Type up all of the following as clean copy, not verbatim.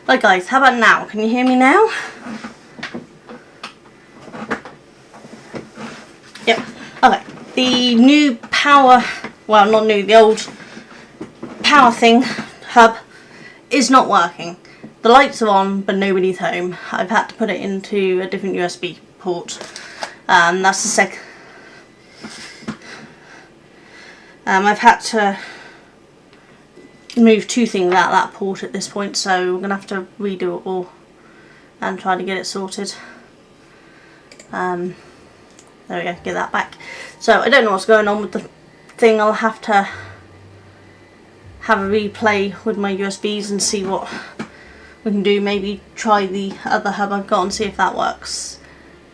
Right guys, how about now? Can you hear me now? Yep. Okay. The new power, well not new, the old power thing, hub, is not working. The lights are on but nobody's home. I've had to put it into a different USB port. That's the second. I've had to move two things out of that port at this point, so we're going to have to redo it all. and try to get it sorted. There we go, get that back. So I don't know what's going on with the thing. I'll have to have a replay with my USBs and see what we can do. Maybe try the other hub I've got and see if that works.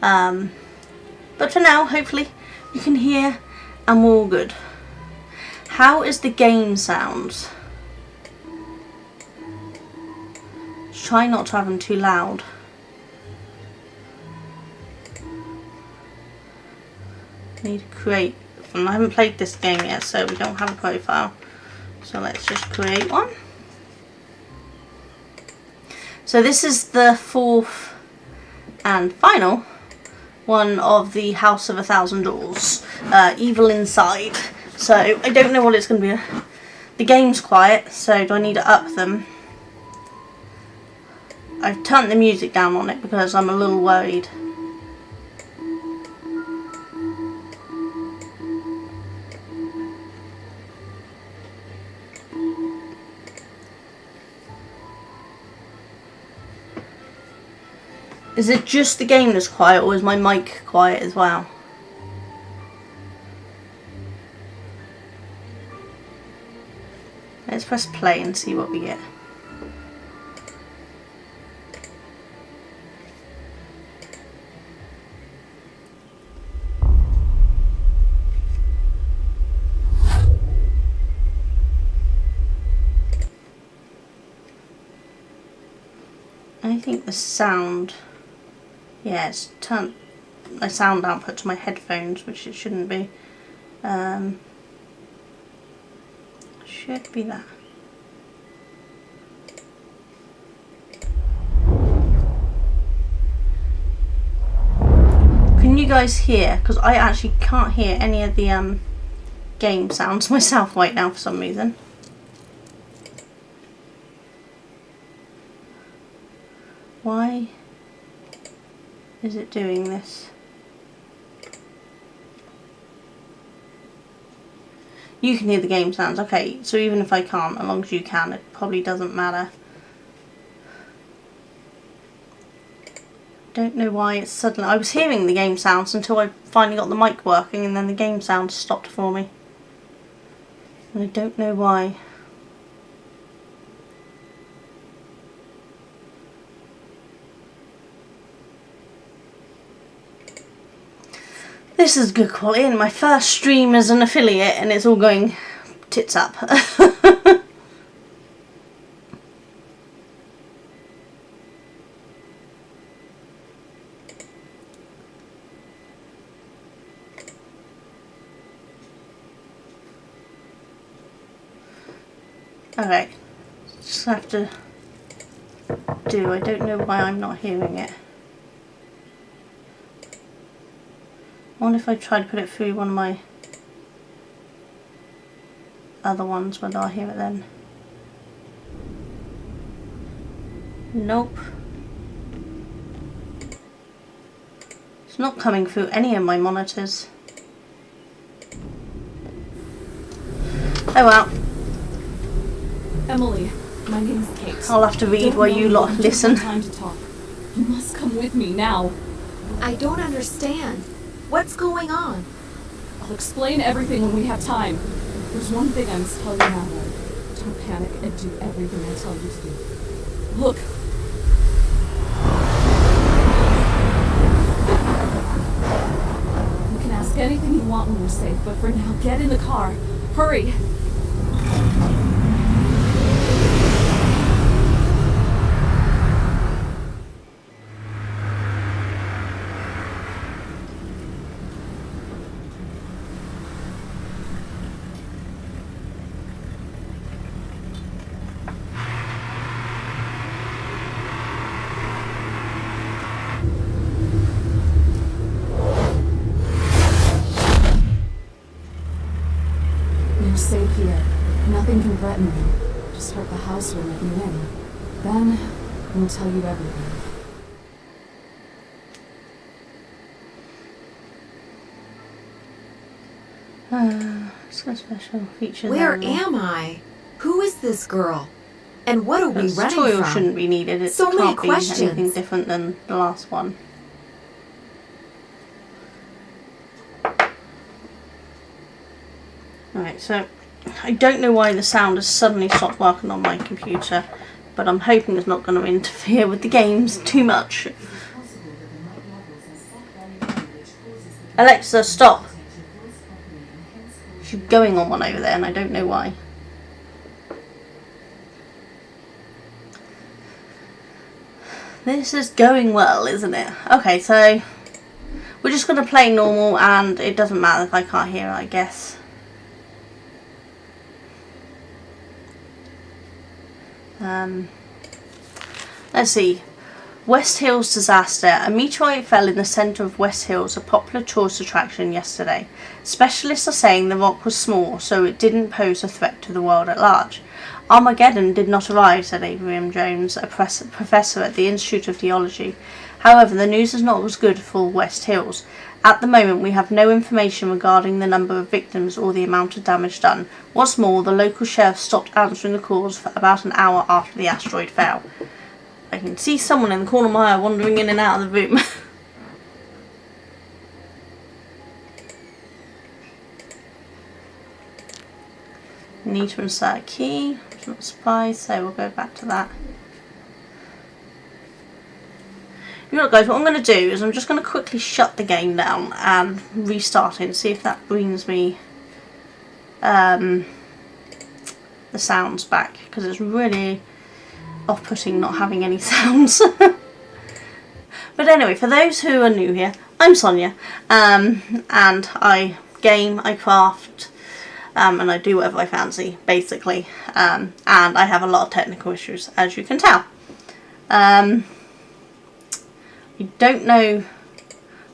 But for now, hopefully you can hear and we're all good. How is the game sound? Try not to have them too loud. Need to create. I haven't played this game yet, so we don't have a profile. So let's just create one. So this is the fourth and final one of the House of a Thousand Doors, Evil Inside. So I don't know what it's going to be. The game's quiet, so do I need to up them? I've turned the music down on it because I'm a little worried. Is it just the game that's quiet, or is my mic quiet as well? Let's press play and see what we get. I think the sound... Yeah, it's turned my sound output to my headphones, which it shouldn't be. Should be that. Can you guys hear? Because I actually can't hear any of the game sounds myself right now for some reason. Why is it doing this? You can hear the game sounds. Okay, so even if I can't, as long as you can, it probably doesn't matter. Don't know why it's suddenly... I was hearing the game sounds until I finally got the mic working, and then the game sounds stopped for me. And I don't know why. This is good quality, and my first stream as an affiliate, and it's all going tits up. Alright, just have to do. I don't know why I'm not hearing it. I wonder if I try to put it through one of my other ones, whether I'll hear it then. Nope. It's not coming through any of my monitors. Oh well. Emily, my name is Kate. I'll have to read while you lot listen. Time to talk. You must come with me now. I don't understand. What's going on? I'll explain everything when we have time. There's one thing I must tell you now, though. Don't panic and do everything I tell you to do. Look. You can ask anything you want when we're safe, but for now, get in the car. Hurry! Safe here. Nothing can threaten you. Just hope the house will let you in. Then, we'll tell you everything. It's got special features. Where am I? Who is this girl? And what are we This running tutorial from? shouldn't be needed. It So many can't be anything questions. different than the last one. Alright, so I don't know why the sound has suddenly stopped working on my computer, but I'm hoping it's not going to interfere with the games too much. Alexa, stop! She's going on one over there and I don't know why. This is going well, isn't it? Okay, so we're just going to play normal and it doesn't matter if I can't hear it, I guess. Let's see. West Hills disaster. A meteorite fell in the centre of West Hills, a popular tourist attraction, yesterday. Specialists are saying the rock was small, so it didn't pose a threat to the world at large. Armageddon did not arrive, said Abraham Jones, a professor at the Institute of Geology. However, the news is not as good for West Hills. At the moment, we have no information regarding the number of victims or the amount of damage done. What's more, the local sheriff stopped answering the calls for about an hour after the asteroid fell. I can see someone in the corner of my eye wandering in and out of the room. Need to insert a key. It's not a surprise, so we'll go back to that. You know what, guys, what I'm going to do is I'm just going to quickly shut the game down and restart it and see if that brings me the sounds back, because it's really off-putting not having any sounds. But anyway, for those who are new here, I'm Sonia, and I game, I craft, and I do whatever I fancy, basically, and I have a lot of technical issues, as you can tell. I don't know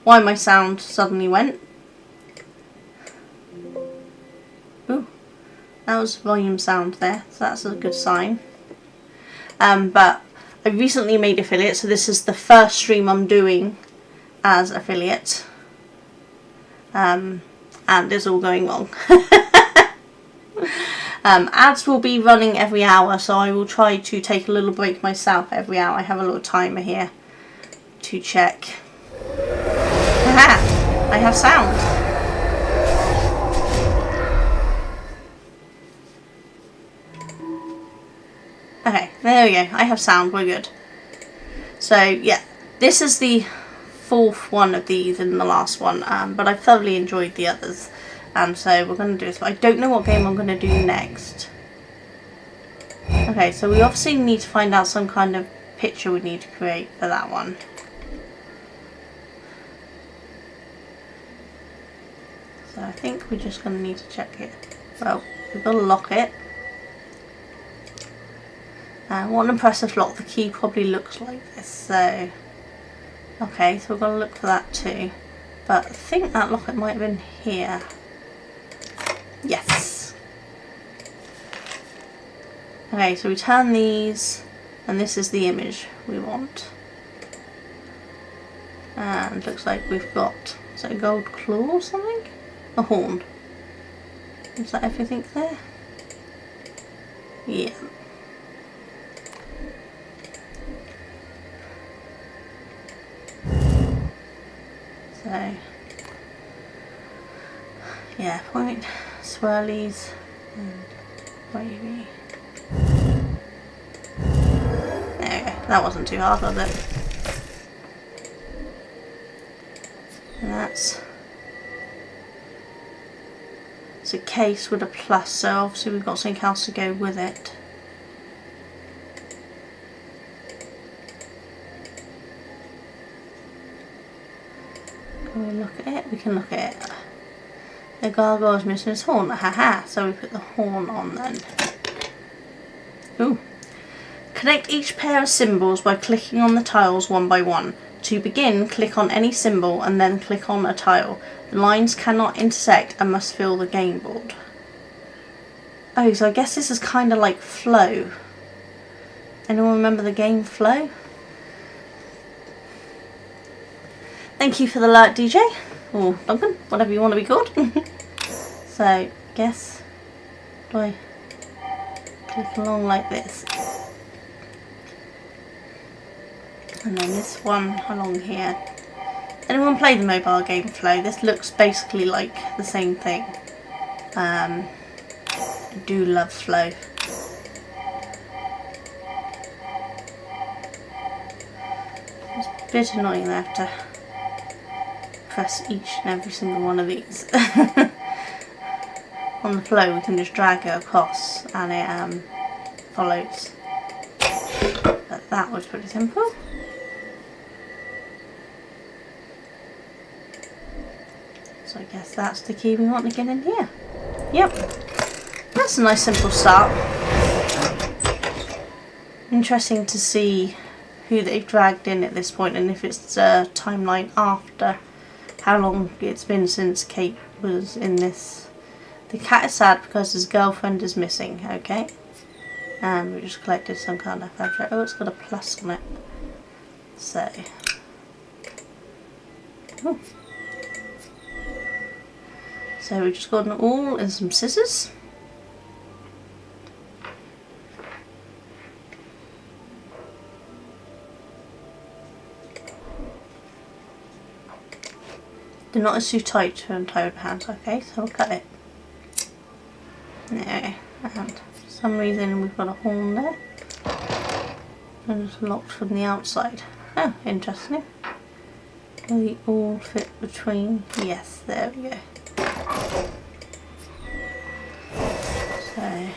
why my sound suddenly went. Ooh, that was volume sound there, so that's a good sign. But I recently made affiliate, so this is the first stream I'm doing as affiliate. And it's all going wrong. Ads will be running every hour, so I will try to take a little break myself every hour. I have a little timer here to check. Aha! I have sound. Okay, there we go. I have sound. We're good. So yeah, this is the fourth one of these in the last one, but I've thoroughly enjoyed the others, and so we're going to do this. But I don't know what game I'm going to do next. Okay, so we obviously need to find out some kind of picture we need to create for that one. So I think we're just going to need to check it. Well, we've got to lock it. What an impressive lock. The key probably looks like this. So, okay, so we're going to look for that too. But I think that locket might have been here. Yes. Okay, so we turn these, and this is the image we want. And looks like we've got, is that a gold claw or something? A horn. Is that everything there? Yeah. So, yeah, point, swirlies, and wavy. There we go. That wasn't too hard, was it? And that's... it's a case with a plus, so obviously we've got something else to go with it. Can we look at it? We can look at it. The gargoyle's missing his horn. Haha, so we put the horn on then. Ooh. Connect each pair of symbols by clicking on the tiles one by one. To begin, click on any symbol and then click on a tile. The lines cannot intersect and must fill the game board. Oh, so I guess this is kind of like Flow. Anyone remember the game Flow? Thank you for the alert, DJ. Or Duncan, whatever you want to be called. So, guess, do I click along like this? And then this one along here. Anyone play the mobile game Flow? This looks basically like the same thing. I do love Flow. It's a bit annoying that I have to press each and every single one of these. On the Flow we can just drag it across and it follows. But that was pretty simple. So I guess that's the key we want to get in here. Yep. That's a nice simple start. Interesting to see who they've dragged in at this point and if it's a timeline after how long it's been since Kate was in this. The cat is sad because his girlfriend is missing, okay? And we just collected some kind of fabric. Oh, it's got a plus on it. So. Ooh. So we just got an awl and some scissors. The knot is too tight to untie with hands, okay, so we'll cut it. There, and for some reason we've got a horn there. And it's locked from the outside. Oh, interesting. Will the awl fit between? Yes, there we go. So,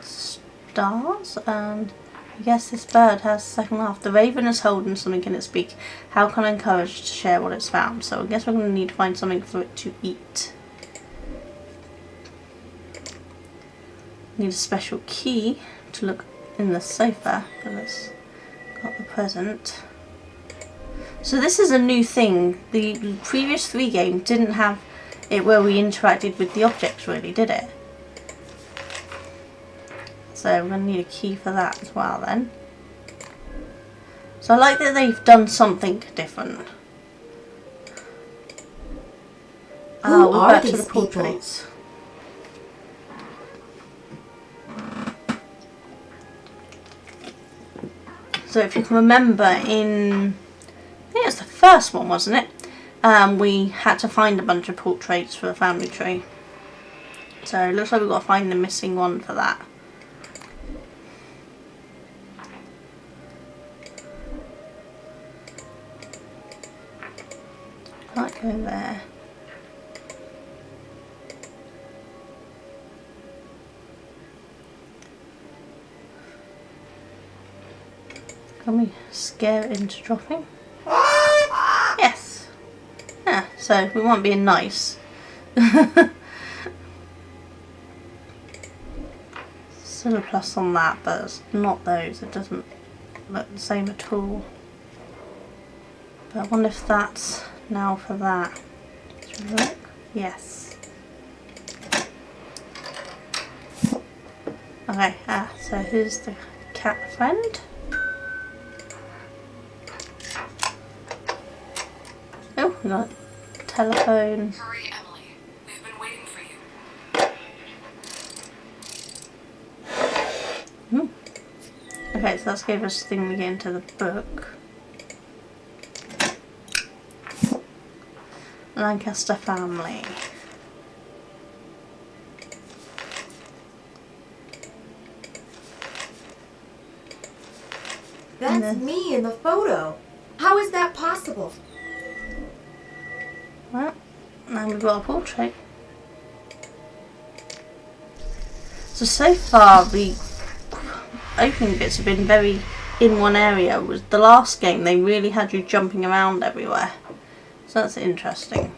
stars, and I guess this bird has a second half. The raven is holding something in its beak. How can I encourage it to share what it's found? So I guess we're going to need to find something for it to eat. Need a special key to look in the sofa because it's got the present. So this is a new thing. The previous 3 games didn't have it where we interacted with the objects really, did it? So we're going to need a key for that as well then. So I like that they've done something different. Who we're are back to these the portraits. So if you can remember in, I think it was the first one, wasn't it? We had to find a bunch of portraits for the family tree. So it looks like we've got to find the missing one for that. Can't go there. Can we scare it into dropping? Yes. Yeah, so we weren't being nice. Still a plus on that, but it's not those. It doesn't look the same at all. But I wonder if that's now for that. Should we look? Yes. Okay, so here's the cat friend. Oh, we got a telephone. Hurry, Emily. We've been waiting for you. Okay, so that's gave us the thing we get into the book. Lancaster family. That's me in the photo. How is that possible? Well, now we've got a portrait. So far the opening bits have been very in one area. Was the last game they really had you jumping around everywhere. So that's interesting.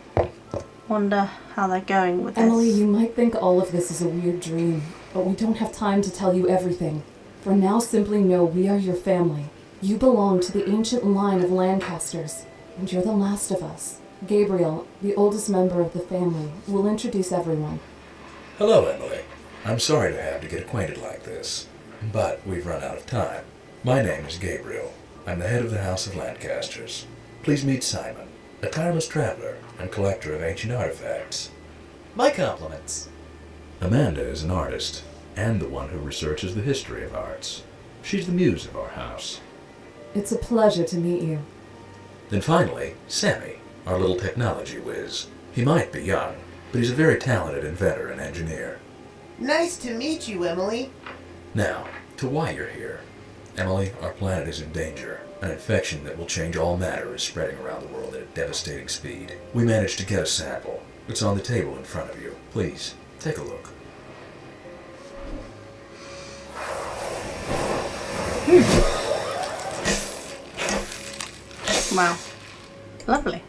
Wonder how they're going with Emily, this. you might think all of this is a weird dream, but we don't have time to tell you everything. For now, simply know we are your family. You belong to the ancient line of Lancasters, and you're the last of us. Gabriel, the oldest member of the family, will introduce everyone. Hello, Emily. I'm sorry to have to get acquainted like this, but we've run out of time. My name is Gabriel. I'm the head of the House of Lancasters. Please meet Simon, a tireless traveler and collector of ancient artifacts. My compliments. Amanda is an artist, and the one who researches the history of arts. She's the muse of our house. It's a pleasure to meet you. Then finally, Sammy, our little technology whiz. He might be young, but he's a very talented inventor and engineer. Nice to meet you, Emily. Now, to why you're here. Emily, our planet is in danger. An infection that will change all matter is spreading around the world at a devastating speed. We managed to get a sample. It's on the table in front of you. Please, take a look. Wow. Lovely.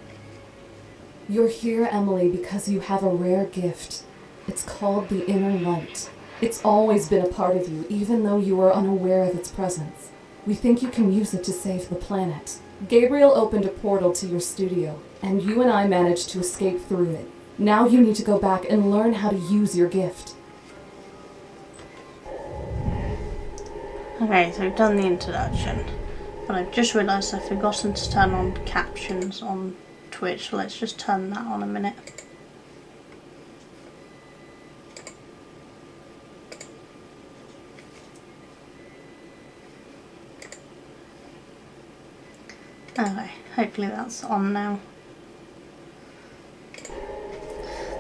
You're here, Emily, because you have a rare gift. It's called the Inner Light. It's always been a part of you, even though you are unaware of its presence. We think you can use it to save the planet. Gabriel opened a portal to your studio, and you and I managed to escape through it. Now you need to go back and learn how to use your gift. Okay, so we've done the introduction, but I've just realised I've forgotten to turn on captions on Twitch, so let's just turn that on a minute. Okay, hopefully that's on now.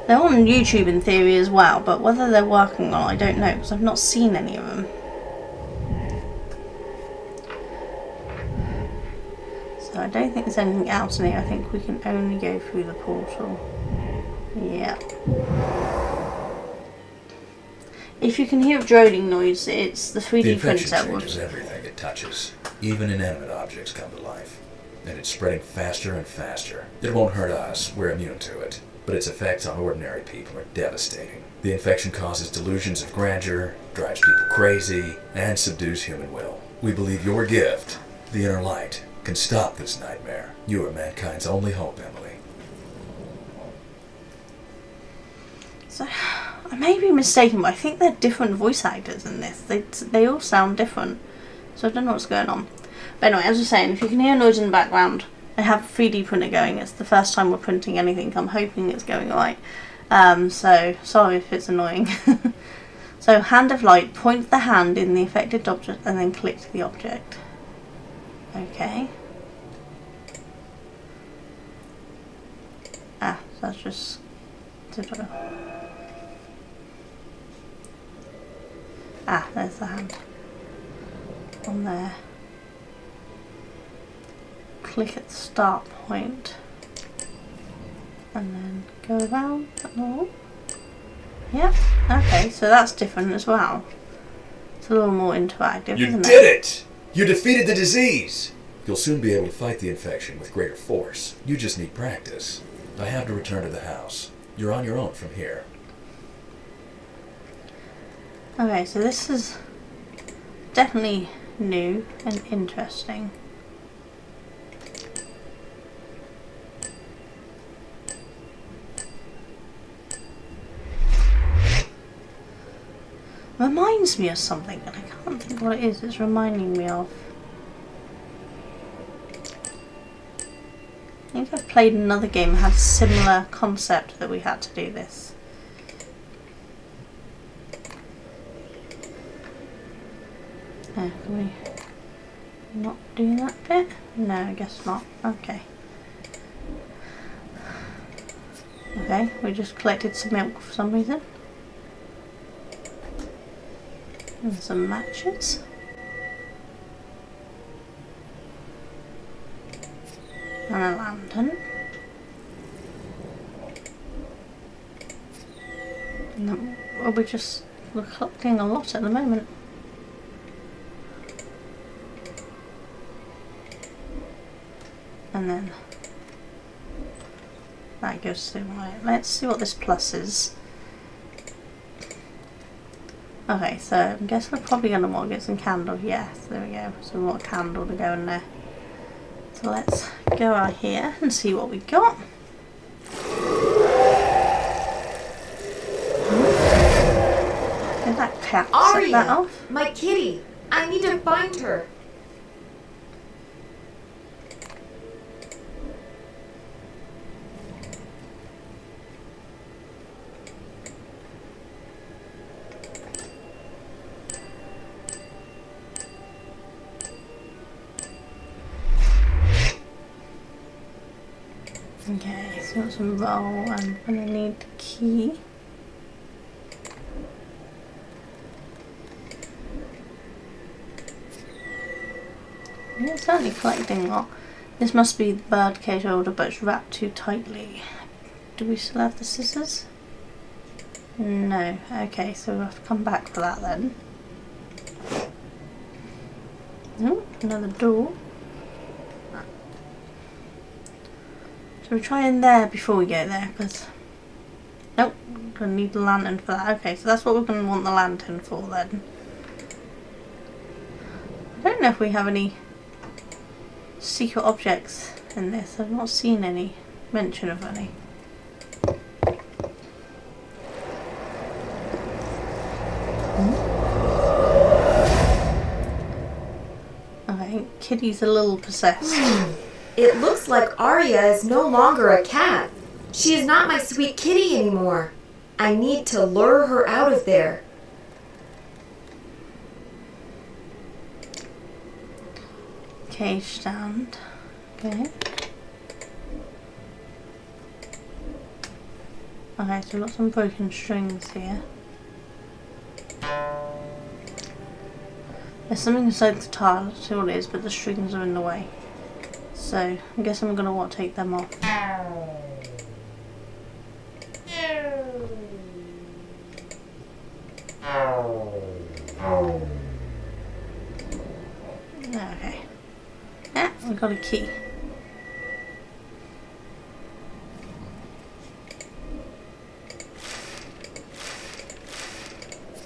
They're on YouTube in theory as well, but whether they're working or not, I don't know, because I've not seen any of them. So I don't think there's anything else in here. I think we can only go through the portal. Yeah. If you can hear a droning noise, it's the 3D The infection printer. changes everything it touches. Even inanimate objects come to life. And it's spreading faster and faster. It won't hurt us, we're immune to it. But its effects on ordinary people are devastating. The infection causes delusions of grandeur, drives people crazy, and subdues human will. We believe your gift, the Inner Light, can stop this nightmare. You are mankind's only hope, Emily. So, I may be mistaken, but I think they're different voice actors in this. They all sound different. So I don't know what's going on. But anyway, as I was saying, if you can hear noise in the background, I have a 3D printer going. It's the first time we're printing anything. I'm hoping it's going alright. So, sorry if it's annoying. So, Hand of Light, point the hand in the affected object and then click the object. Okay. Ah, that's just... Ah, there's the hand. On there. Click at the start point. And then go around. Oh. Yep, okay, so that's different as well. It's a little more interactive, You isn't did it! You defeated the disease! You'll soon be able to fight the infection with greater force. You just need practice. I have to return to the house. You're on your own from here. Okay, so this is definitely new and interesting. Reminds me of something, and I can't think what it is it's reminding me of. I think I've played another game that had a similar concept that we had to do this. Can we not do that bit? No, I guess not. Okay. Okay, we just collected some milk for some reason. And some matches. And a lantern. And then, well, we're collecting a lot at the moment. And then that goes to right. Let's see what this plus is. Okay, so I guess we're probably going to want to get some candle. Yes, there we go. So we want a candle to go in there. So let's go out here and see what we got. Did that cat set that Aria! off? My kitty! I need to find her. So that's a roll, and I'm gonna need the key. Yeah, it's certainly collecting a lot. This must be the birdcage holder, but it's wrapped too tightly. Do we still have the scissors? No. Okay, so we'll have to come back for that then. Oh, another door. So we'll try in there before we go there, because... Nope, gonna need the lantern for that. Okay, so that's what we're gonna want the lantern for then. I don't know if we have any secret objects in this. I've not seen any mention of any. I think Kitty's a little possessed. It looks like Arya is no longer a cat. She is not my sweet kitty anymore. I need to lure her out of there. Cage stand. Okay. Okay, so we've got some broken strings here. There's something inside the tile, let's see what it is, but the strings are in the way. So, I guess I'm going to want to take them off. Okay. Yeah, we got a key.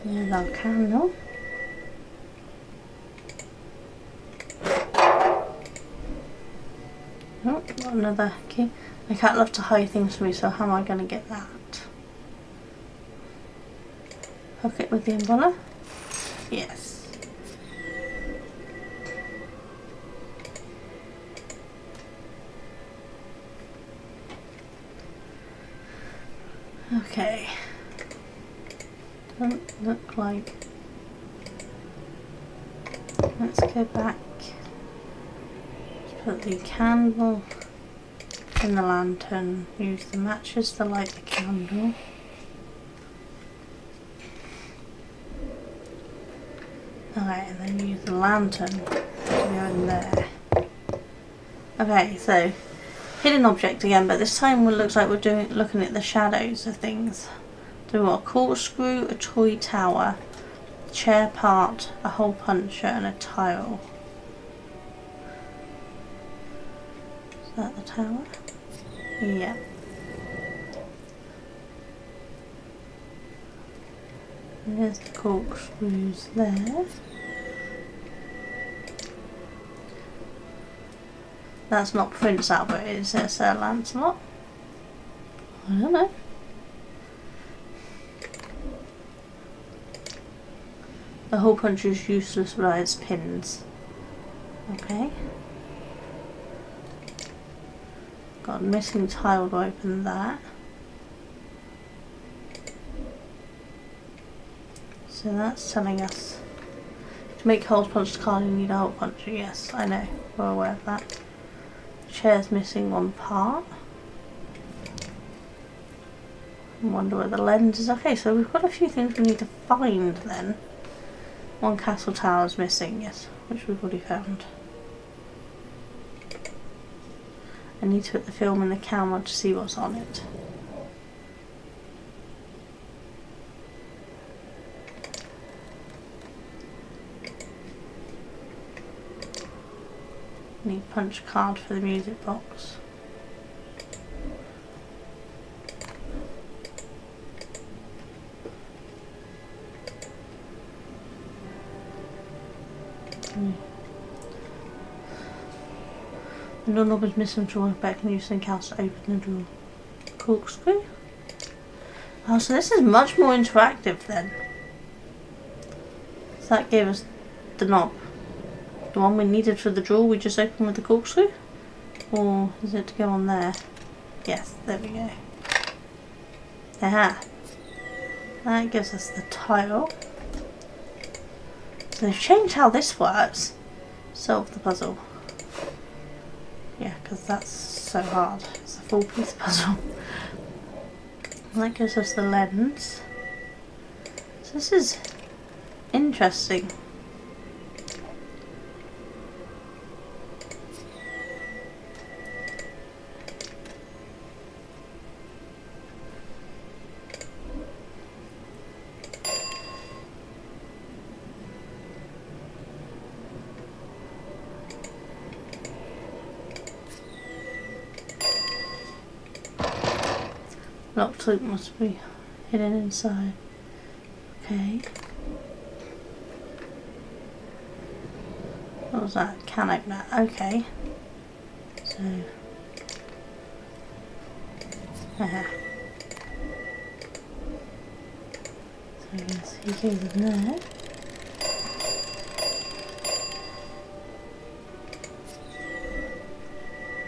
There's our candle. Oh, got another key. My cat loves to hide things from me, so how am I going to get that? Hook it with the umbrella? Yes. Okay. Doesn't look like... Let's go back. Put the candle in the lantern, use the matches to light the candle. Okay, and then use the lantern to go in there. Okay, so hidden object again, but this time it looks like we're looking at the shadows of things. So we've got a corkscrew, a toy tower, chair part, a hole puncher, and a tile. Is that the tower? Yeah. There's the corkscrews there. That's not Prince Albert, is it Sir Lancelot? I don't know. The hole puncher is useless without its pins. Okay. Got a missing tile to open that. So that's telling us to make holes punch the card you need a hole puncher. Yes, I know. We're aware of that. The chair's missing one part. I wonder where the lens is. Okay, so we've got a few things we need to find then. One castle tower is missing, yes, which we've already found. I need to put the film in the camera to see what's on it. Need punch card for the music box. The doorknob is missing drawer back and use the house to open the door. Corkscrew? Oh, so this is much more interactive then. So that gave us the knob. The one we needed for the drawer we just opened with the corkscrew? Or is it to go on there? Yes, there we go. Aha. That gives us the tile. So they've changed how this works. Solve the puzzle. Yeah, because that's so hard. It's the 4-piece puzzle. And that gives us the lens. So this is interesting. Locked loop must be hidden inside. Okay. What was that? Can open that. Okay. So. So yes, he goes in there.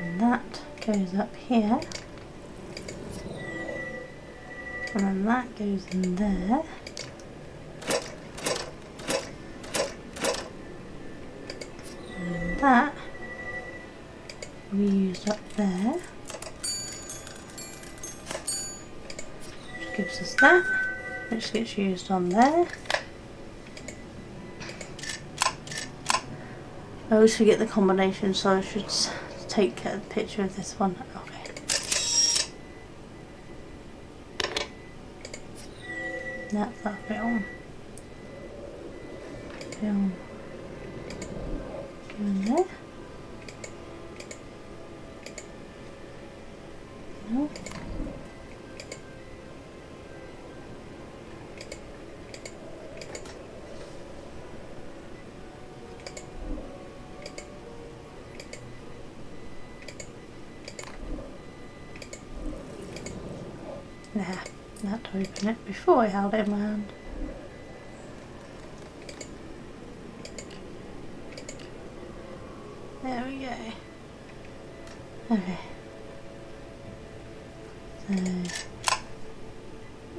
And that goes up here. And then that goes in there. And that we used up there. Which gives us that, which gets used on there. I always forget the combination, so I should take a picture of this one. Okay. That's that film. Film. Go in there. No. There. I had to open it before I held it in my hand. There we go. Okay. So,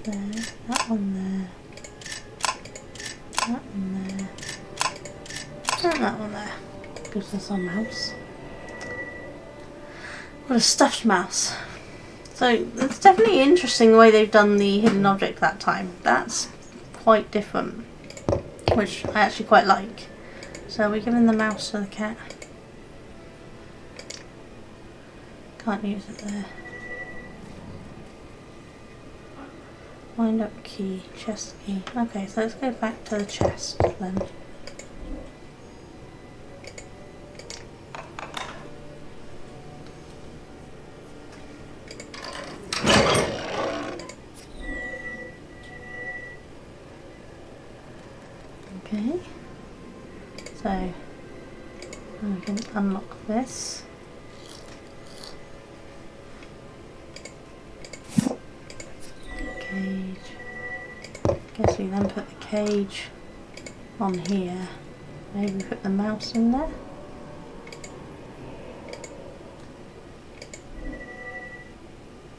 there, that one there, that one there, and that one there. Gives us our mouse. What a stuffed mouse. So it's definitely interesting the way they've done the hidden object that time. That's quite different, which I actually quite like. So we're giving the mouse to the cat. Can't use it there. Wind up key, chest key. Okay, so let's go back to the chest then. Okay, so we can unlock this. Cage. Guess we then put the cage on here. Maybe put the mouse in there.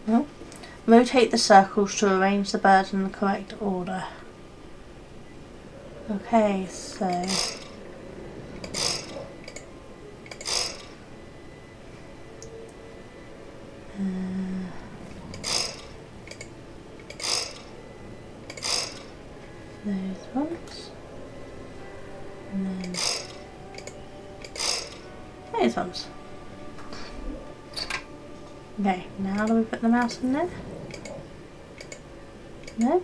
No. Rotate the circles to arrange the birds in the correct order. Okay, so those ones, and then those ones. Okay, now do we put the mouse in there? No?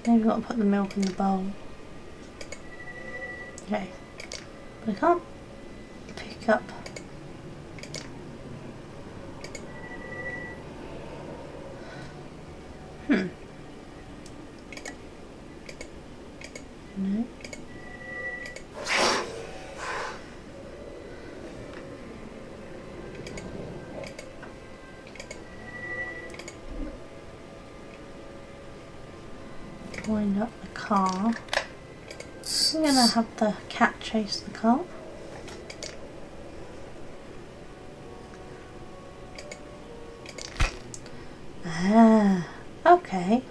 Maybe we've got to put the milk in the bowl. Okay. But I can't pick up. No. Wind up the car. I'm gonna have the cat chase the car. Ah, okay.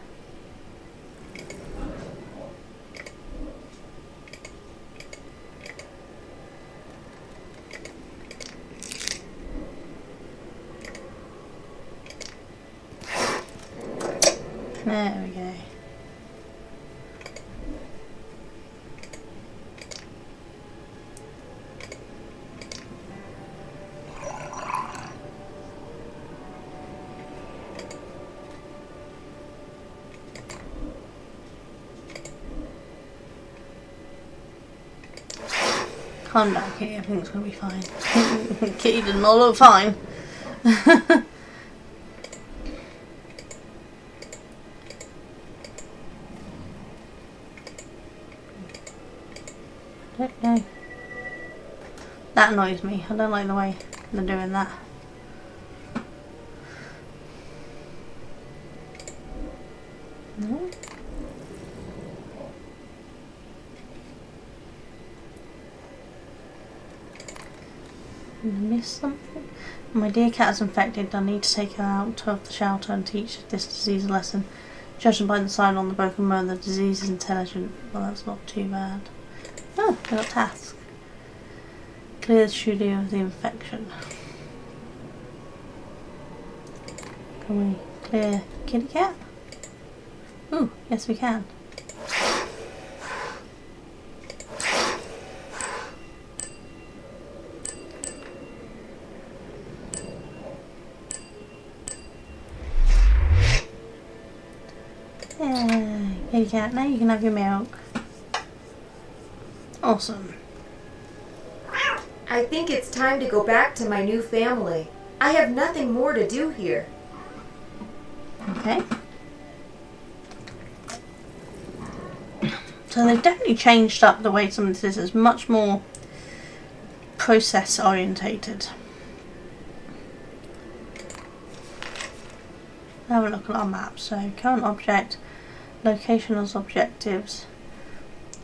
There we go. Calm down, Kitty. Everything's gonna be fine. Kitty did not look fine. Don't know. That annoys me. I don't like the way they're doing that. No. Did I miss something? My dear cat is infected. I need to take her out of the shelter and teach this disease a lesson. Judging by the sign on the broken bone, the disease is intelligent. Well, that's not too bad. Oh, I got a task. Clear the studio of the infection. Can we clear kitty cat? Ooh, yes we can. Yeah, kitty cat, now you can have your milk. Awesome. I think it's time to go back to my new family. I have nothing more to do here. Okay. So they've definitely changed up the way some of this is. It's much more process orientated. Have a look at our map. So current object, location as objectives,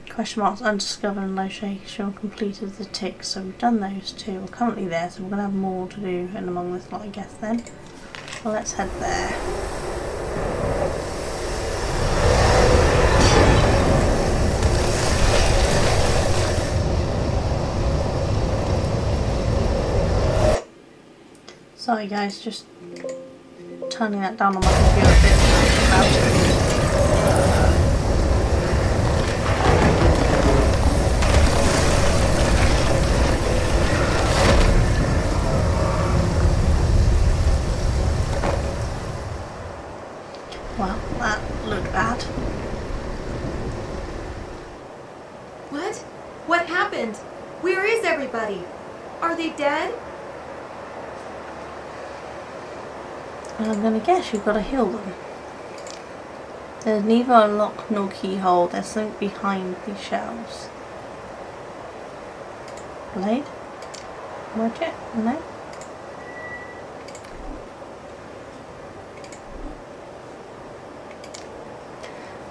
question marks undiscovered and location completed the ticks. So we've done those two. We're currently there, so we're going to have more to do in among this lot, I guess then. Well, let's head there. Sorry guys, just turning that down on my computer a bit. Well, that looked bad. What? What happened? Where is everybody? Are they dead? And I'm gonna guess you've got to heal them. There's neither a lock nor keyhole. There's something behind these shelves. Blade? Watch it? No?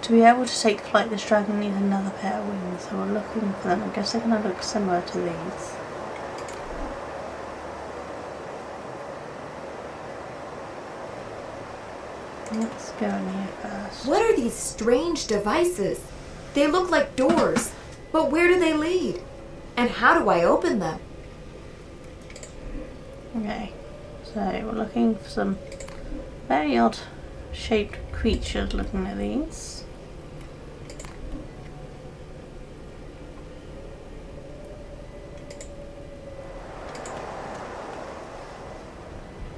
To be able to take flight, this dragon needs another pair of wings, so we're looking for them. I guess they're going to look similar to these. Let's go in here first. What are these strange devices? They look like doors, but where do they lead? And how do I open them? Okay, so we're looking for some very odd shaped creatures looking at these.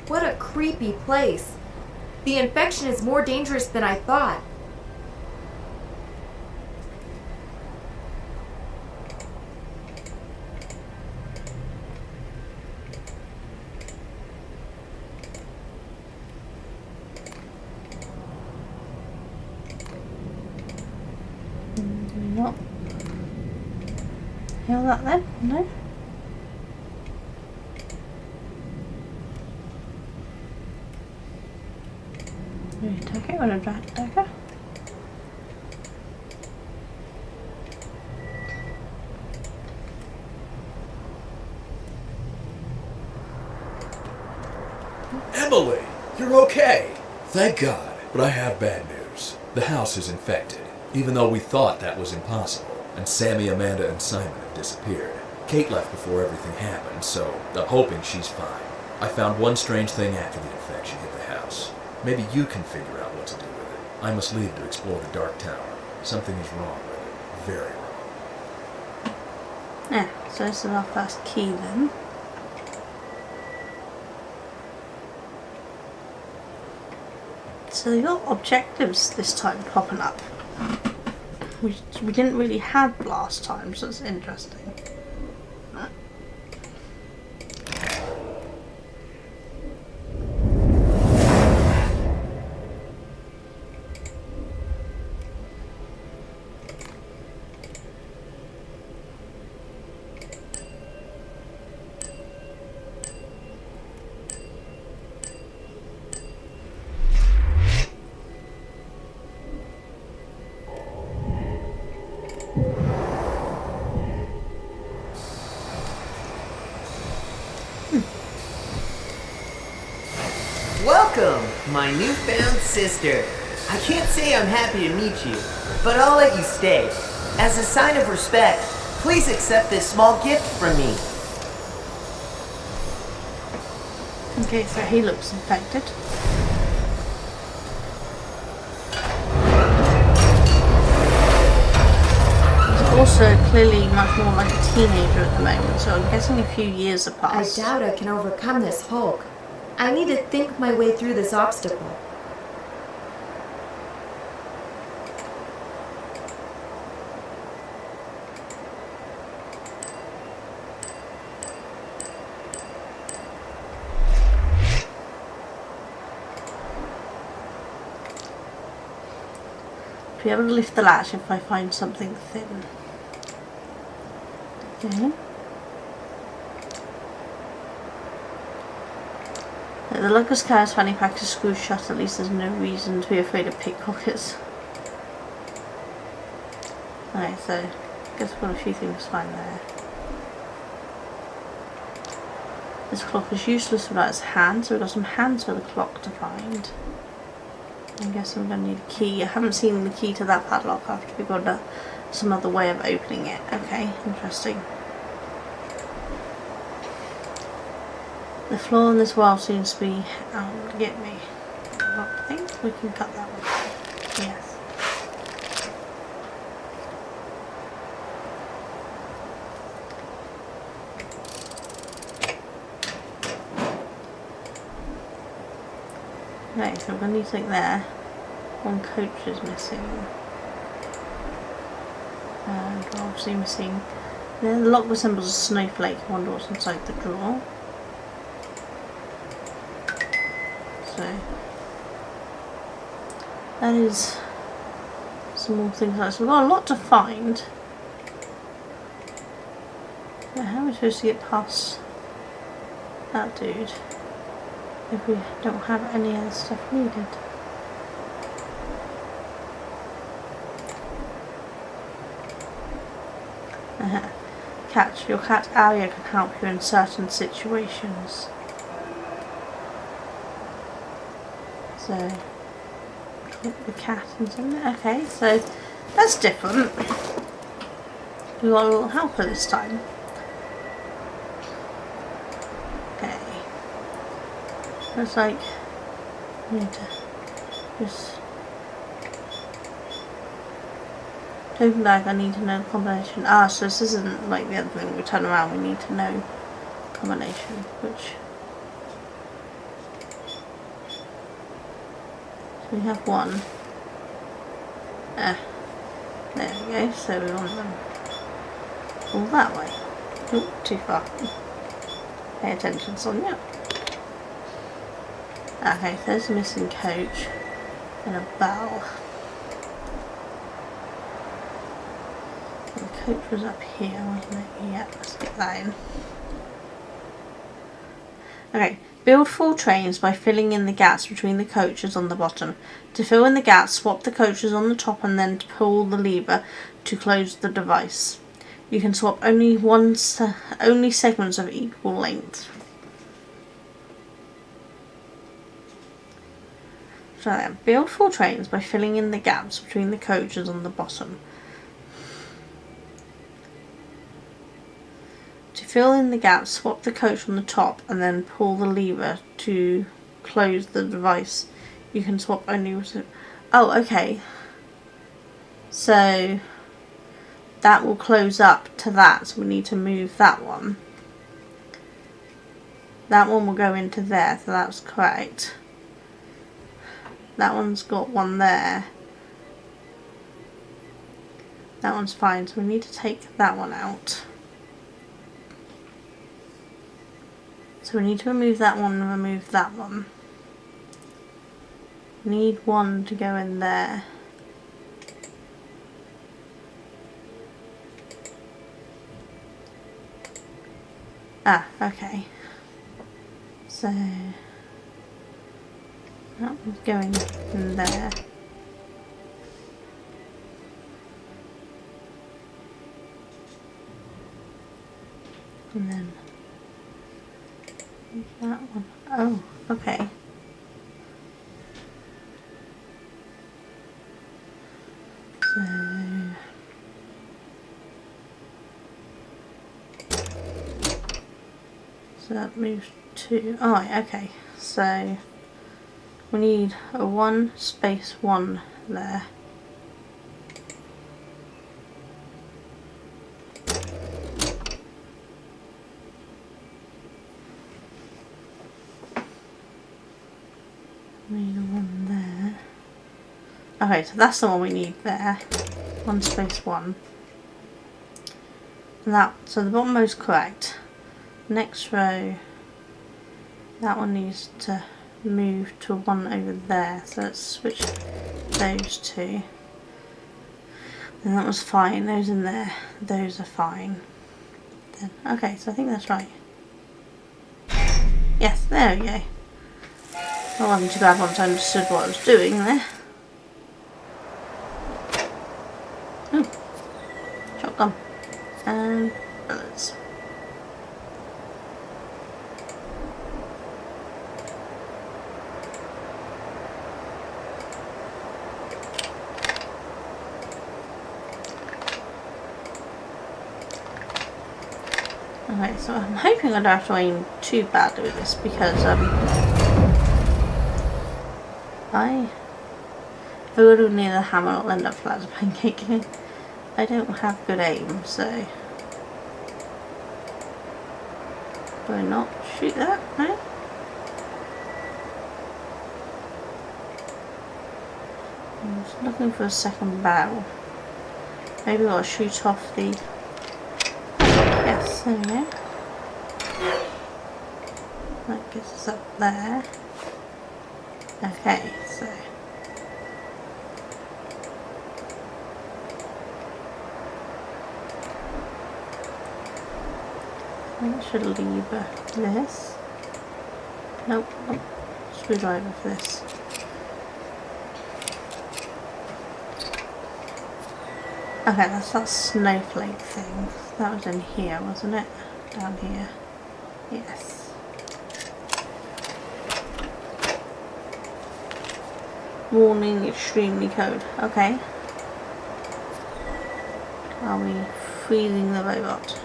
What a creepy place. The infection is more dangerous than I thought. Do we not heal that then? No? Do we take it with a drag dagger? Emily, you're okay. Thank God. But I have bad news. The house is infected, even though we thought that was impossible. And Sammy, Amanda, and Simon have disappeared. Kate left before everything happened, so I'm hoping she's fine. I found one strange thing after the infection hit the house. Maybe you can figure out what to do with it. I must leave to explore the Dark Tower. Something is wrong with it. Very wrong. Yeah, so this is our first key then. So they got objectives this time popping up, which we didn't really have last time, so it's interesting. Welcome, my newfound sister. I can't say I'm happy to meet you, but I'll let you stay. As a sign of respect, please accept this small gift from me. Okay, so he looks infected. He's also clearly much more like a teenager at the moment, so I'm guessing a few years have I passed. doubt I can overcome this Hulk. I need to think my way through this obstacle. Be able to lift the latch if I find something thin. Okay. The Lucas Car's fanny pack is screwed shut, at least there's no reason to be afraid of pickpockets. Alright, so I guess we've got a few things to find there. This clock is useless without its hands, so we've got some hands for the clock to find. I guess I'm going to need a key. I haven't seen the key to that padlock after we've got some other way of opening it. Okay, interesting. The flaw in this world seems to be out to get me. I think we can cut that one. Yes. Okay, so we're going to need something there. One coach is missing. And we're obviously missing. The lock resembles a snowflake. I wonder what's inside the drawer. So that is some more things like this. We've got a lot to find. But how are we supposed to get past that dude if we don't have any other stuff needed? Catch. Your cat Aria can help you in certain situations. So, the cat and something. Okay, so that's different. We got a little helper this time. Okay. Looks like I need to just. Don't like I need to know the combination. Ah, so this isn't like the other thing. We turn around, we need to know combination, which. We have one. There we go. So we want them all that way. Oh, too far. Pay attention, Sonia. Okay, so there's a missing coach and a bell. The coach was up here, wasn't it? Yeah, let's get that in. Okay. Build 4 trains by filling in the gaps between the coaches on the bottom. To fill in the gaps, swap the coaches on the top and then pull the lever to close the device. You can swap only segments of equal length. So then, build 4 trains by filling in the gaps between the coaches on the bottom. To fill in the gaps, swap the coach on the top and then pull the lever to close the device. You can swap only Oh, okay. So that will close up to that, so we need to move that one. That one will go into there, so that's correct. That one's got one there. That one's fine, so we need to take that one out. So we need to remove that one and remove that one. We need one to go in there. Ah, okay. So that one's going in there. And then that one. Oh, okay. So that moves to, oh right, okay, so we need a 1 space 1 there. We need a 1 there. Okay, so that's the one we need there. 1 space 1. And that, so the bottom row's correct. Next row, that one needs to move to 1 over there, so let's switch those two. And that was fine, those in there, those are fine. Then, okay, so I think that's right. Yes, there we go. That wasn't too bad once I understood what I was doing there. Oh, shotgun and bullets. Okay, so I'm hoping I don't have to aim too badly with this because I would near the hammer will end up flat as a pancake. I don't have good aim, so do I not shoot that? No? I'm just looking for a second barrel. Maybe I'll shoot off the... Yes, there we go. That gets us up there. Okay, so I should leave this. Nope, nope. Screwdriver for this. Okay, that's that snowflake thing. That was in here, wasn't it? Down here. Yes. Warning, extremely cold. Okay. Are we freezing the robot?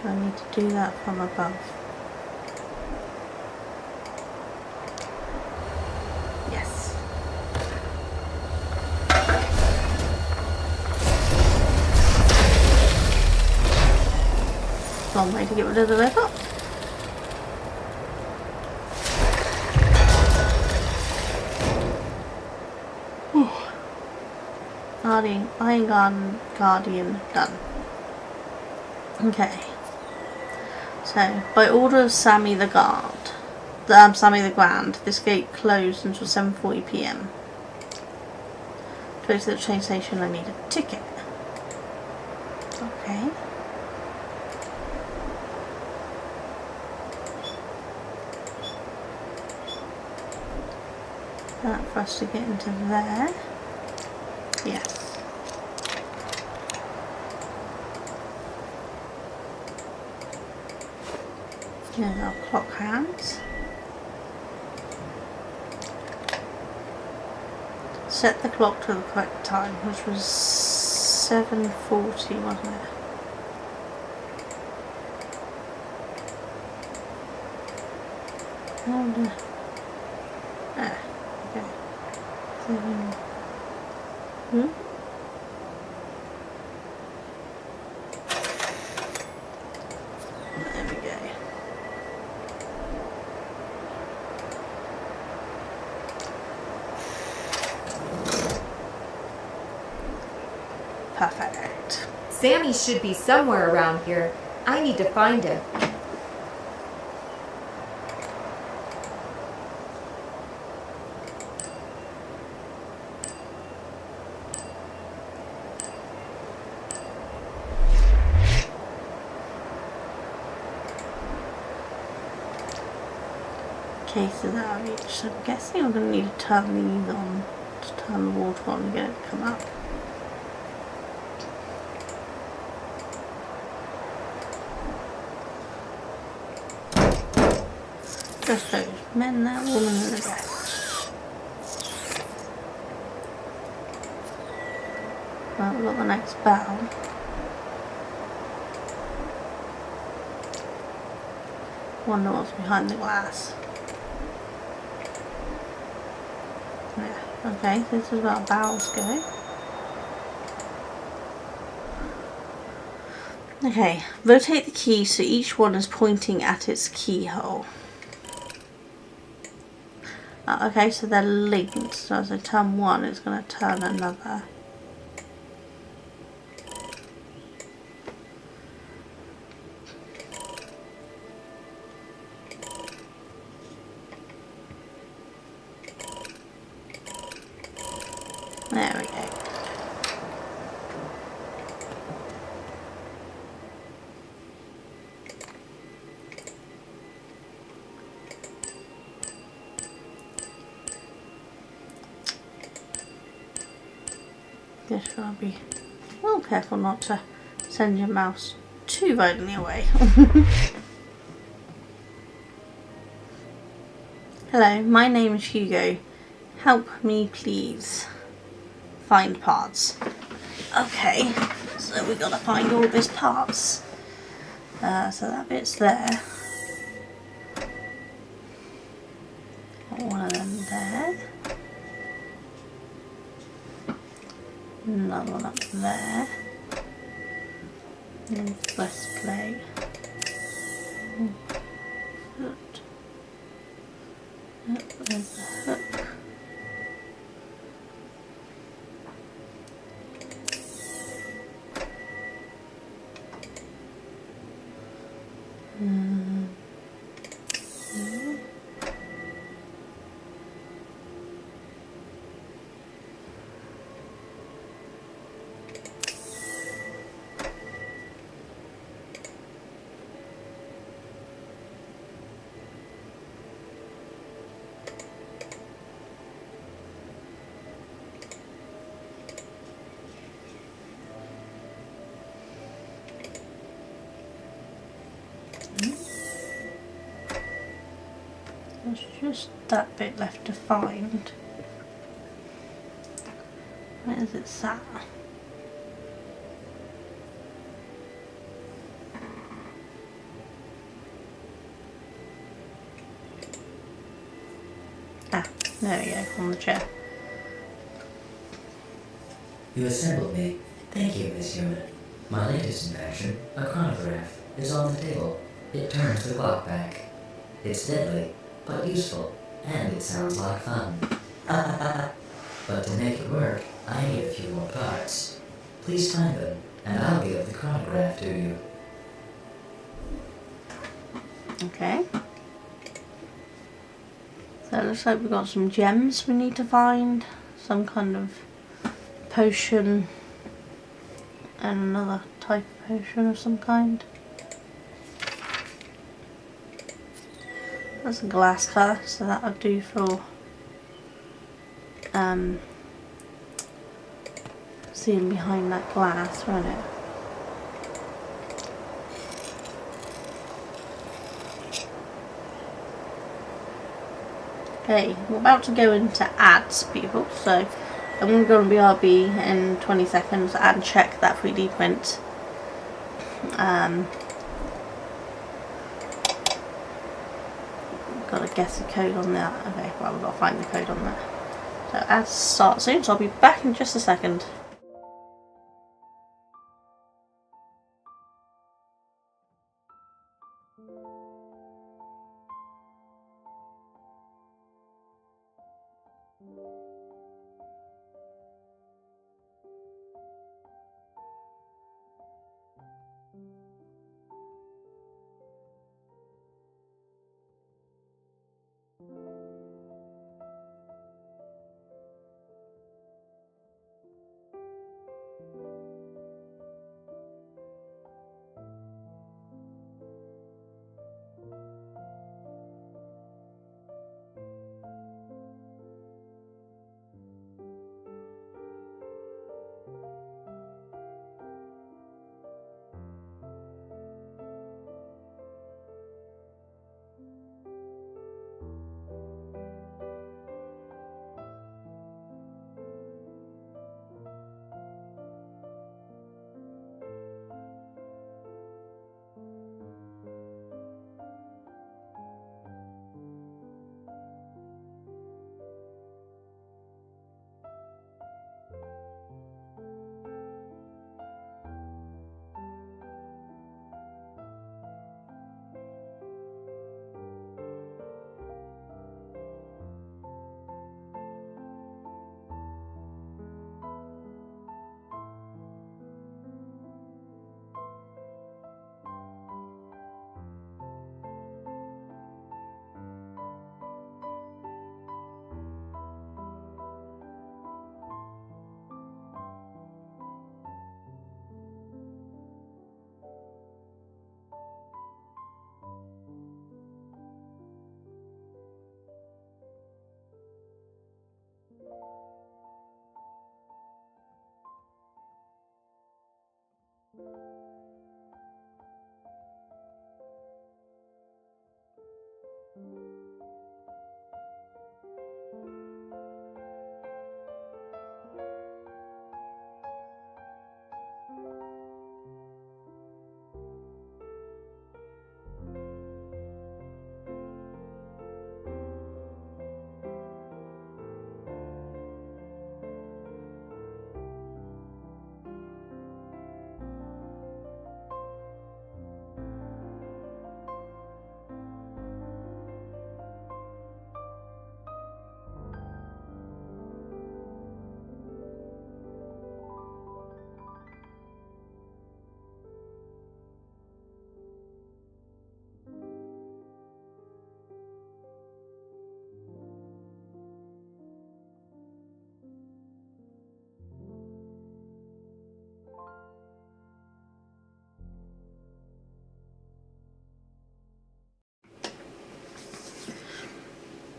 Do I need to do that from above? Yes. One way to get rid of the robot. Iron Guardian done. Okay. So, by order of Sammy the Grand, this gate closed until 7:40 PM. To go to the train station, I need a ticket. Okay. That for us to get into there. Yes. Here's our clock hands. Set the clock to the correct time, which was 7:40, wasn't it? Oh no. Ah, okay. Sammy should be somewhere around here. I need to find him. Cases out of each, so I'm guessing I'm going to need to turn these on, to turn the water on and get it to come up. Just those men, that woman and the rest. Well, we've got the next bell. Wonder what's behind the glass. Yeah, okay, so this is where our barrels go. Okay, rotate the key so each one is pointing at its keyhole. Okay, so they're linked, so as I turn one, it's going to turn another. There we go. Just gotta be well careful not to send your mouse too violently away. Hello, my name is Hugo. Help me please. Find parts. Okay, so we gotta find all of his parts. So that bit's there. Got one of them there. Another one up there. And breast plate. Hook. Yep, there's the hook. There's just that bit left to find. Where is it sat? Ah, there we go, on the chair. You assembled me. Thank you, Miss Human. My latest invention, a chronograph, is on the table. It turns the clock back. It's deadly, but useful, and it sounds like fun. But to make it work, I need a few more parts. Please find them, and I'll give the chronograph to you. Okay. So it looks like we've got some gems we need to find. Some kind of potion. And another type of potion of some kind. That's a glass colour, so that'll do for seeing behind that glass, won't it? Okay, we're about to go into ads, people, so I'm going to go on BRB in 20 seconds and check that 3D print. Got to guess the code on that. Okay, well, we've got to find the code on that. So ads start soon, so I'll be back in just a second.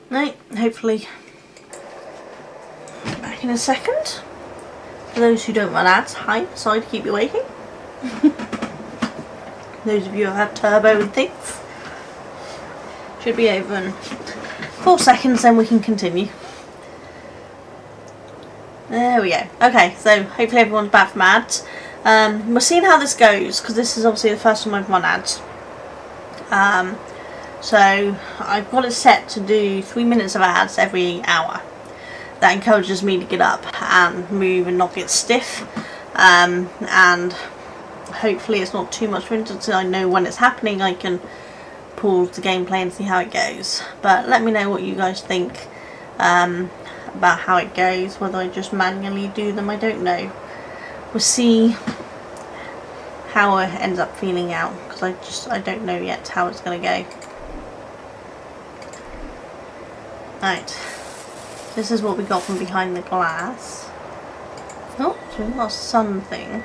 Right, hopefully back in a second. For those who don't run ads, hi, sorry to keep you waiting. Those of you who have had turbo and things, should be over in 4 seconds, then we can continue. There we go. Okay, so hopefully everyone's back from ads. We're seeing how this goes, because this is obviously the first time I've run ads. So I've got it set to do 3 minutes of ads every hour. That encourages me to get up and move and not get stiff. And hopefully it's not too much winter, so I know when it's happening I can pause the gameplay and see how it goes. But let me know what you guys think about how it goes. Whether I just manually do them, I don't know. We'll see how it ends up feeling out, because I don't know yet how it's going to go. Right, this is what we got from behind the glass. Oh, so we've got a sun thing.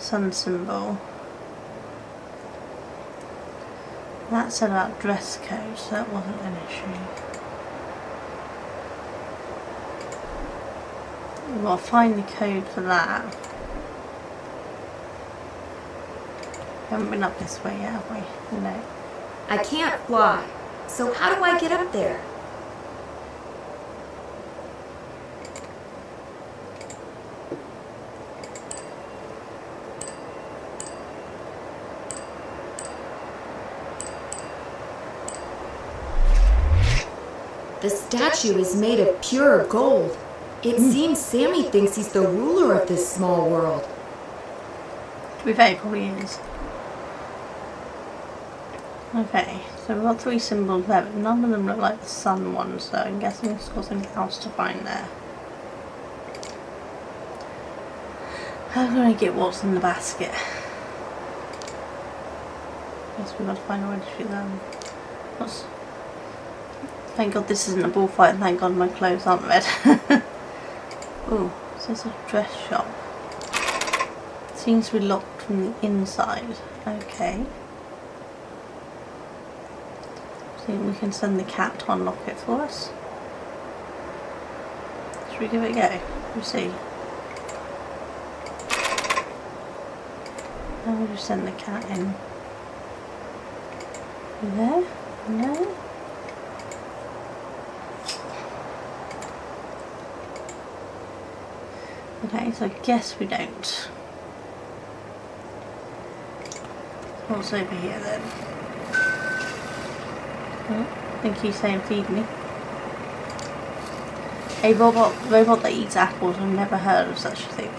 Sun symbol. That said about dress code, so that wasn't an issue. We've got to find the code for that. We haven't been up this way yet, have we? No. I can't fly. So how do I get up there? The statue is made of pure gold. It seems Sammy thinks he's the ruler of this small world. To be fair, he probably is. Okay, so we've got 3 symbols there, but none of them look like the sun ones, so I'm guessing it's got something else to find there. How can I get what's in the basket? Guess we've got to find a way to shoot them. Thank God this isn't a bullfight, and thank God my clothes aren't red. Oh, is this a dress shop? Seems to be locked from the inside. Okay. See if we can send the cat to unlock it for us. Should we give it a go? We'll see. How would you send the cat in? You there? No? Okay, so I guess we don't. What's over here then? Oh, I think he's saying feed me. A robot that eats apples. I've never heard of such a thing.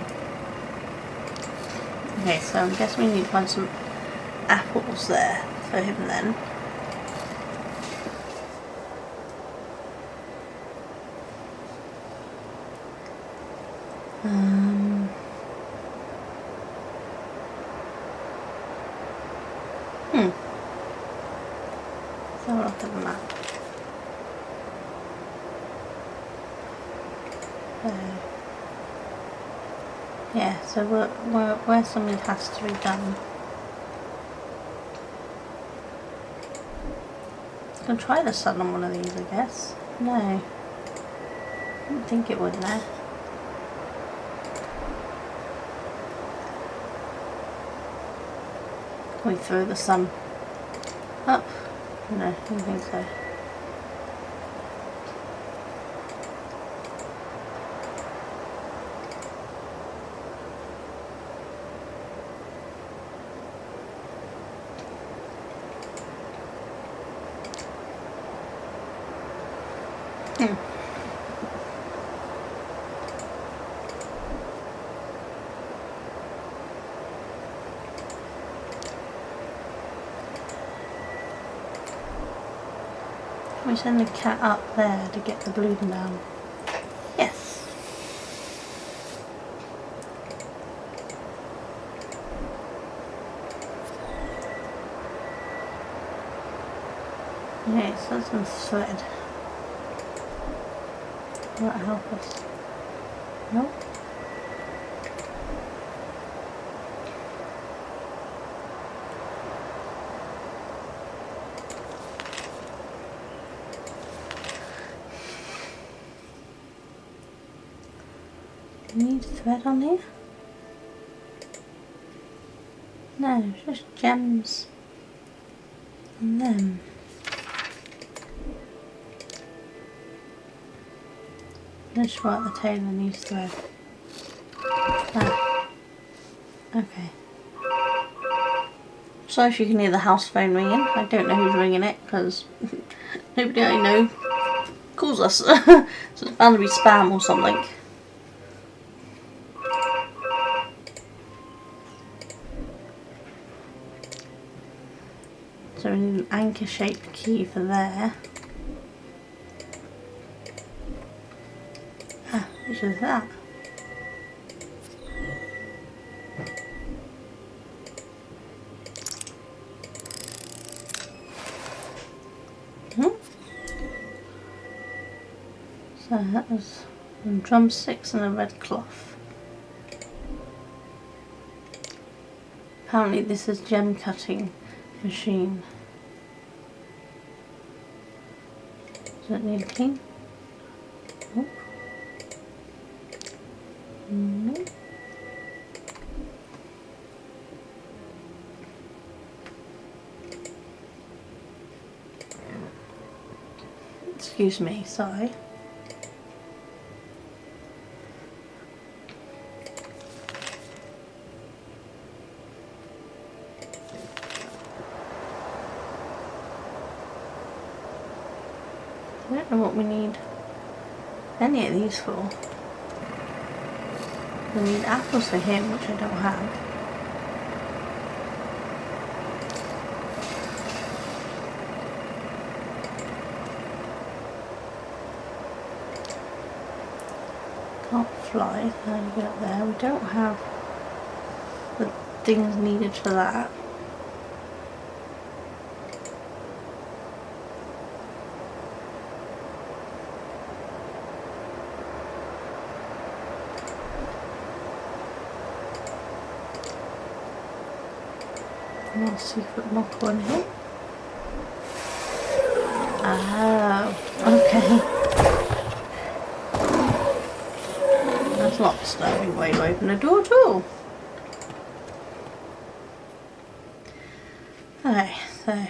Okay, so I guess we need to find some apples there for him then. So I'll look at the map. Yeah, so where something has to be done. I can try the sun on one of these, I guess. No. I didn't think it would now. Can we throw the sun up? No, I don't think so. Can we send the cat up there to get the balloon down? Yes. Okay, so that's some thread. Will that help us? No? Do you need thread on here? No, it's just gems on them. Just right, the tailor needs thread. Ah. Okay. So if you can hear the house phone ringing, I don't know who's ringing it because nobody I know calls us. So it's bound to be spam or something. So we need an anchor shaped key for there. Ah, which is that? So that was some drumsticks and a red cloth. Apparently this is gem cutting machine. Does it need a clean? Nope. No. Excuse me, sorry. I don't know what we need any of these for. We need apples for him, which I don't have. Can't fly, how do you get up there? We don't have the things needed for that. More secret lock on here. Oh, okay. That's not a disturbing way to open a door at all. Okay, so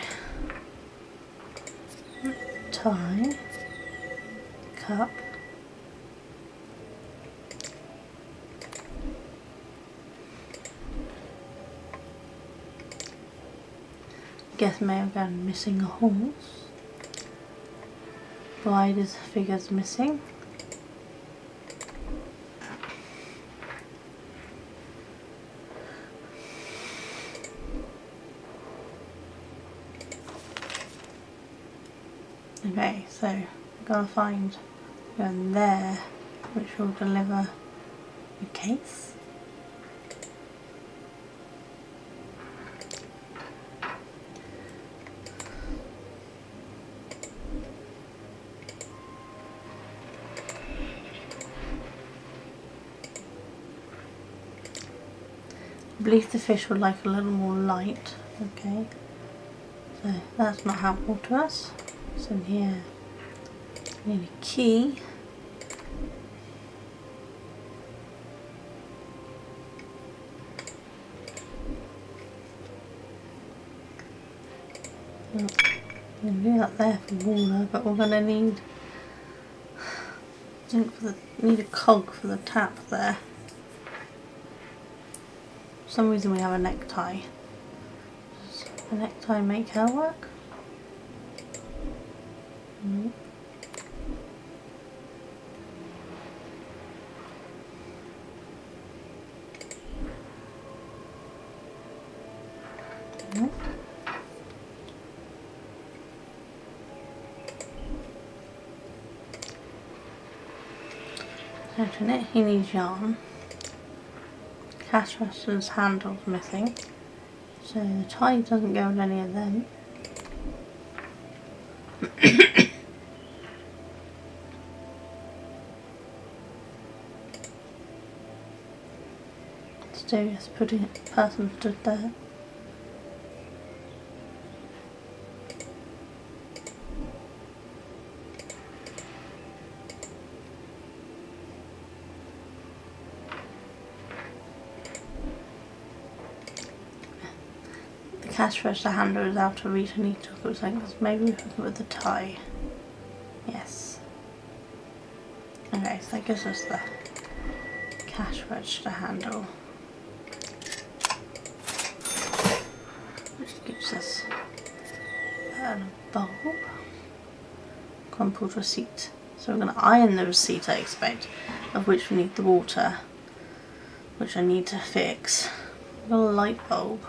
tie, cup. Guess may have gone missing a horse. Rider's figure's missing. Okay, so I'm gonna find one there which will deliver the case. I believe the fish would like a little more light. Okay, so that's not helpful to us. So in here, we need a key. We'll do that there for water, but we're gonna need need a cog for the tap there. For some reason we have a necktie. Does a necktie make her work? No. No. Open it, he needs yarn. Cash register's handle's missing, so the tie doesn't go with any of them. So just putting it, person stood there. Cash register handle is out of reach. I need to look at something, maybe we can with the tie. Yes. Okay, so that gives us the cash register handle, which gives us a bulb. Crumpled receipt. So we're going to iron the receipt, I expect, of which we need the water, which I need to fix. We've got a light bulb.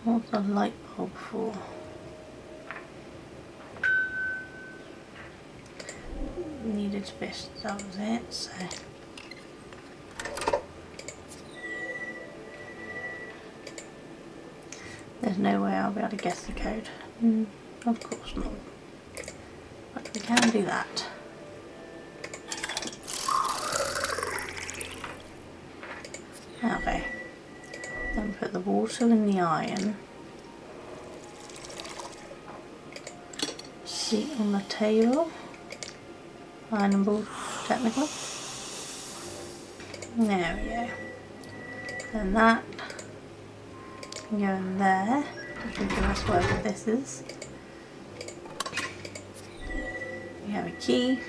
What's a light bulb for? Needed fish, that was it, so. There's no way I'll be able to guess the code. Of course not. But we can do that. Okay. Then put the water in the iron. Seat on the table. Ironing board, technically. There we go. And that can go in there, which will give us whatever this is. We have a key.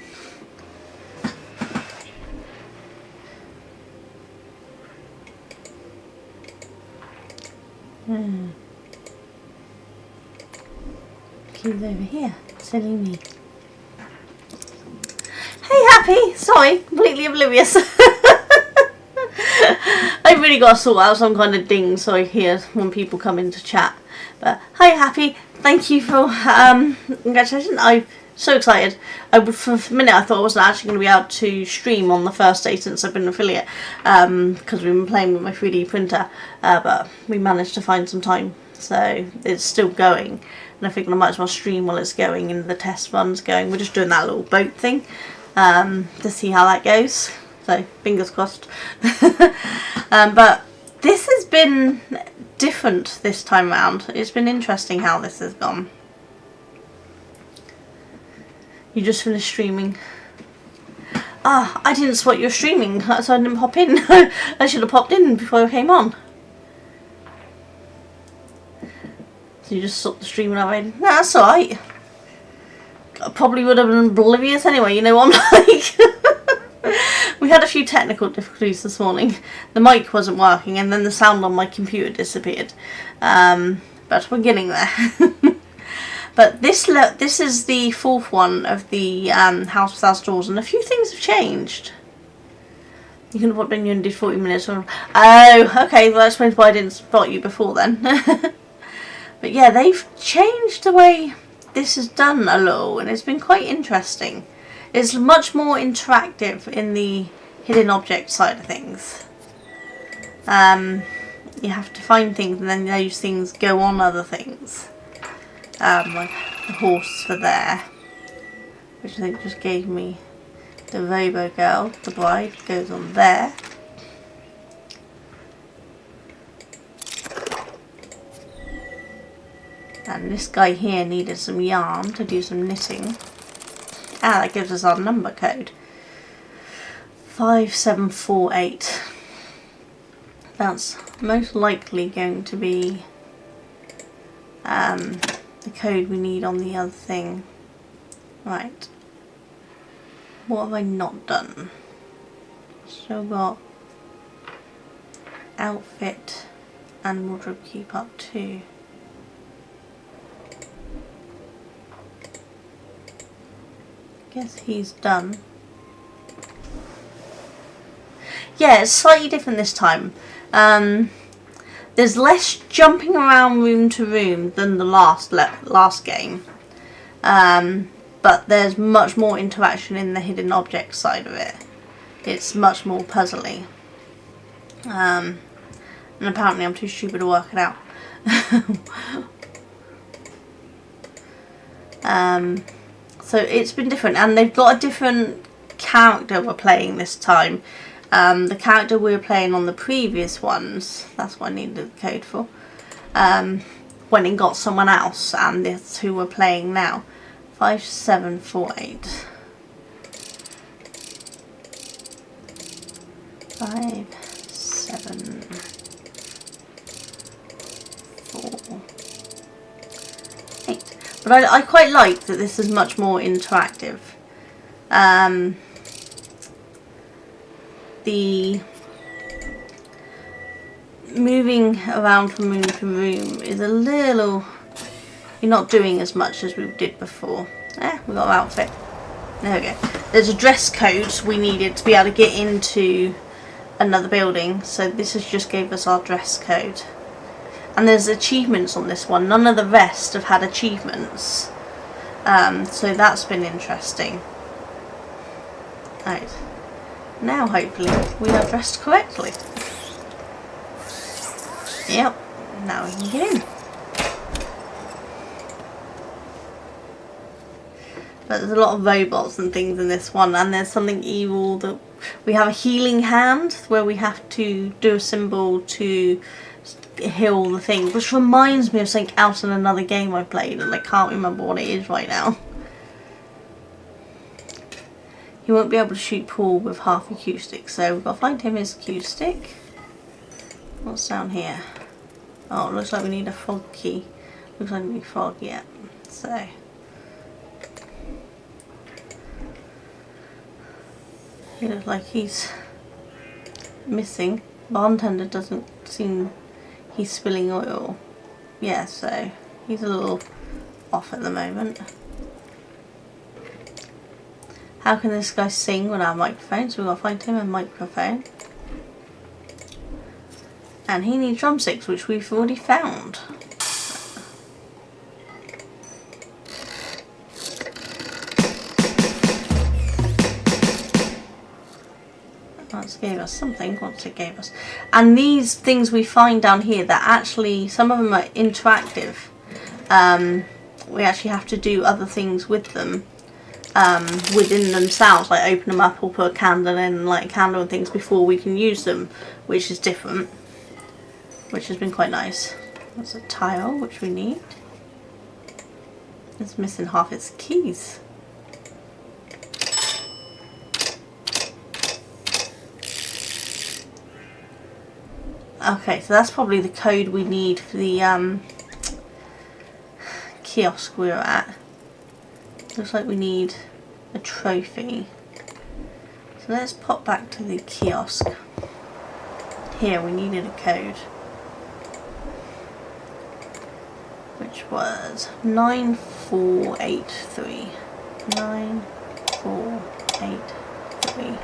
Key's over here. Silly me. Hey Happy! Sorry, completely oblivious. I've really got to sort out some kind of ding so I hear when people come in to chat. But hi Happy, thank you for congratulations. I'm so excited. For a minute I thought I wasn't actually going to be able to stream on the first day since I've been an affiliate, because we've been playing with my 3D printer, but we managed to find some time, so it's still going, and I think I might as well stream while it's going and the test run's going. We're just doing that little boat thing to see how that goes, so fingers crossed. But this has been different this time around. It's been interesting how this has gone. You just finished streaming. Ah, I didn't spot your streaming, so I didn't pop in. I should have popped in before I came on. So you just stopped the stream and I went, nah, that's alright. I probably would have been oblivious anyway, you know what I'm like. We had a few technical difficulties this morning. The mic wasn't working and then the sound on my computer disappeared. But we're getting there. But this is the fourth one of the House Without Doors, and a few things have changed. You can pop in you and did 40 minutes. Oh, okay, well that explains why I didn't spot you before then. But yeah, they've changed the way this is done a little, and it's been quite interesting. It's much more interactive in the hidden object side of things. You have to find things and then those things go on other things. Like the horse for there, which I think just gave me the Robo Girl, the bride, goes on there. And this guy here needed some yarn to do some knitting. Ah, that gives us our number code. 5748. That's most likely going to be the code we need on the other thing. Right. What have I not done? Still got outfit and wardrobe keep up too. Guess he's done. Yeah, it's slightly different this time. There's less jumping around room to room than the last game. But there's much more interaction in the hidden object side of it. It's much more puzzly. And apparently I'm too stupid to work it out. So it's been different, and they've got a different character we're playing this time. The character we were playing on the previous ones, that's what I needed the code for, went and got someone else, and that's who we're playing now. 5748. 5748. But I quite like that this is much more interactive. The moving around from room to room is a little... You're not doing as much as we did before. We got our outfit. There we go. There's a dress code we needed to be able to get into another building, so this has just gave us our dress code. And there's achievements on this one. None of the rest have had achievements, so that's been interesting. Right, now hopefully we are dressed correctly. Yep, now we can get in. But there's a lot of robots and things in this one, and there's something evil that we have a healing hand where we have to do a symbol to heal the thing, which reminds me of something else in another game I played, and I can't remember what it is right now. He won't be able to shoot Paul with half a cue stick, so we've got to find him his cue stick. What's down here? Oh, it looks like we need a fog key. Looks like we need fog, yeah. So he looks like he's missing. Bartender doesn't seem... He's spilling oil. Yeah, so he's a little off at the moment. How can this guy sing without a microphone? So we've got to find him a microphone. And he needs drumsticks, which we've already found. That gave us something. What's it gave us? And these things we find down here, that actually, some of them are interactive. We actually have to do other things with them within themselves, like open them up or put a candle in, like a candle and things before we can use them, which is different, which has been quite nice. That's a tile, which we need. It's missing half its keys. Okay, so that's probably the code we need for the kiosk we were at. Looks like we need a trophy. So let's pop back to the kiosk. Here we needed a code, which was 9483. 9483.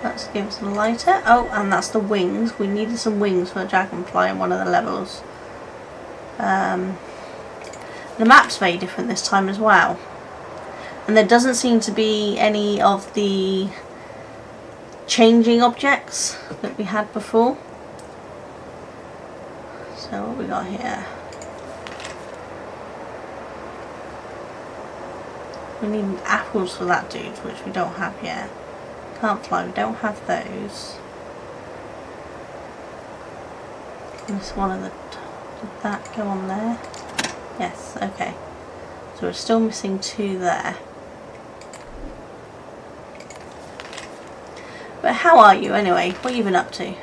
Let's give us a lighter. Oh, and that's the wings. We needed some wings for a dragonfly in one of the levels. The map's very different this time as well. And there doesn't seem to be any of the changing objects that we had before. So what we got here? We need apples for that dude, which we don't have yet. Can't fly, we don't have those. This one of the... Did that go on there? Yes, okay. So we're still missing 2 there. But how are you anyway? What have you been up to?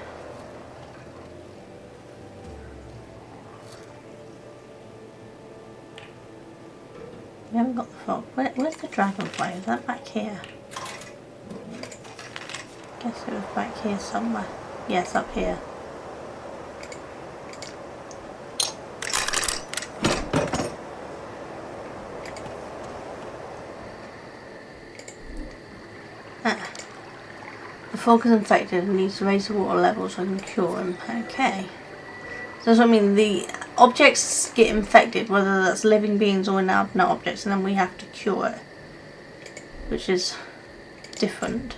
We haven't got the frog. Where's the dragonfly? Is that back here? Guess it was back here somewhere. Yes, up here. The frog is infected and needs to raise the water level so I can cure him. Okay. So that's what I mean. The objects get infected, whether that's living beings or inanimate objects, and then we have to cure it. Which is different.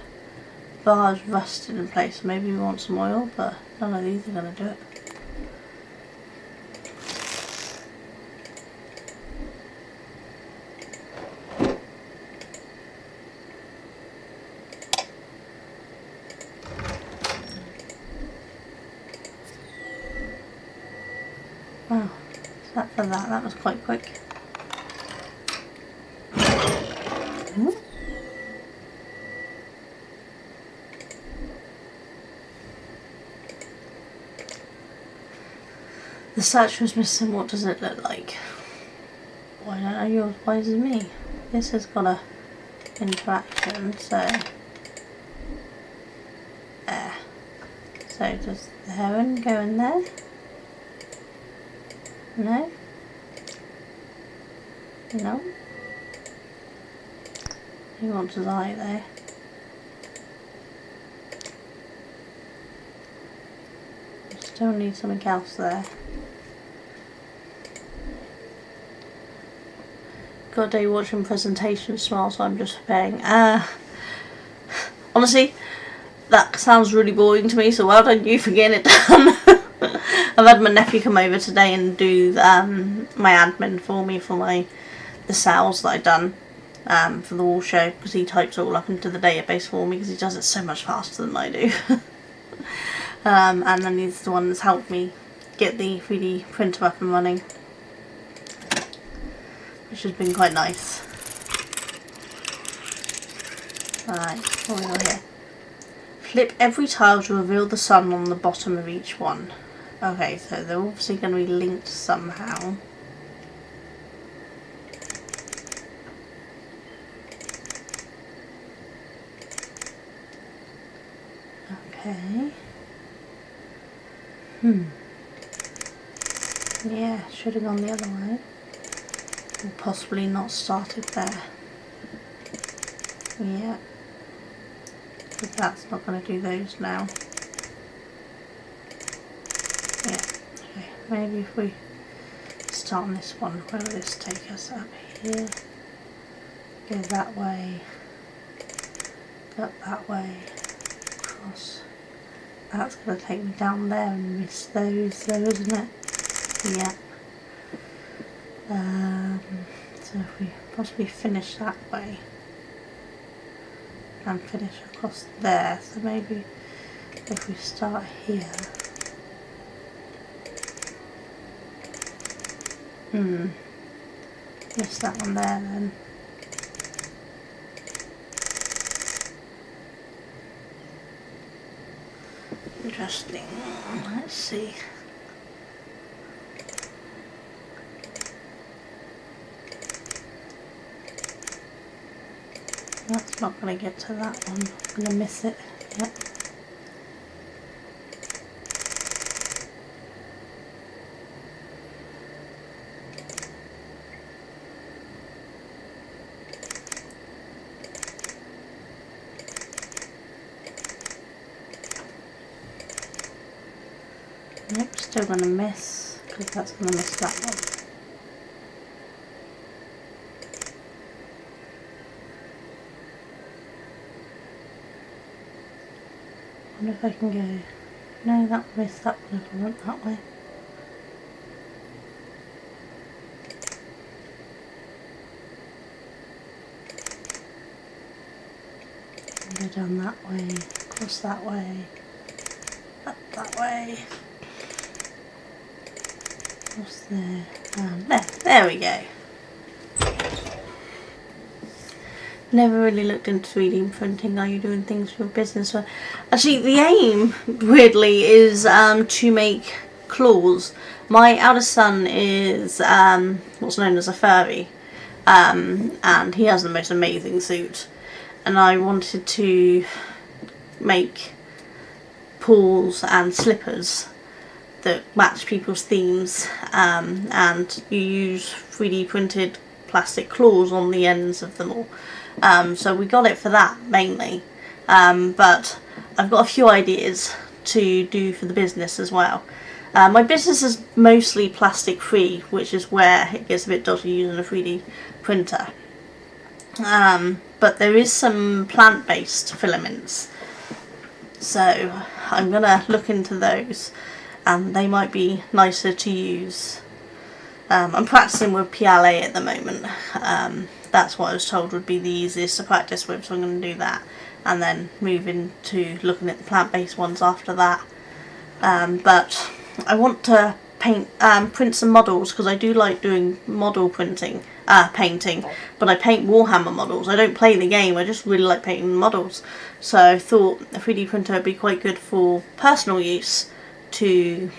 Bar's rusted in place, so maybe we want some oil, but none of these are going to do it. Wow, that for that was quite quick. The statue is missing. What does it look like? Why don't I yours? Why is it me? This has got a interaction, so there. So does the heron go in there? No? No? He wants his eye there. Still need something else there. Got a day watching presentation tomorrow, so I'm just preparing. Honestly, that sounds really boring to me, so well done you for getting it done. I've had my nephew come over today and do my admin for me for the sales that I've done for the wall show, because he types it all up into the database for me because he does it so much faster than I do. And then he's the one that's helped me get the 3D printer up and running, which has been quite nice. Right, what have we got here? Flip every tile to reveal the sun on the bottom of each one. Okay, so they're obviously going to be linked somehow. Okay. Yeah, should have gone the other way. Or possibly not started there. Yeah. But that's not going to do those now. Yeah, okay. Maybe if we start on this one, where will this take us? Up here. Go that way. Go up that way. Across. That's going to take me down there and miss those though, isn't it? Yeah. So if we possibly finish that way and finish across there, so maybe if we start here. Miss that one there then. Interesting. Let's see. That's not going to get to that one. I'm going to miss it. Yep. Nope, still going to miss, because that's going to miss that one. I wonder if I can go. No, that missed that one if I went that way. Go down that way, across that way, up that way. Across there, and there. There we go. Never really looked into 3D printing. Are you doing things for your business? Well, actually, the aim, weirdly, is to make claws. My eldest son is what's known as a furry, and he has the most amazing suit. And I wanted to make pools and slippers that match people's themes, and you use 3D printed plastic claws on the ends of them all. So we got it for that mainly, but I've got a few ideas to do for the business as well. My business is mostly plastic free, which is where it gets a bit dodgy using a 3D printer. But there is some plant-based filaments, so I'm gonna look into those, and they might be nicer to use. I'm practicing with PLA at the moment. That's what I was told would be the easiest to practice with, so I'm going to do that, and then move into looking at the plant-based ones after that. But I want to print some models, because I do like doing model painting, but I paint Warhammer models. I don't play the game, I just really like painting models. So I thought a 3D printer would be quite good for personal use, to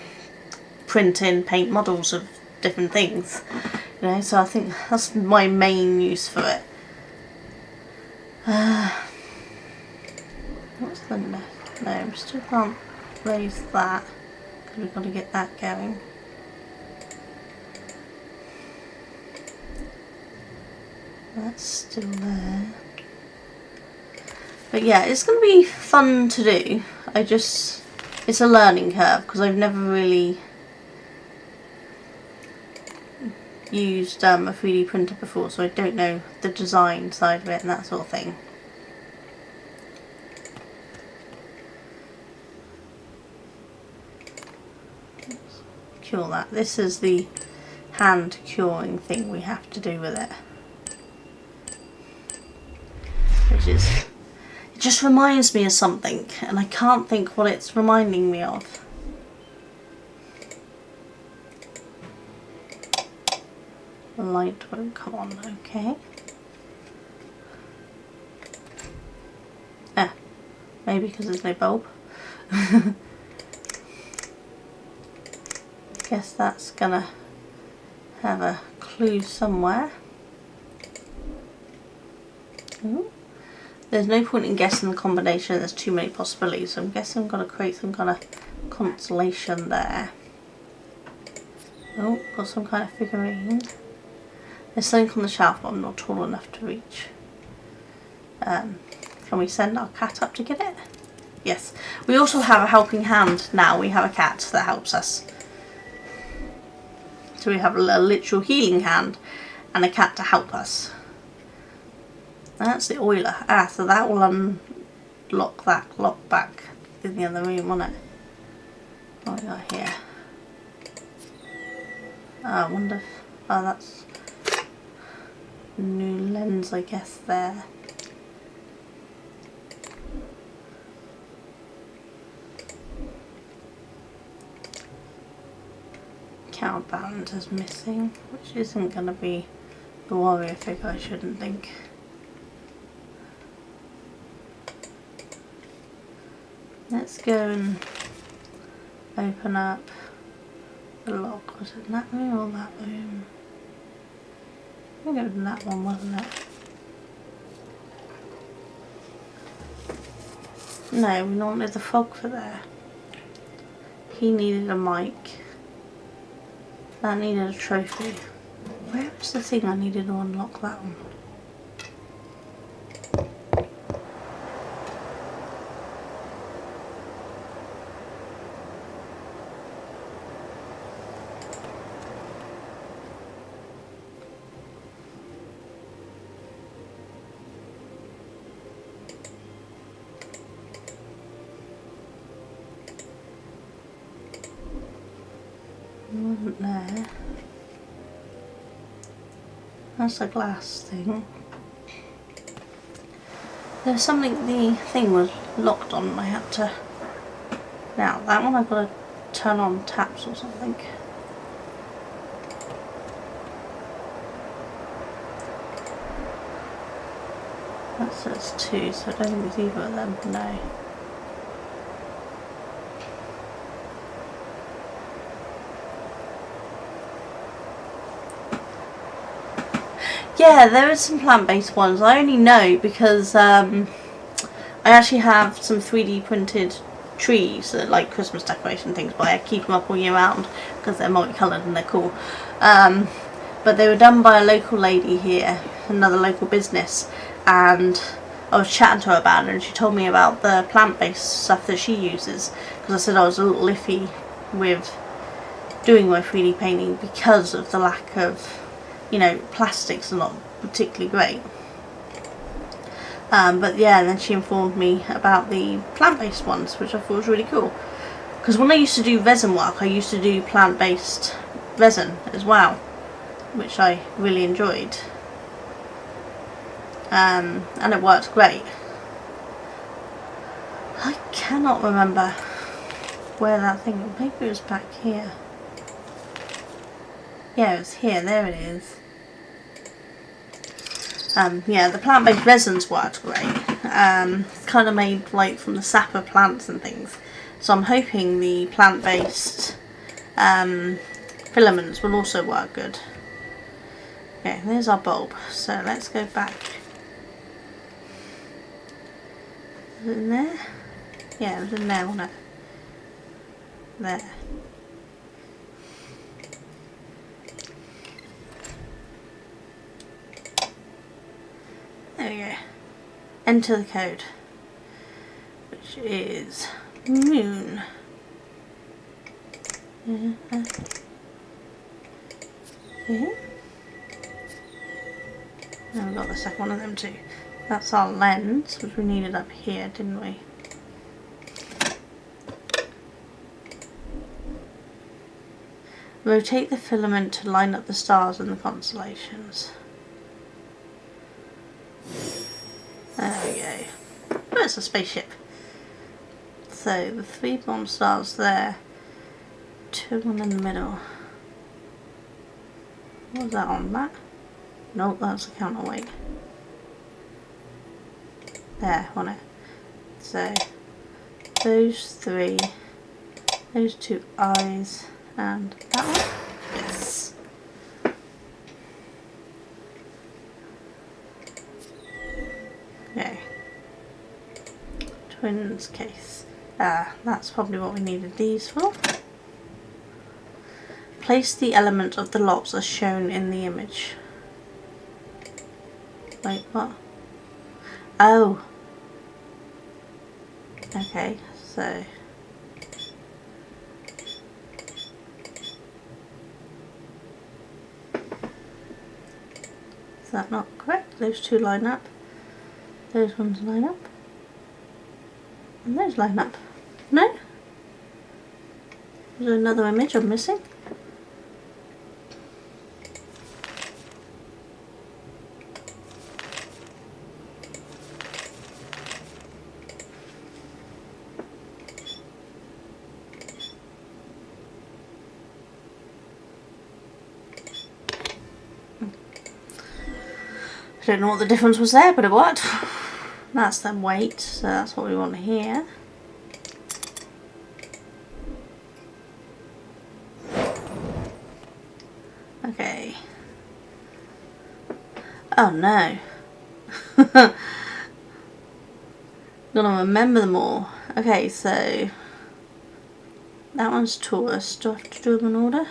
print in paint models of different things, you know, so I think that's my main use for it. What's the next? No, we still can't raise that, because we've got to get that going. That's still there. But yeah, it's going to be fun to do. It's a learning curve, because I've never really used a 3D printer before, so I don't know the design side of it and that sort of thing. Let's cure that. This is the hand curing thing we have to do with it. It just reminds me of something, and I can't think what it's reminding me of. The light won't come on, okay. Maybe because there's no bulb. Guess that's gonna have a clue somewhere. Ooh. There's no point in guessing the combination, there's too many possibilities, so I'm guessing I'm going to create some kind of constellation there. Oh, got some kind of figurine. There's something on the shelf, but I'm not tall enough to reach. Can we send our cat up to get it? Yes. We also have a helping hand now. We have a cat that helps us. So we have a literal healing hand and a cat to help us. That's the oiler. So that will unlock that lock back in the other room, won't it? What we got here? I wonder if... Oh, that's... new lens, I guess, there. Counterbalance is missing, which isn't going to be the warrior figure, I shouldn't think. Let's go and open up the lock. Was it that room or that room? I think it was that one, wasn't it? No, we wanted the frog for there. He needed a mic. That needed a trophy. Where was the thing I needed to unlock that one? It wasn't there. That's a glass thing. There's something, the thing was locked on and I had to... Now, that one I've got to turn on taps or something. That says 2, so I don't think it's either of them, no. Yeah, there is some plant-based ones. I only know because I actually have some 3D printed trees that like Christmas decoration things, but I keep them up all year round because they're multicoloured and they're cool. But they were done by a local lady here, another local business, and I was chatting to her about it, and she told me about the plant-based stuff that she uses, because I said I was a little iffy with doing my 3D painting because of the lack of, you know, plastics are not particularly great. But yeah, and then she informed me about the plant-based ones, which I thought was really cool. Because when I used to do resin work, I used to do plant-based resin as well, which I really enjoyed. And it worked great. I cannot remember where that thing, maybe it was back here. Yeah, it was here, there it is. Yeah, the plant-based resins worked great. It's kind of made like from the sap of plants and things. So I'm hoping the plant-based filaments will also work good. Okay, there's our bulb. So let's go back. Was it in there? Yeah, it was in there, wasn't it? There. There we go. Enter the code, which is moon. Yeah. Now we've got the second one of them too. That's our lens, which we needed up here, didn't we? Rotate the filament to line up the stars and the constellations. There we go. Oh, it's a spaceship. So the 3 bomb stars there. 2 in the middle. What was that on that? Nope, that's a counterweight. There, on it. So those 3, those 2 eyes, and that one. Yes. Okay. Twins case. That's probably what we needed these for. Place the element of the locks as shown in the image. Wait, what? Oh. Okay, so. Is that not correct? Those 2 line up. Those ones line up. And those line up. No? Is there another image I'm missing? I don't know what the difference was there, but it worked. That's the weight, so that's what we want here. Okay. Oh no. Gonna remember them all. Okay, so that one's Taurus. Do I have to do them in order?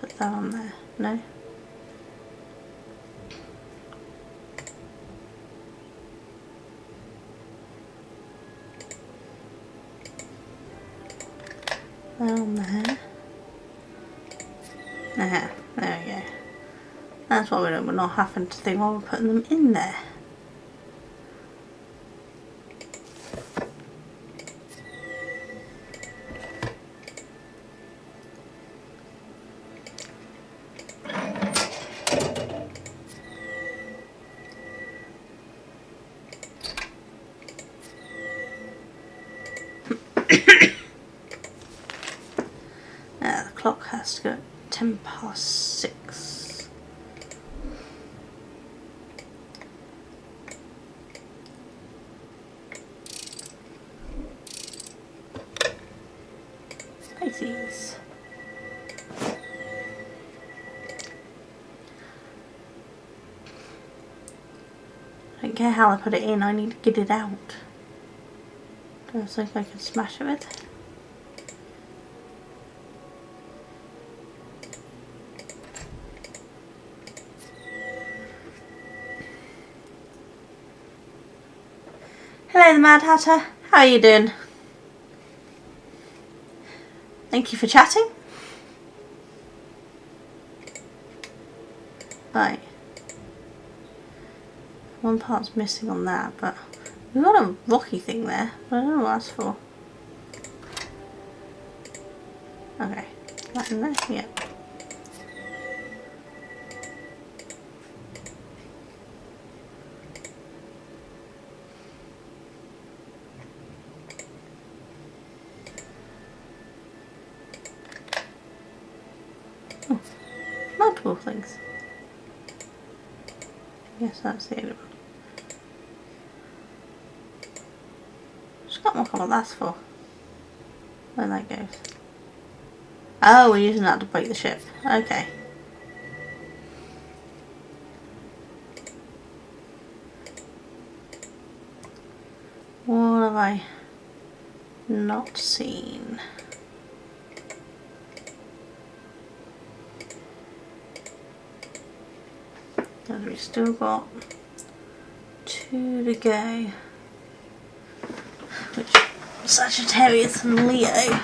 Put that on there. No? That on there. There we go. That's what we're not having to think while we're putting them in there. The clock has to go at 6:10. Spicy. these. I don't care how I put it in, I need to get it out. Do I think I can smash it with? Hello, the Mad Hatter. How are you doing? Thank you for chatting. Right. One part's missing on that, but we've got a rocky thing there. But I don't know what that's for. Okay. That in there? Yeah. Multiple things. Yes, that's the only one. Just got more what that's for. Where that goes. Oh, we're using that to break the ship. Okay. What have I not seen? And we've still got 2 to go, which Sagittarius and Leo.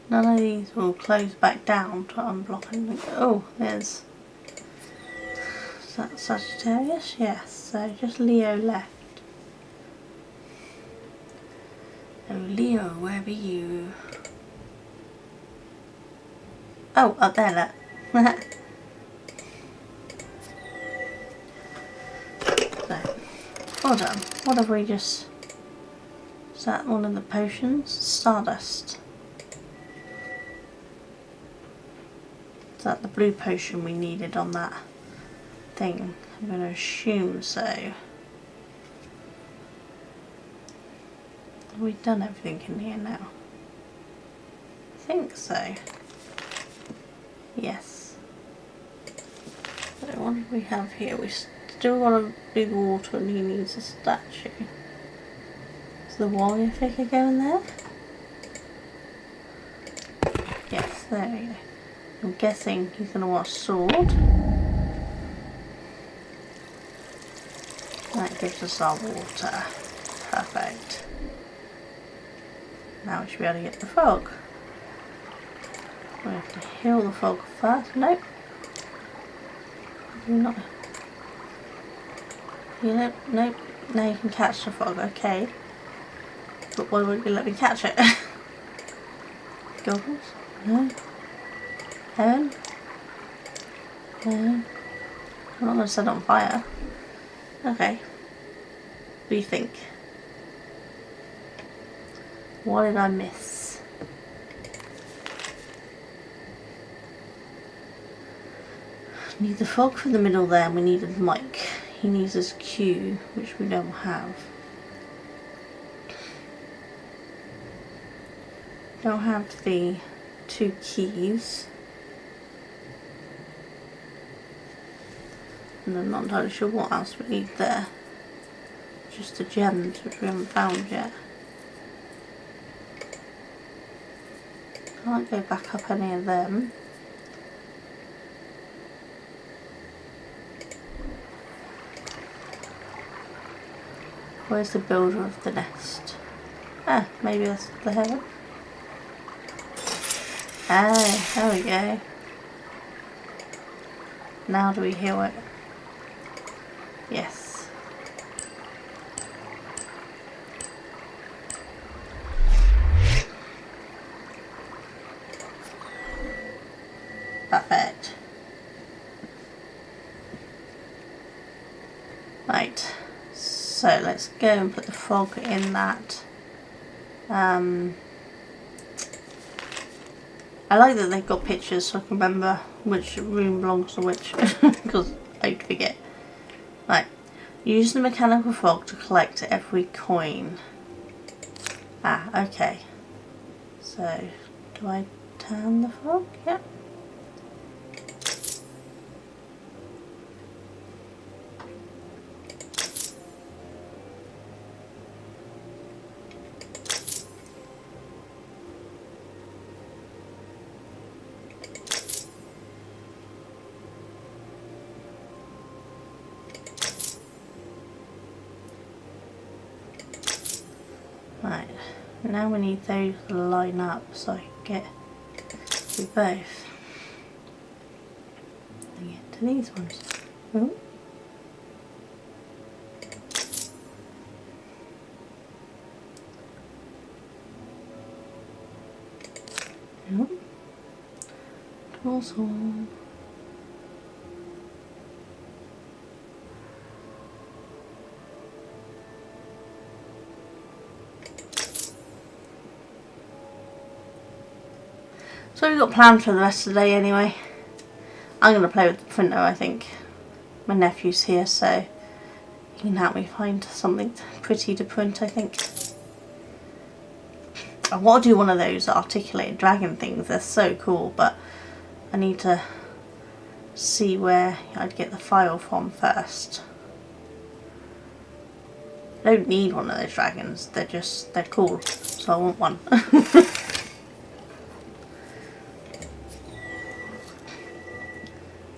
None of these will close back down to unblock anything. Oh, there's is that Sagittarius? Yes, so just Leo left. Oh, Leo, where be you? Oh, up there, look. So, well done. What have we just... Is that one of the potions? Stardust. Is that the blue potion we needed on that thing? I'm going to assume so. Have we done everything in here now? I think so. Yes. So what do we have here? We still got a big water and he needs a statue. Is the warrior figure going there? Yes, there we go. I'm guessing he's going to want a sword. That gives us our water. Perfect. Now we should be able to get the fog. We have to heal the fog first. Nope. Do not heal it. Nope. Now you can catch the fog. Okay. But why won't you let me catch it? Goggles? No. Heaven? No. I'm not going to set it on fire. Okay. What do you think? What did I miss? Need the fog for the middle there, and we needed Mike. He needs his Q, which we don't have. Don't have the 2 keys. And I'm not entirely sure what else we need there. Just the gems, which we haven't found yet. Can't go back up any of them. Where's the builder of the nest? Ah, maybe that's the heaven. Ah, there we go. Now do we heal it? Yes. Perfect. Right. So let's go and put the fog in that. I like that they've got pictures so I can remember which room belongs to which, because I'd forget. Right. Use the mechanical frog to collect every coin. Ah, okay. So, do I turn the frog? Yep. Right, now we need those to line up so I can get to both. And get to these ones. Ooh. Ooh. Also. So we've got plans for the rest of the day anyway. I'm going to play with the printer, I think. My nephew's here, so he can help me find something pretty to print, I think. I want to do one of those articulated dragon things. They're so cool, but I need to see where I'd get the file from first. I don't need one of those dragons. They're cool, so I want one.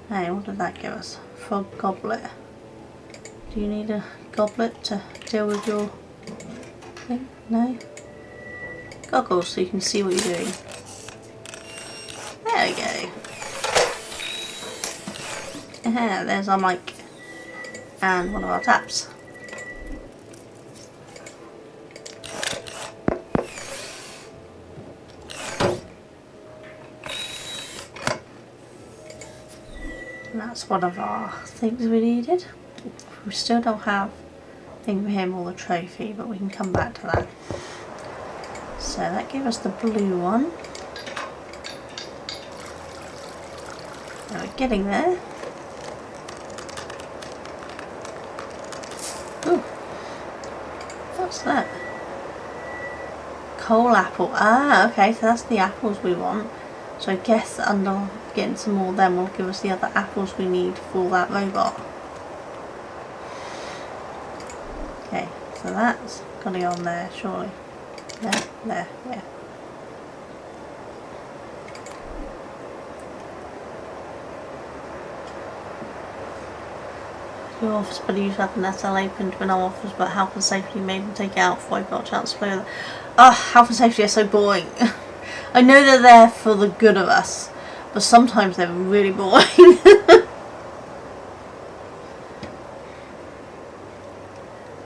Hey, what did that give us? Frog goblet. Do you need a goblet to deal with your thing? No? Goggles so you can see what you're doing. There we go. There's our mic. And one of our taps. And that's one of our things we needed. We still don't have thing for him or the trophy, but we can come back to that. So that gave us the blue one. Now we're getting there. Ooh, what's that? Coal apple. Ah, okay, so that's the apples we want. So I guess under getting some more then will give us the other apples we need for that robot. Okay, so that's got to go on there surely. There, yeah. Your office, but you have an SL opened when our office, but health and safety made them take it out before I got a chance to play with it. Health and safety are so boring. I know they're there for the good of us, but sometimes they're really boring.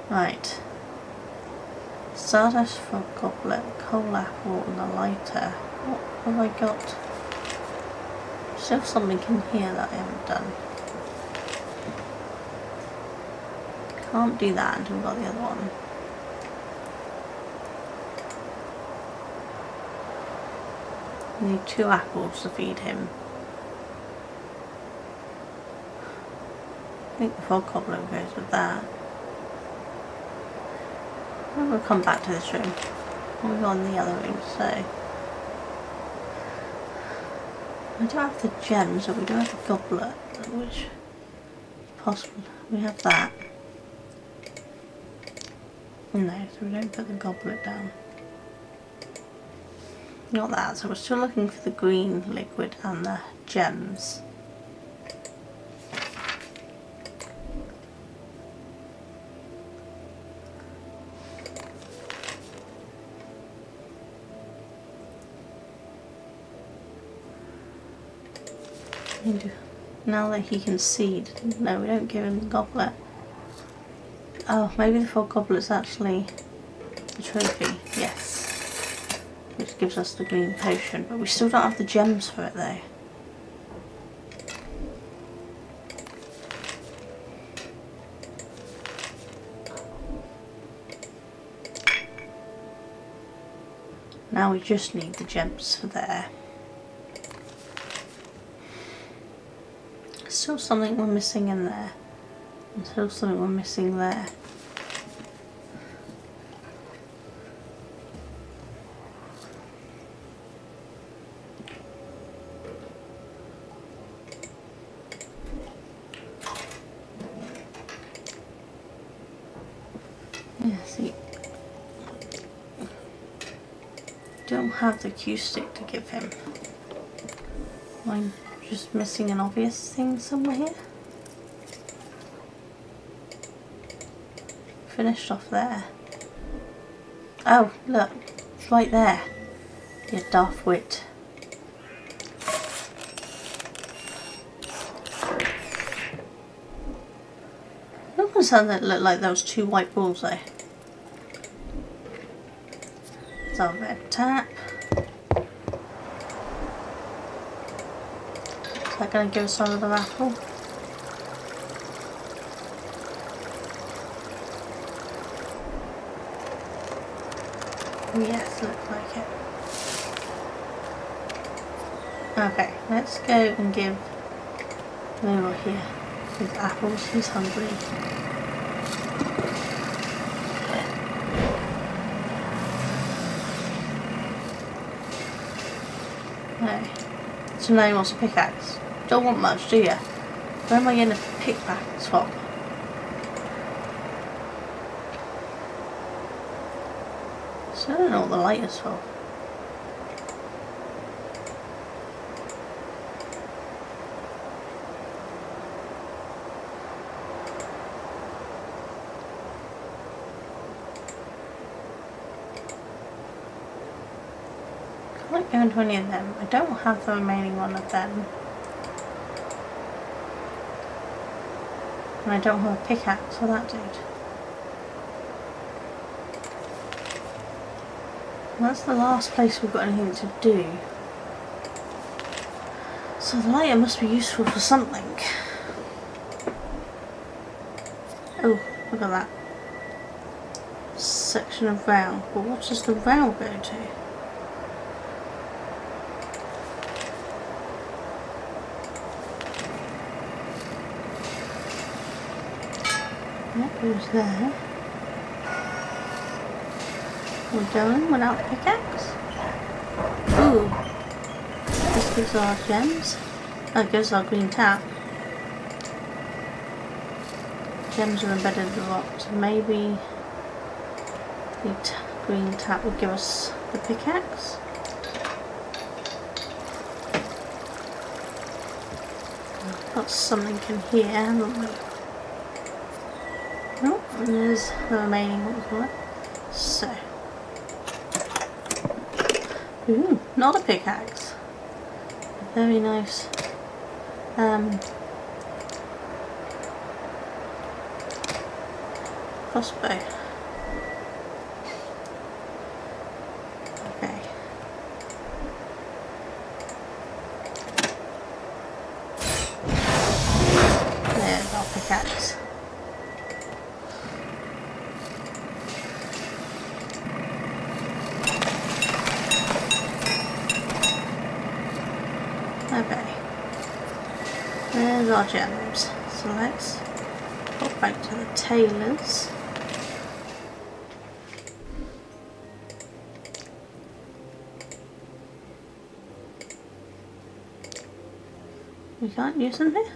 Right. Stardust for a goblet, coal apple and a lighter. What have I got? Still something in here that I haven't done. Can't do that until we've got the other one. We need 2 apples to feed him. I think the frog goblin goes with that. And we'll come back to this room. We'll go on the other room, so. We don't have the gems, but we do have the goblet, which possible. We have that. No, so we don't put the goblet down. Not that, so we're still looking for the green liquid and the gems. Now that he can see, no, we don't give him the goblet. Oh, maybe the frog goblet's actually the trophy, yes. Which gives us the green potion, but we still don't have the gems for it though. Now we just need the gems for there. Still something we're missing in there. There's still something we're missing there. Yeah, see, don't have the cue stick to give him. I'm just missing an obvious thing somewhere here. Finished off there. Oh, look, it's right there. You daft wit. Look at something that looked like those two white balls there. It's our red tap. Is that going to give us another apple? Yes, looks like it. Okay, let's go and give over here his apples. He's hungry. Okay. So now he wants a pickaxe. Don't want much, do you? Where am I getting a pickaxe from? So I don't know what the light is for. Can't go into any of them. I don't have the remaining one of them. And I don't have a pickaxe for that dude. That's the last place we've got anything to do. So the lighter must be useful for something. Oh, look at that. Section of rail. But what does the rail go to? That goes there. We're going without the pickaxe. Ooh. This gives our gems. That gives our green tap. Gems are embedded in the rock, so maybe the green tap will give us the pickaxe. Got something in here, haven't we? Oh, and there's the remaining one. So. Ooh, not a pickaxe. Very nice. Crossbow. Okay. There's our pickaxe. Okay, there's our gems. So let's pop back to the tailors. We can't use them here?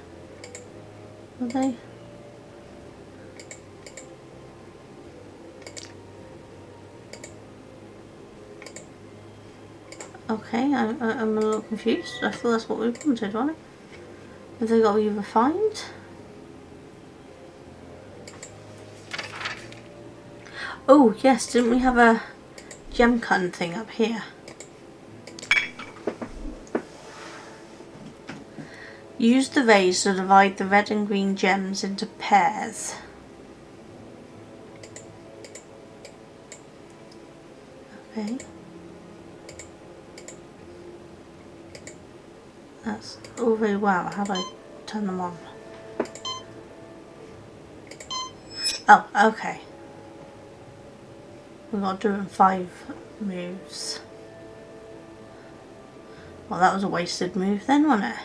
Are they? Okay, I'm a little confused. I thought that's what we wanted, wasn't it? Have they got to be refined? Oh yes, didn't we have a gem cutting thing up here? Use the rays to divide the red and green gems into pairs. Okay. That's all very well. How do I turn them on? Oh, okay. We've got to do it in 5 moves. Well, that was a wasted move then, wasn't it?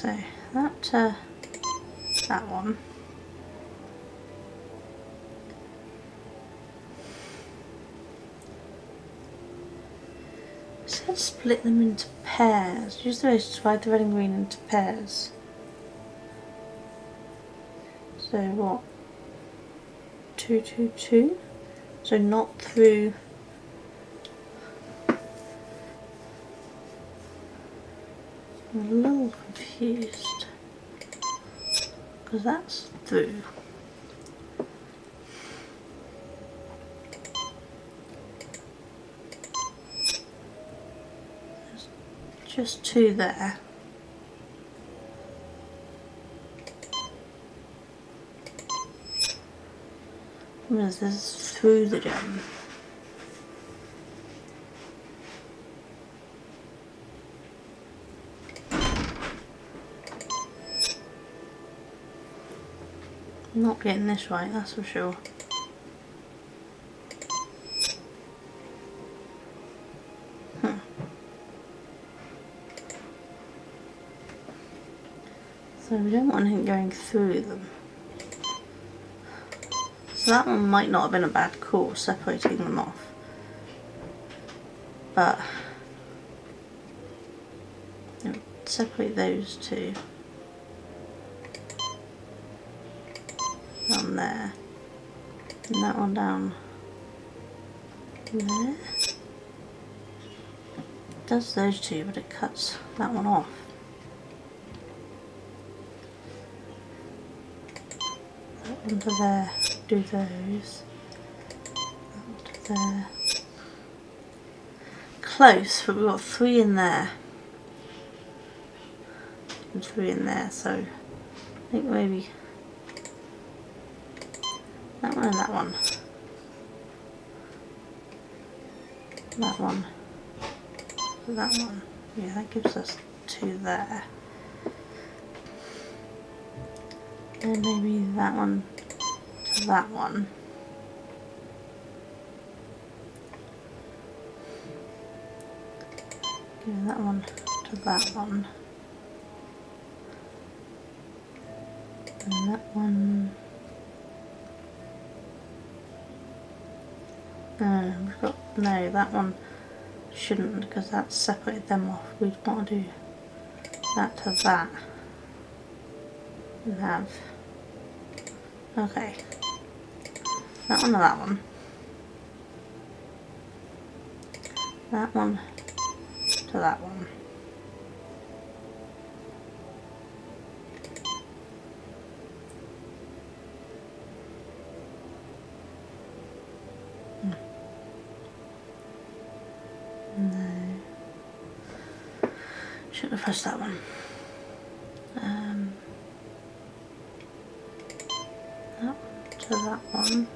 so that to that one. It said split them into pairs. Use the way to divide the red and green into pairs. So what? 2, 2, 2. So not through. I'm a little confused because that's through. There's just 2 there. Whereas this is through the gem. I'm not getting this right, that's for sure. So we don't want anything going through them. So that one might not have been a bad call, separating them off. But separate those 2. Down there. And that one down there. It does those 2, but it cuts that one off. That one to there. Do those. That one to there. Close, but we've got 3 in there. And 3 in there, so I think maybe that one and that one. That one. That one. Yeah, that gives us 2 there. And maybe that one to that one. Give that one to that one. And that one. We've got, no, that one shouldn't because that's separated them off. We'd want to do that to that and have, okay, that one to that one, that one to that one. No, shouldn't have pressed that one. That to that one.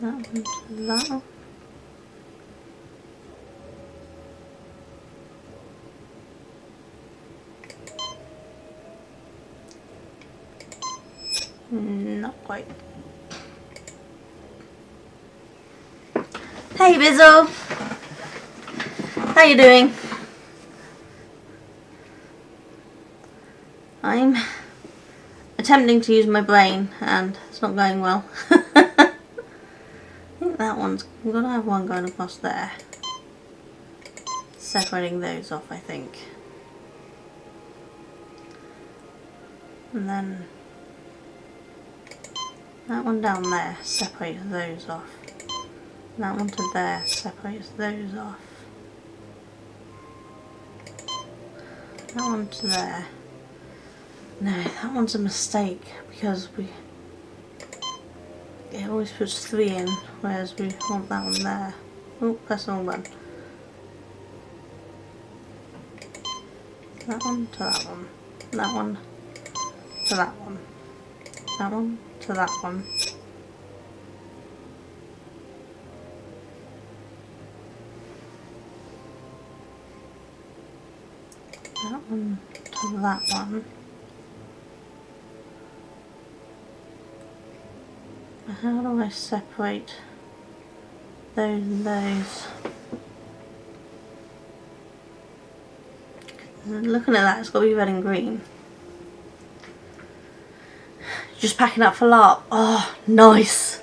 That one to that one. Not quite. Hey Bizzle! How you doing? I'm attempting to use my brain and it's not going well. I think that one's, I'm gonna have one going across there. Separating those off, I think. And then that one down there separates those off. That one to there separates those off. That one to there. No, that one's a mistake because it always puts 3 in, whereas we want that one there. Oh, press the wrong button. That one to that one. That one to that one. That one to that one. That one to that one. How do I separate those and those? And looking at that, it's got to be red and green. Just packing up for LARP. Oh, nice.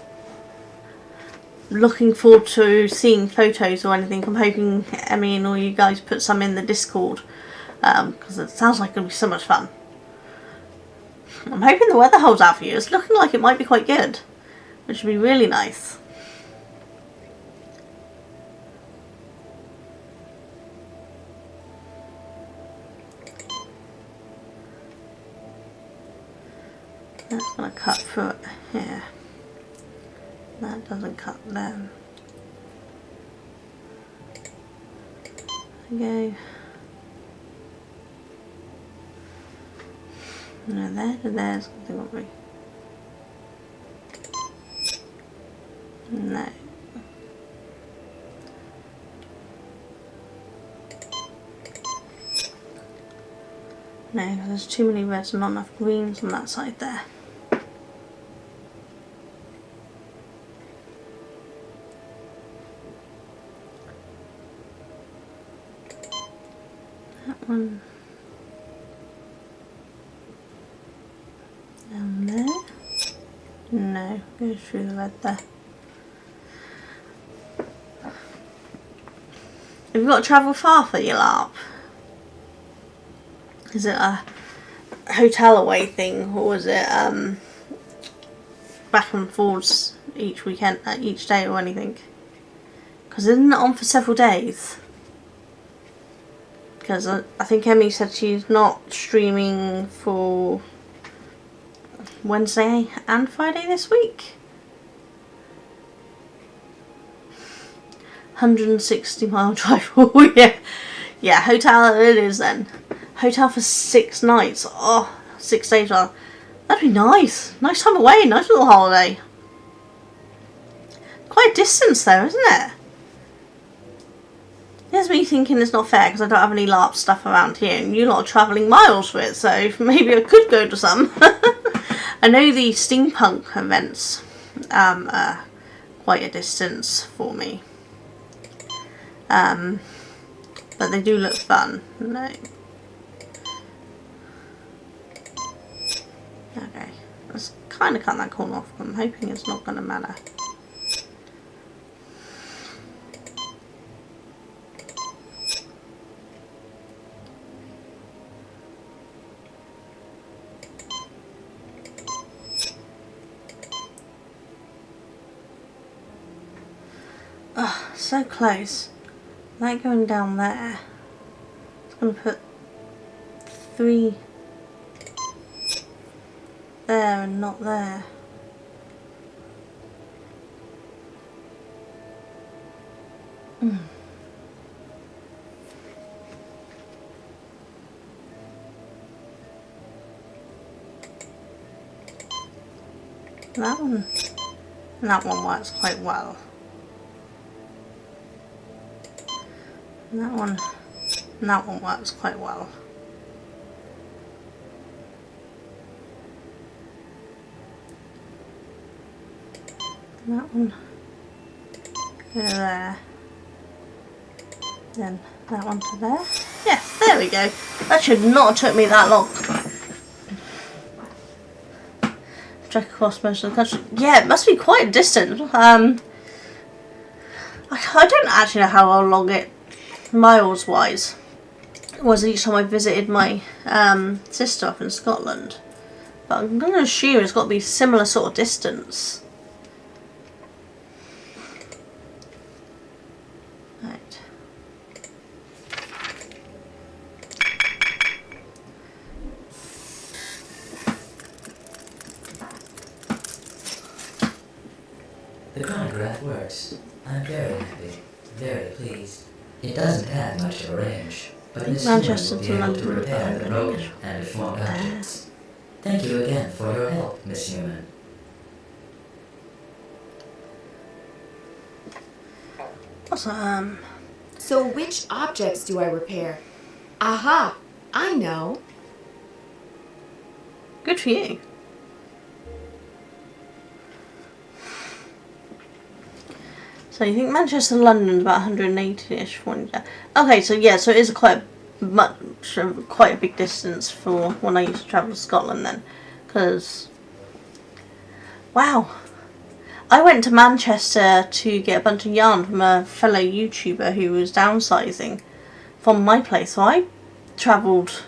Looking forward to seeing photos or anything. I'm hoping Emmy and all you guys put some in the Discord, because it sounds like it'll be so much fun. I'm hoping the weather holds out for you. It's looking like it might be quite good, which would be really nice. That's going to cut through it here. That doesn't cut them. There we go. No, there's something, won't we? No. No, there's too many reds and not enough greens on that side there. That one down there. No, goes through the red there. Have you got to travel far for your LARP? Is it a hotel away thing, or is it back and forwards each weekend, each day, or anything? Because isn't it on for several days? Because I think Emmy said she's not streaming for Wednesday and Friday this week. 160-mile drive. Oh yeah. Yeah, hotel it is then. Hotel for 6 nights. Oh, 6 days. Well, that'd be nice. Nice time away. Nice little holiday. Quite a distance though, isn't it? There's me thinking it's not fair because I don't have any LARP stuff around here and you lot are travelling miles for it, so maybe I could go to some. I know the steampunk events are quite a distance for me. But they do look fun. No. Okay. Let's kind of cut that corner off, but I'm hoping it's not going to matter. Oh, so close. That going down there. It's going to put 3 there and not there. That one works quite well. And that one works quite well. And that one go there. Then that one to there. Yeah, there we go. That should not have took me that long. Trek across most of the country. Yeah, it must be quite a distance. I don't actually know how long it, miles wise, was each time I visited my sister up in Scotland, but I'm going to assume it's got to be similar sort of distance. Right. The chronograph works. I'm very happy, very pleased. It doesn't have much of a range, but Miss Manchester Newman will be to able to London. repair the broken and deformed objects. Thank you again for your help, Miss Newman. Awesome. So which objects do I repair? Aha! I know. Good for you. So you think Manchester to London's about 180-ish. Okay, so yeah, so it is quite a quite a big distance for when I used to travel to Scotland then, because wow, I went to Manchester to get a bunch of yarn from a fellow YouTuber who was downsizing from my place, so I travelled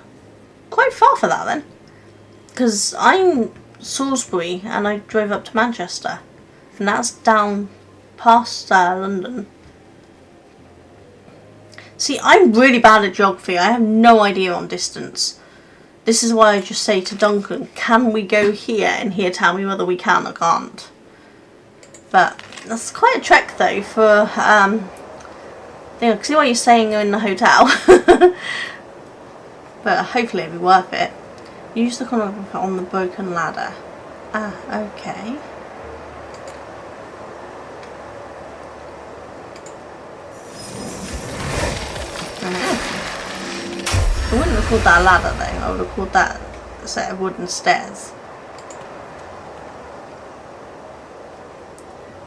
quite far for that then, because I'm Salisbury and I drove up to Manchester, and that's down past London. See, I'm really bad at geography. I have no idea on distance. This is why I just say to Duncan, can we go here? And he'll tell me whether we can or can't. But that's quite a trek though for, see what you're saying in the hotel. But hopefully it'll be worth it. Use the corner on the broken ladder. Ah, okay. I wouldn't have called that a ladder though, I would have called that a set of wooden stairs.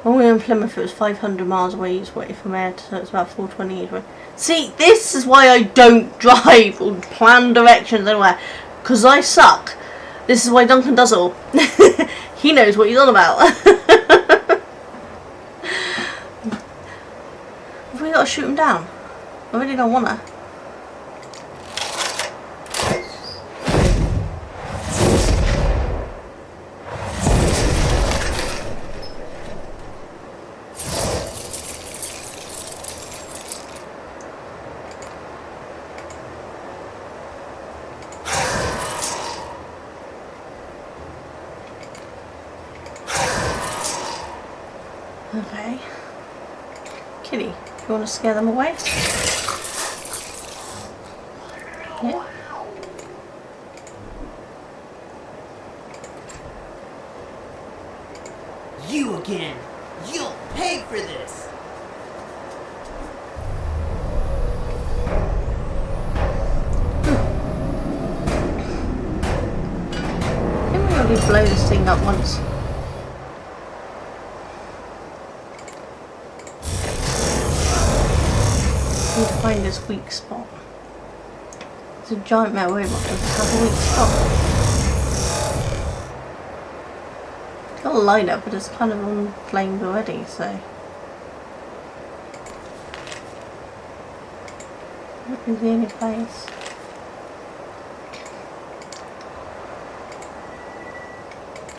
When we were in Plymouth it was 500 miles away each way from here, so it's about 420 each way. See, this is why I don't drive or plan directions anywhere, because I suck. This is why Duncan does it all. He knows what he's on about. Have we got to shoot him down? I really don't want to. Okay. Kitty, you want to scare them away? Yeah. You again! You'll pay for this! Didn't we already blow this thing up once? Need to find this weak spot. It's a giant metal robot, does it have a weak spot? It's got a light up, but it's kind of on flames already, so. What is the only place?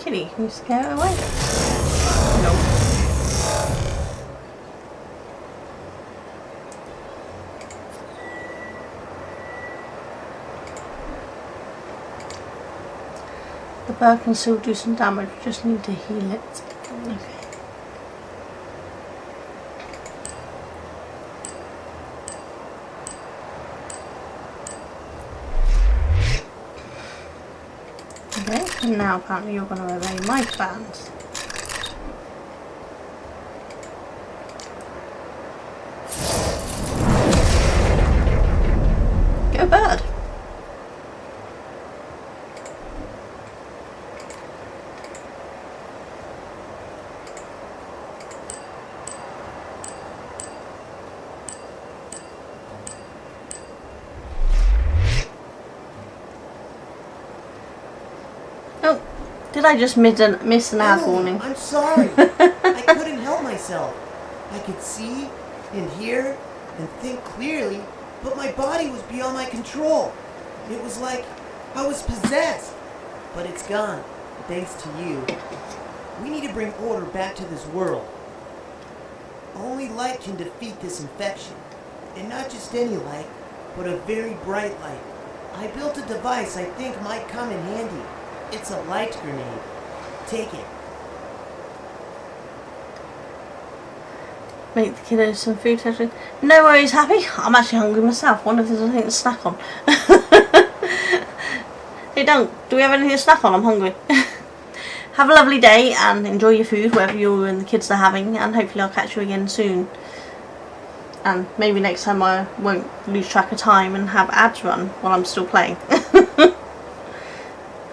Kitty, can you scare it away? No. The bird can still do some damage, we just need to heal it. Okay. Okay, and now apparently you're going to obey my commands. Go bird! Oh, did I just miss an ad warning? I'm sorry. I couldn't help myself. I could see and hear and think clearly, but my body was beyond my control. It was like I was possessed. But it's gone, thanks to you. We need to bring order back to this world. Only light can defeat this infection. And not just any light, but a very bright light. I built a device I think might come in handy. It's a light grenade. Take it. Make the kiddos some food session. No worries, Happy. I'm actually hungry myself. Wonder if there's anything to snack on. Hey, do we have anything to snack on? I'm hungry. Have a lovely day and enjoy your food, whatever you and the kids are having, and hopefully I'll catch you again soon. And maybe next time I won't lose track of time and have ads run while I'm still playing.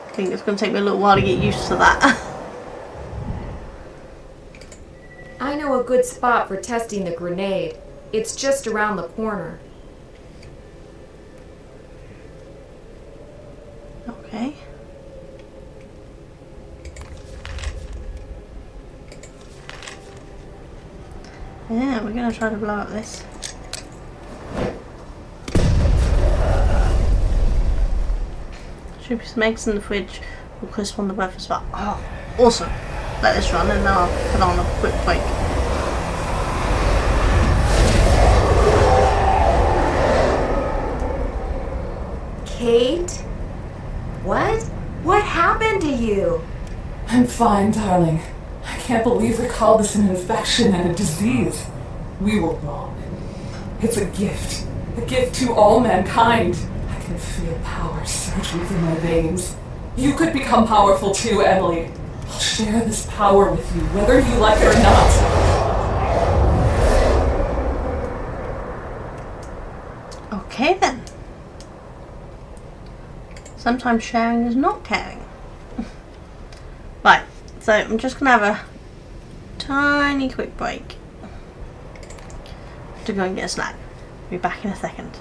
I think it's going to take me a little while to get used to that. I know a good spot for testing the grenade. It's just around the corner. Yeah, we're gonna try to blow up this. Should be some eggs in the fridge. We'll crisp on the breakfast spot. Oh, awesome. Let this run and then I'll put on a quick break. Kate? What? What happened to you? I'm fine, darling. I can't believe we called this an infection and a disease. We were wrong. It's a gift to all mankind. I can feel power surging through my veins. You could become powerful too, Emily. I'll share this power with you, whether you like it or not. Okay then. Sometimes sharing is not caring. Right, so I'm just gonna have a tiny quick break to go and get a snack. Be back in a second.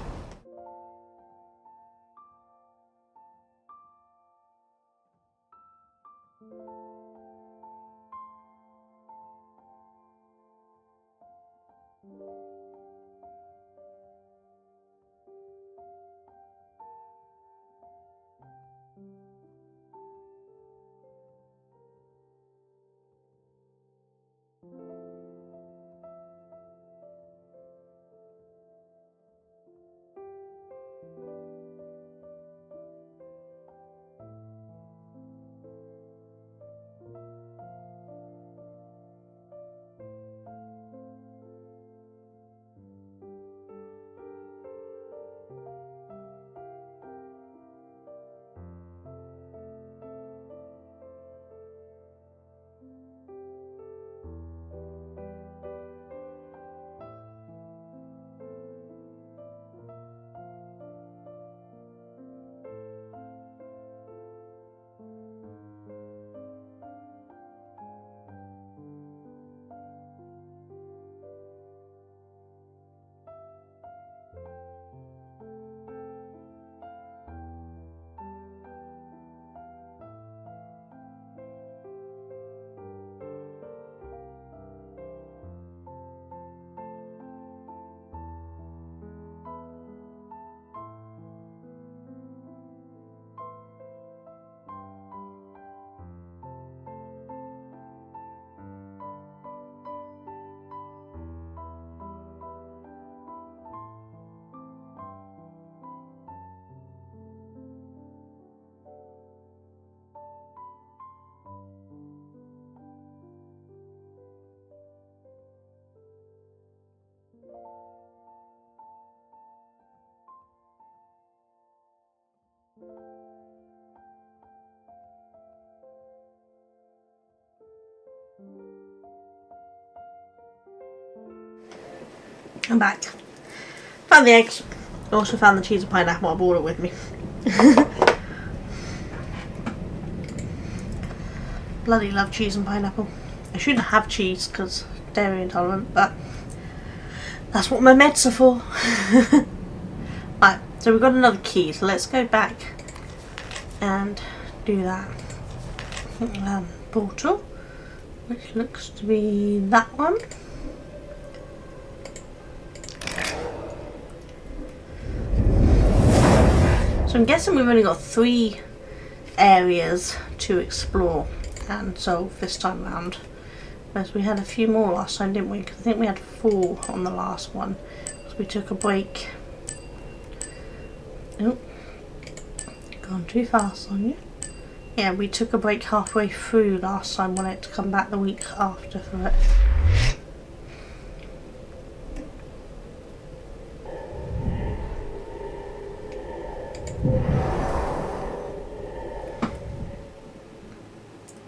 I'm back. Found the eggs. Also found the cheese and pineapple. I brought it with me. Bloody love cheese and pineapple. I shouldn't have cheese because dairy intolerant, but that's what my meds are for. Right, so we've got another key, so let's go back and do that. Portal, which looks to be that one. So I'm guessing we've only got 3 areas to explore and solve this time round. Whereas we had a few more last time, didn't we? Because I think we had 4 on the last one. So we took a break. Oh, gone too fast on you. Yeah, we took a break halfway through last time. Wanted to come back the week after for it.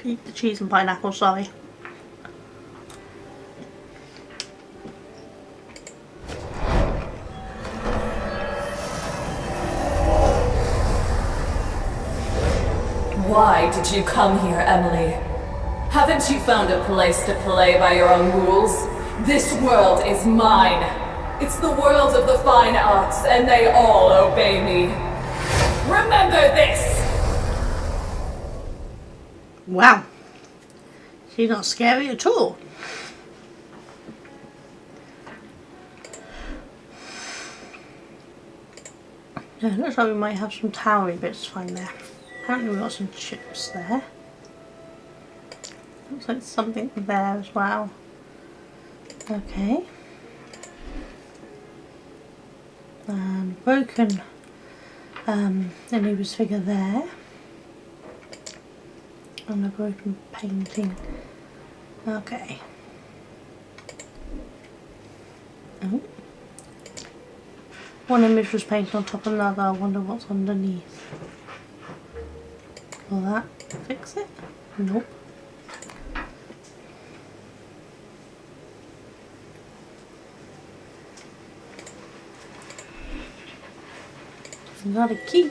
Eat the cheese and pineapple, sorry. Why did you come here, Emily? Haven't you found a place to play by your own rules? This world is mine. It's the world of the fine arts, and they all obey me. Remember this! Wow. She's not scary at all. Yeah, it looks like we might have some towery bits to find there. Apparently we've got some chips there. Looks like something there as well. Okay. And broken Anubis figure there. And a broken painting. Okay. Oh. One image was painted on top of another. I wonder what's underneath. Will that fix it? Nope. Not a key.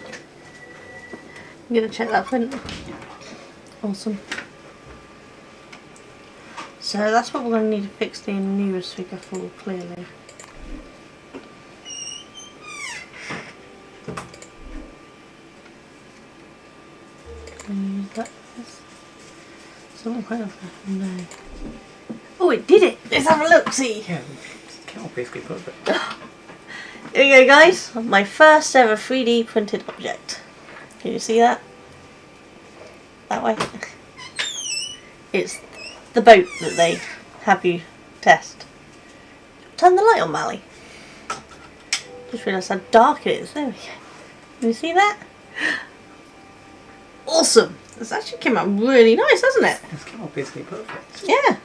I'm gonna check that print. Awesome. So that's what we're going to need to fix the Anubis figure for, clearly. Can we use that? Something quite off. No. Oh, it did it! Let's have a look, see! Yeah, can't basically perfect. Here we go, guys. My first ever 3D printed object. Can you see that? That way. It's the boat that they have you test. Turn the light on, Mally. Just realised how dark it is. There we go. Can you see that? Awesome! This actually came out really nice, hasn't it? It's kind of basically perfect. Yeah.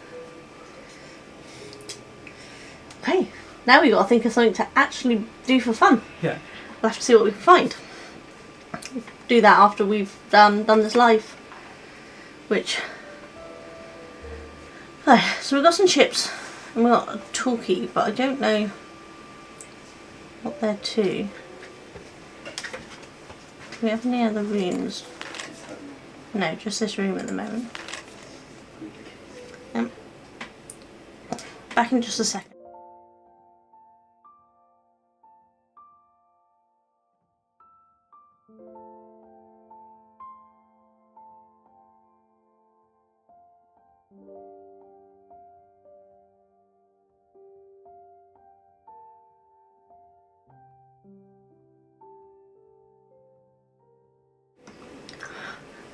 Okay. Now we got to think of something to actually do for fun. Yeah. We'll have to see what we can find. Do that after we've done this live. Which... Okay, so we've got some chips. And we've got a toolkey, but I don't know what they're to. Do we have any other rooms? No, just this room at the moment. Back in just a second.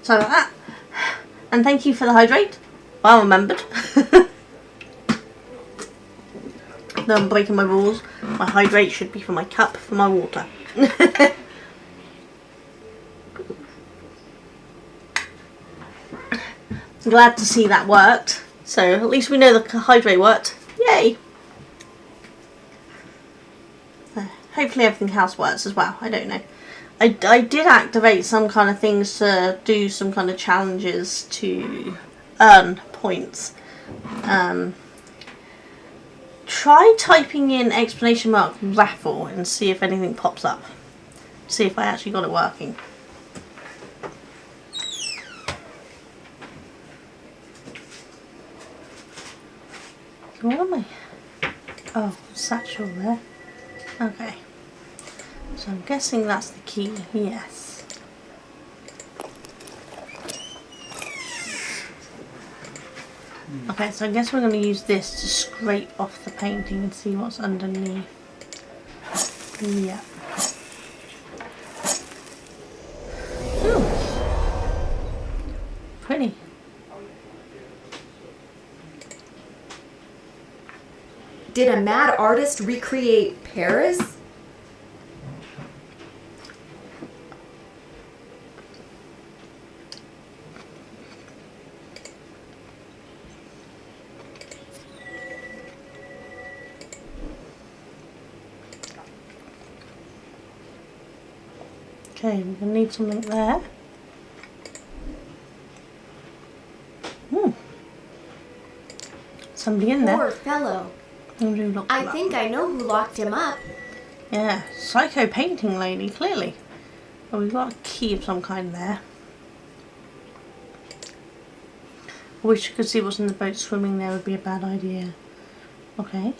Sorry about that. And thank you for the hydrate. Well remembered. No, I'm breaking my rules. My hydrate should be for my cup, for my water. Glad to see that worked. So at least we know the hydrate worked. Yay! Hopefully everything else works as well. I don't know. I did activate some kind of things to do some kind of challenges to earn points. Try typing in exclamation mark raffle and see if anything pops up. See if I actually got it working. So what am I? Oh, satchel there. Okay. So I'm guessing that's the key. Yes. Okay, so I guess we're going to use this to scrape off the painting and see what's underneath. Yeah. Ooh. Pretty. Did a mad artist recreate Paris? Okay, we're going to need something there. Somebody in there. Poor fellow. Somebody locked him I up. think I know who locked him up. Yeah, psycho painting lady, clearly. Well, we've got a key of some kind there. I wish you could see what's in the boat. Swimming there would be a bad idea. Okay.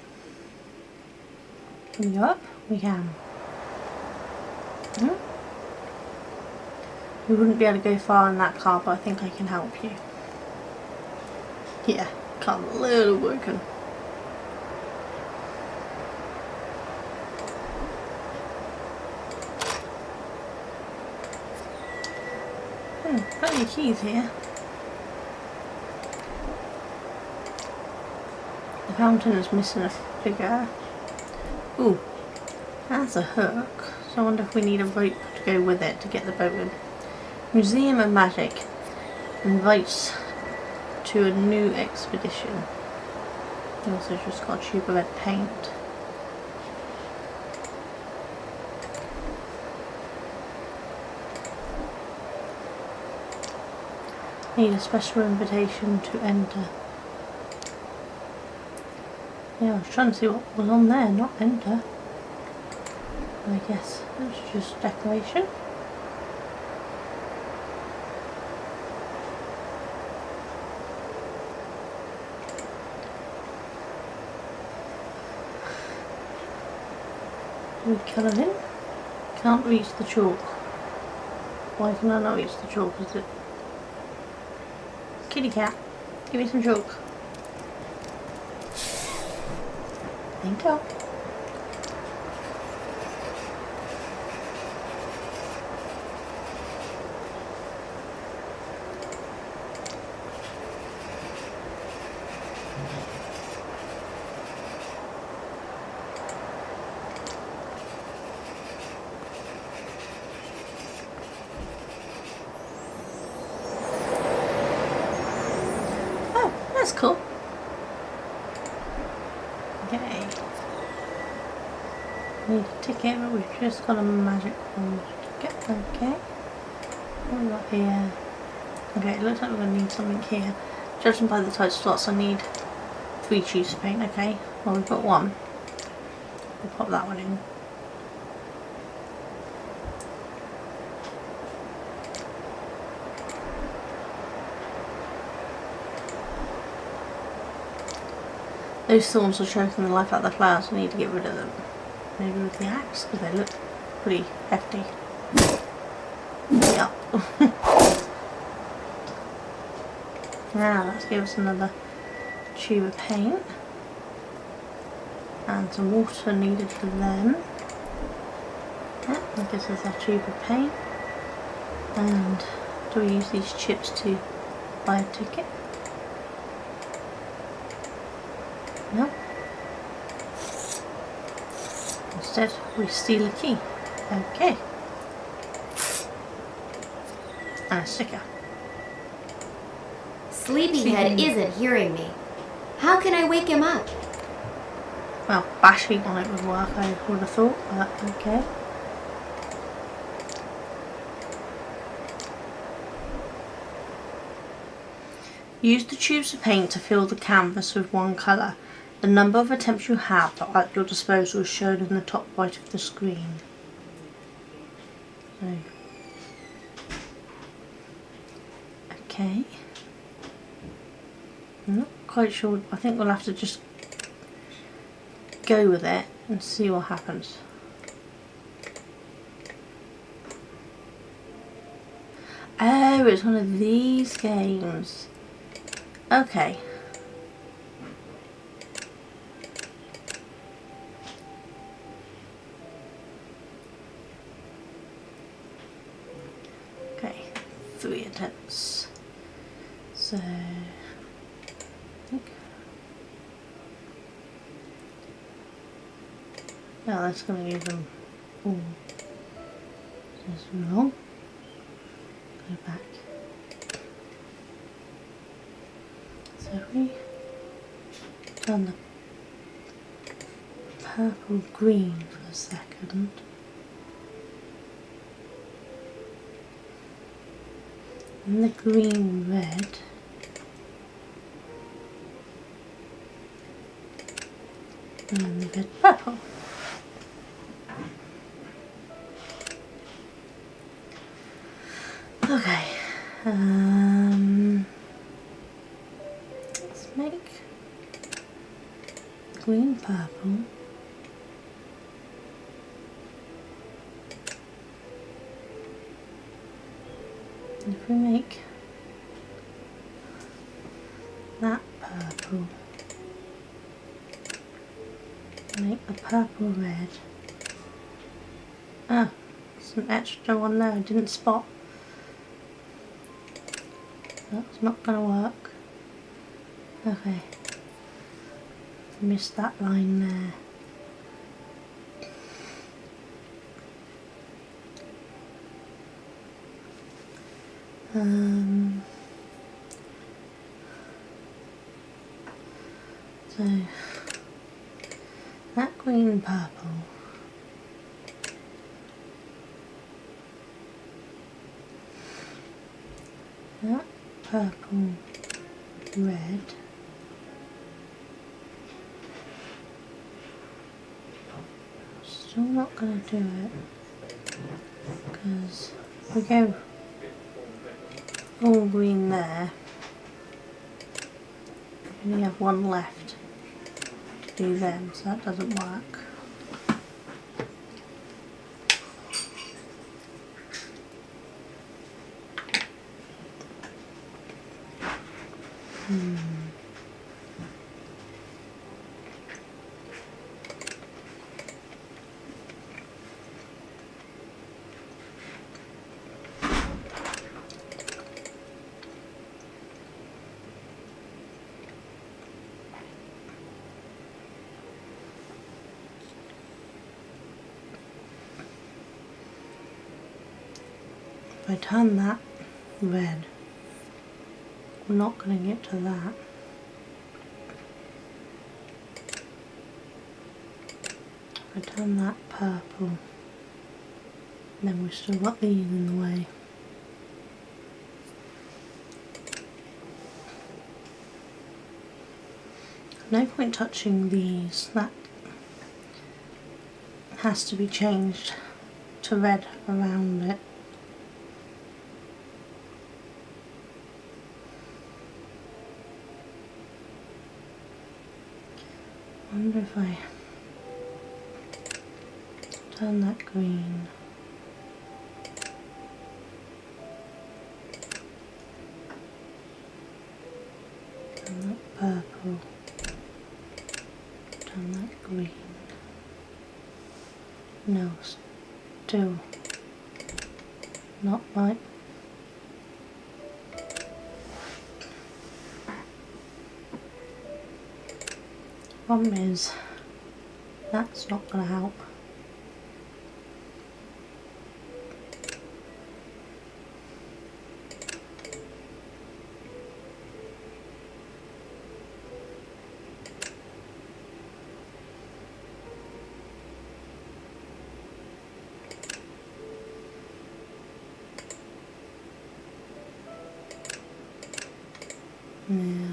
Can we go up? We can. We wouldn't be able to go far in that car, but I think I can help you. Yeah, car's a little broken. Plenty of keys here. The fountain is missing a figure. Ooh, that's a hook. So I wonder if we need a rope to go with it to get the boat in. Museum of Magic invites to a new expedition. He also just got a tube of red paint. Need a special invitation to enter. Yeah, I was trying to see what was on there, not enter. I guess it's just decoration. We colour in. Can't reach the chalk. Why can I not reach the chalk? Is it? Kitty cat, give me some chalk. Thank you. That's cool. Okay. Need a ticket, but we've just got a magic wand ticket. Okay. What have we got here? Okay, it looks like we're going to need something here. Judging by the tight slots, I need 3 tubes of paint. Okay. Well, we've got 1. We'll pop that one in. Those thorns are choking the life out of the flowers. We need to get rid of them. Maybe with the axe, because they look pretty hefty. Yep. Now let's give us another tube of paint. And some water needed for them. Yep, that gives us our tube of paint. And do we use these chips to buy a ticket? No. Instead, we steal a key. Okay. And a sticker. Sleepyhead isn't hearing me. How can I wake him up? Well, bashing on it would work, I would have thought, but okay. Use the tubes of paint to fill the canvas with one colour. The number of attempts you have at your disposal is shown in the top right of the screen. So, okay. I'm not quite sure. I think we'll have to just go with it and see what happens. Oh, it's one of these games. Okay. Okay, 3 attempts. So, I think. Now that's going to give them all. Just wrong. Go back. So we done the purple green for a second. And the green red. And then the red purple. Okay. Let's make green purple. And if we make that purple, make the purple red. Oh, some extra one there I didn't spot. That's not gonna work. Okay. Missed that line there. So that green and purple. That purple, red. Still not gonna do it because we go all green there. We only have one left to do them, so that doesn't work. If I turn that red, we're not going to get to that. If I turn that purple, then we've still got these in the way. No point touching these, that has to be changed to red around it. I wonder if I turn that green. Turn that purple. Turn that green. No, still not right. Problem is, that's not going to help. Yeah.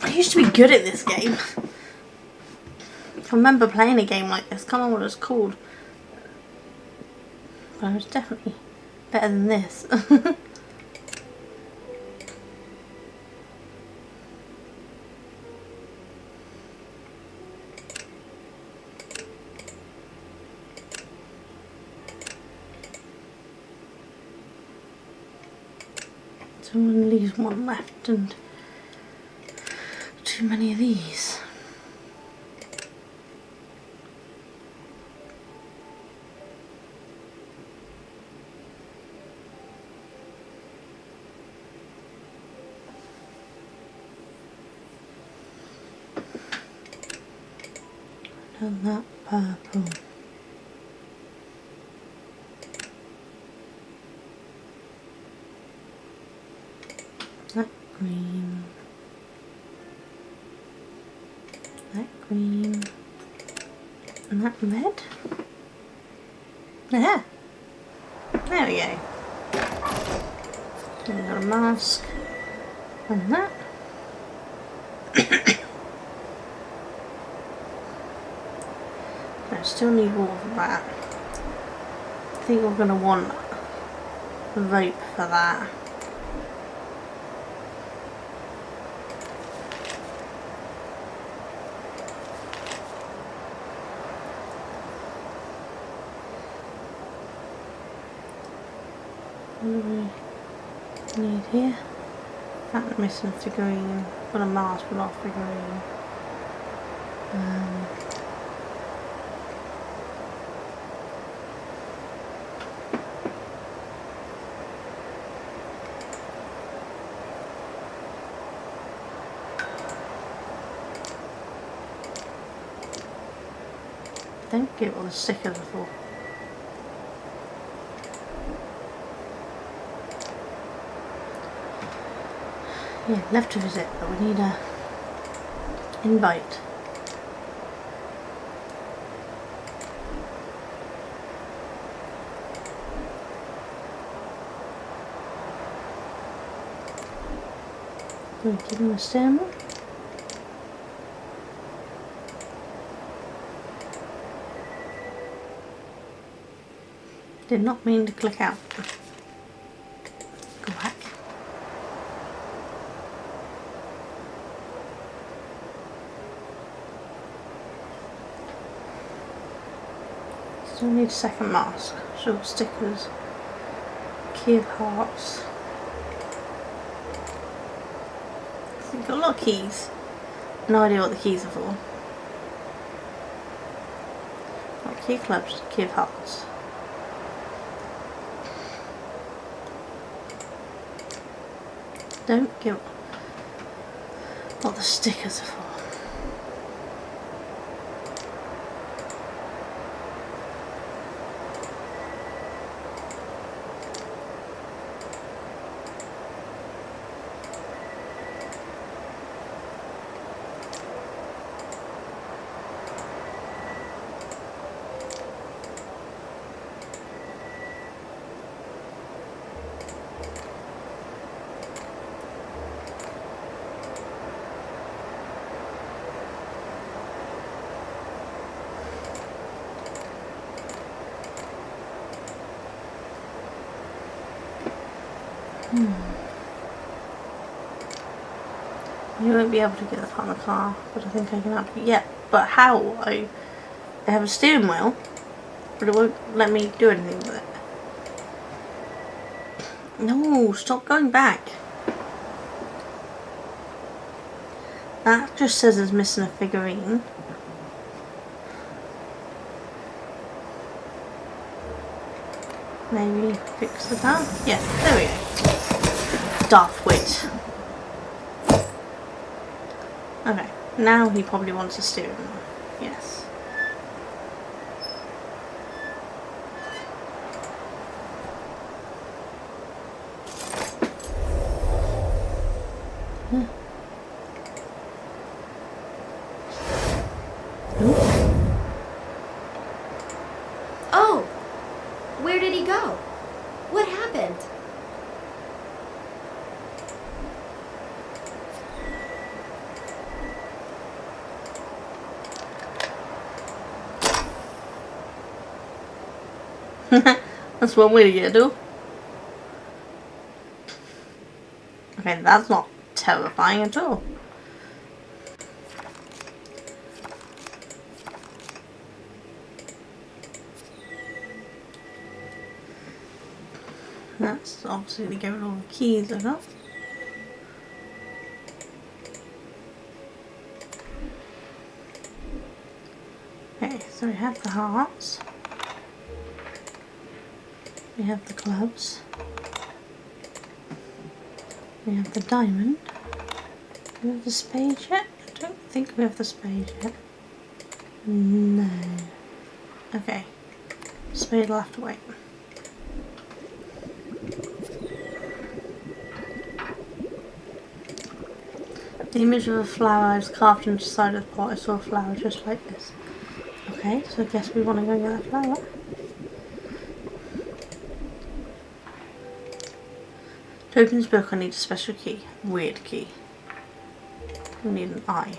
I used to be good at this game. I remember playing a game like this. I can't remember what it's called. But I was definitely better than this. So I'm going to leave one left and too many of these. And that purple. That green. That green. And that red. Yeah. There we go. We've got a mask. And that. I still need more of that. I think we're going to want a rope for that. What do we need here? That missing a figurine. Got a mask but not a figurine. Don't get what the stickers are for. Yeah, left to visit, but we need a invite. Do we give him a stem? Did not mean to click out. Go back. Still need a second mask. Short stickers. Key of hearts. We've got a lot of keys. No idea what the keys are for. Got key of clubs, key of hearts. Don't get what the stickers are for. You won't be able to get the part of the car, but I think I can help you. Yeah, but how? I have a steering wheel, but it won't let me do anything with it. No, stop going back. That just says it's missing a figurine. Maybe fix the car? Yeah, there we go. Darth Wit. Okay, now he probably wants a steering wheel. Yes. Oh! Where did he go? What happened? That's one way to get a door. Okay, that's not terrifying at all. That's obviously to get rid of all the keys I got. Okay, so we have the hearts. We have the clubs. We have the diamond. Do we have the spade yet? I don't think we have the spade yet. No. Okay. Spade will have to wait. The image of a flower is carved into the side of the pot. I saw a flower just like this. Okay, so I guess we want to go get that flower. To open this book I need a special key. Weird key. We need an eye.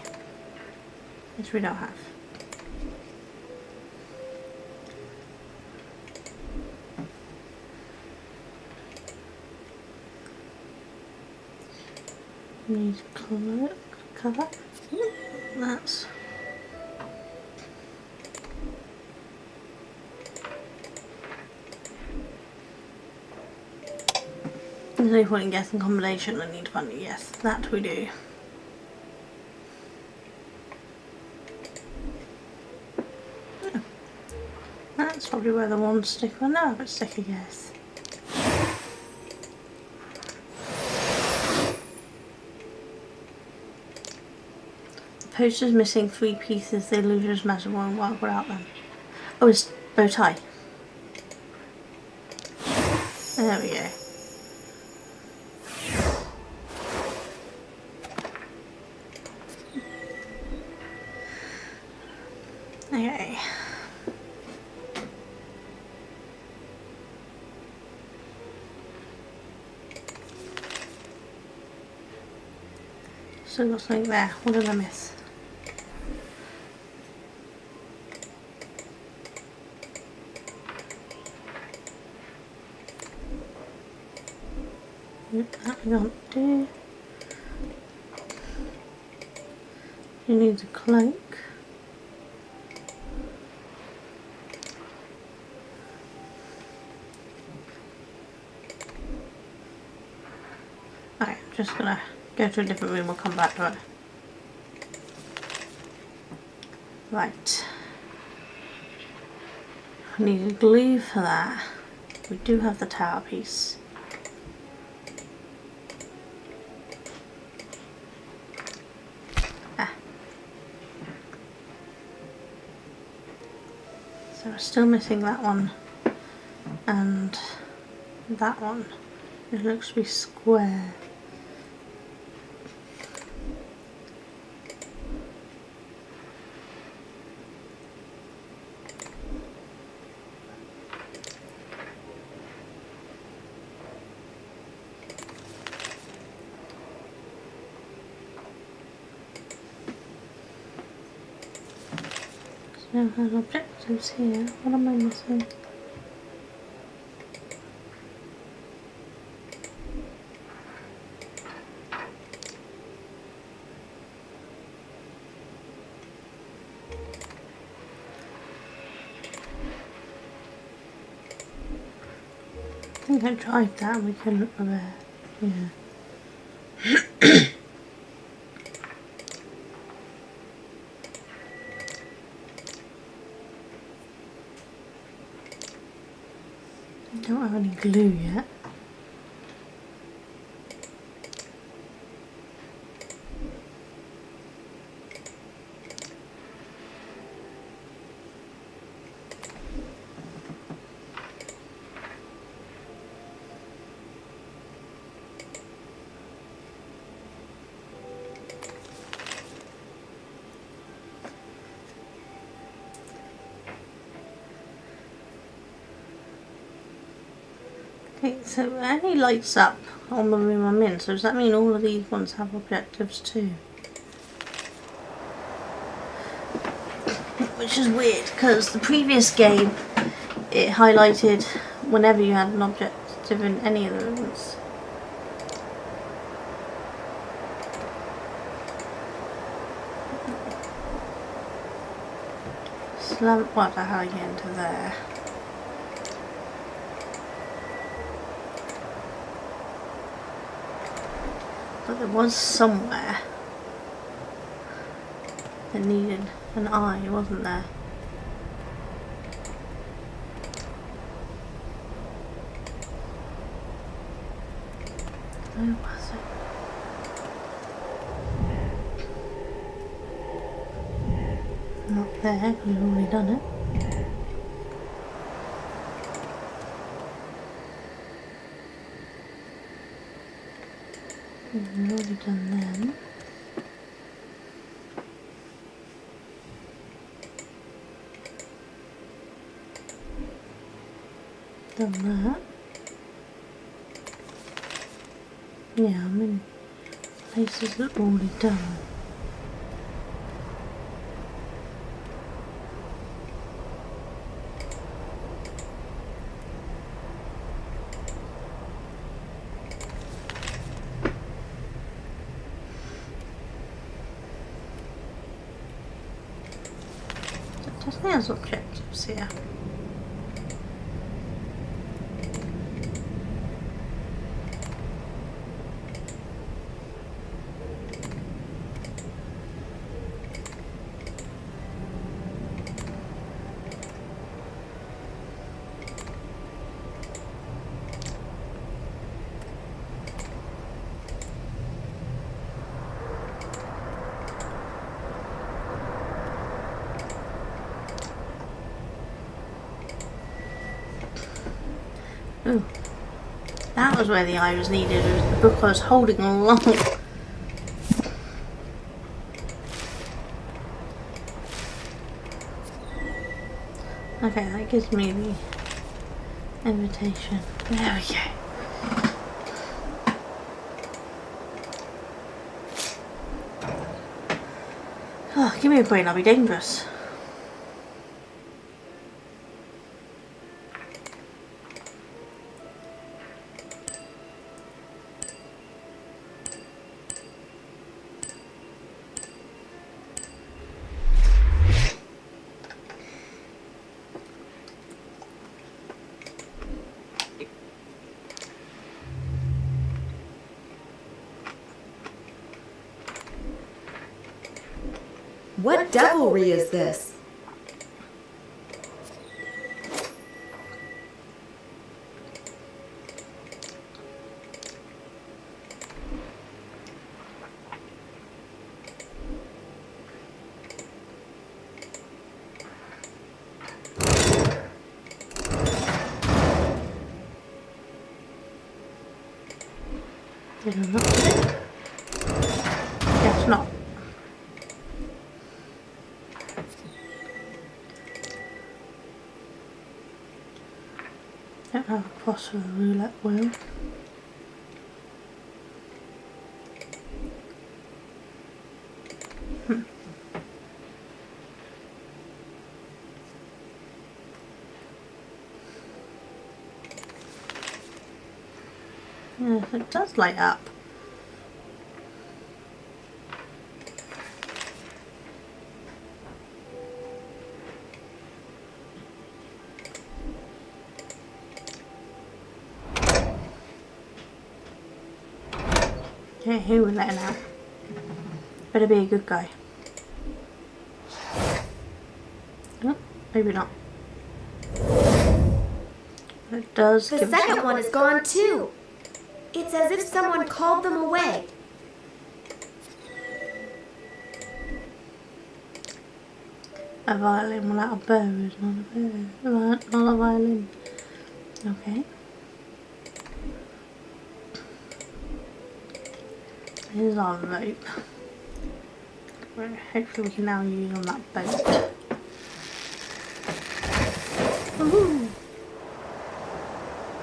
Which we don't have. We need cover. That's... There's no point in guessing combination, I need to find it. Yes, that we do. Oh. That's probably where the one sticker, no, but sticker, yes. The poster's missing 3 pieces, the illusion's matter won't work without them. Oh, it's bow tie. There we go. Okay. Still got something there. What did I miss? That we can't do. You need a cloak. Alright, I'm just gonna go to a different room, we'll come back to it. Right. I need a glue for that. We do have the tower piece. So we're still missing that one and that one. It looks to be square. Now have objectives here. What am I missing? I think I tried that and we couldn't repair. Yeah. Don't have any glue yet. Okay, so it only lights up on the room I'm in, so does that mean all of these ones have objectives too? Which is weird, because the previous game, it highlighted whenever you had an objective in any of the rooms. What the hell are you get into there? But there was somewhere that needed an eye, wasn't there? Where was it? Not there, because we've already done it. We've already done them. Done that. Yeah, I'm in places that are already done. Just has objectives here. Ooh. That was where the eye was needed. It was the book I was holding all along. Okay, that gives me the invitation. There we go. Oh, give me a brain, I'll be dangerous. What devilry is this? Did I not do it? Guess not. Don't have a cross for a roulette wheel. Yes, it does light up. Okay, who we're letting out? Better be a good guy. Oh, maybe not. But it does The give second one is gone too. It's as if someone called them away. a violin without a bow is not a bow. Not a violin. Okay. Here's our rope. Hopefully we can now use on that boat. Woohoo!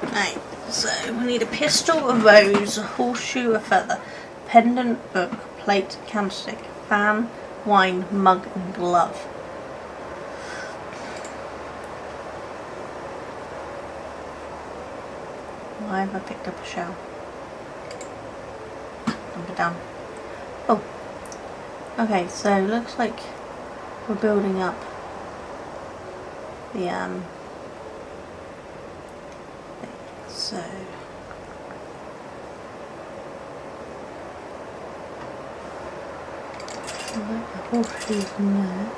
Right, so we need a pistol, a rose, a horseshoe, a feather, pendant, book, plate, candlestick, fan, wine, mug and glove. Why have I picked up a shell? Dump it down. Oh, okay, so looks like we're building up the so the horseshoes in there.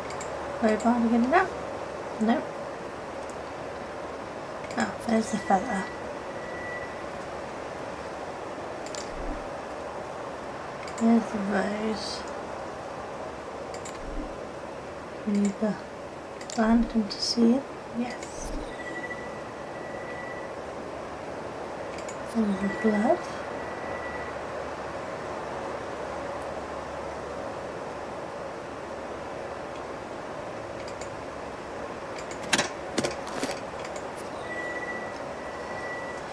Very hard to get it out. Nope. Oh, there's the feather. There's the rose. We need the lantern to see it. Yes. And the glove.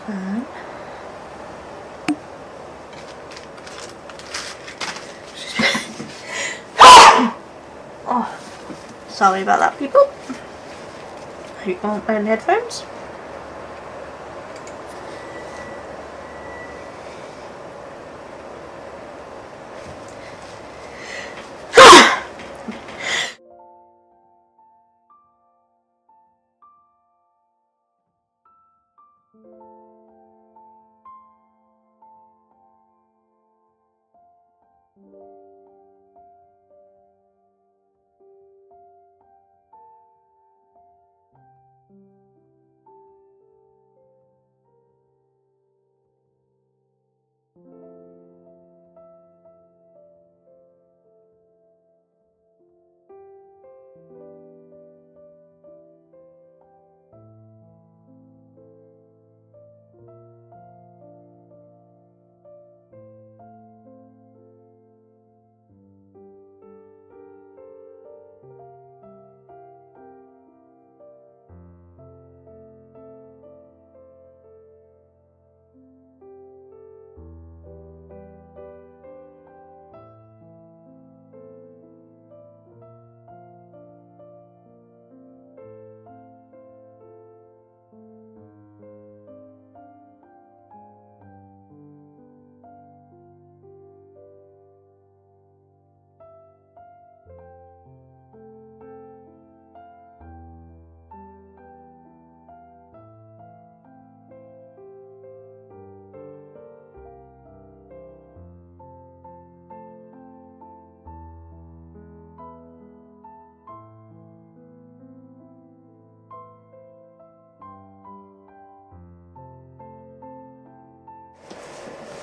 Fan. Oh, sorry about that, people. I hope you aren't wearing headphones.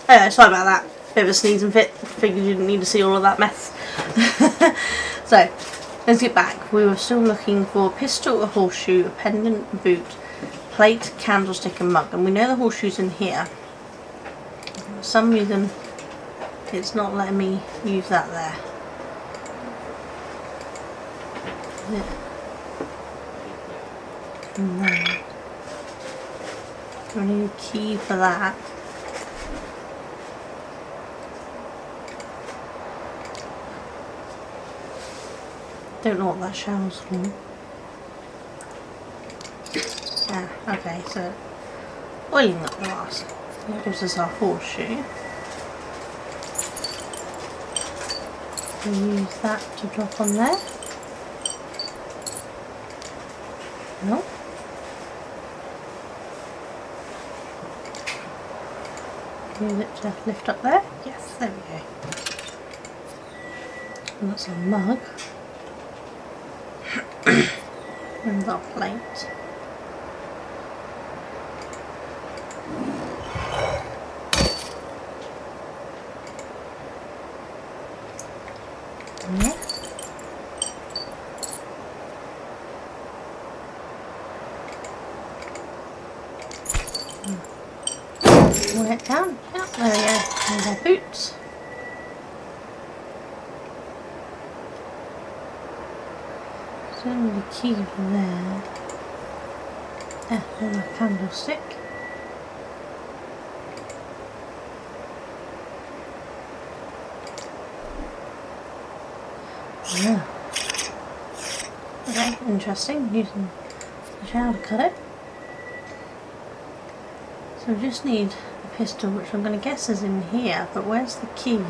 Sorry about that. Bit of a sneezing fit. Figured you didn't need to see all of that mess. So, let's get back. We were still looking for a pistol, a horseshoe, a pendant, a boot, plate, candlestick and mug. And we know the horseshoe's in here. For some reason, it's not letting me use that there. Yeah. And then, we need a key for that. Don't know what that shower's for. Ah, okay, so oiling up the glass. That gives us our horseshoe. We use that to drop on there. No. Use it to lift up there. Yes, there we go. And that's our mug. And our plate. Yeah. Pull it down. Yeah, there we go. And our boots. Only the key from there. And a candlestick. Yeah. Okay, interesting. Using the shower to cut it. So we just need a pistol, which I'm going to guess is in here, but where's the key?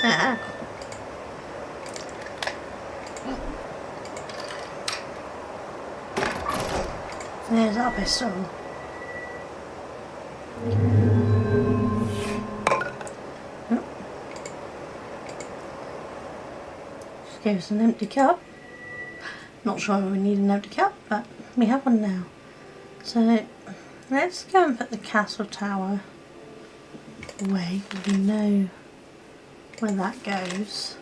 Ah. There's our pistol. Oh. Just gave us an empty cup. Not sure we need an empty cup, but we have one now. So let's go and put the castle tower away. We know where that goes.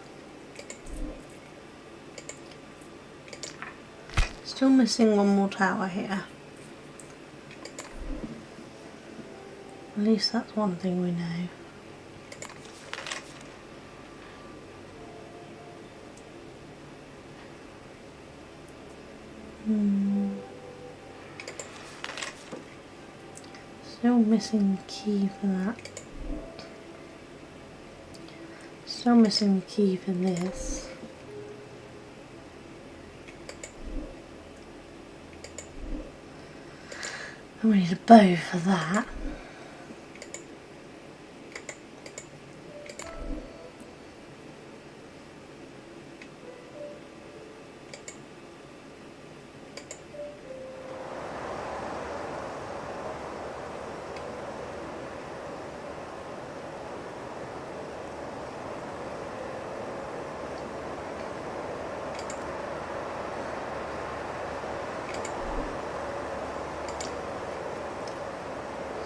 Still missing one more tower here. At least that's one thing we know. Still missing the key for that. Still missing the key for this. And we need a bow for that.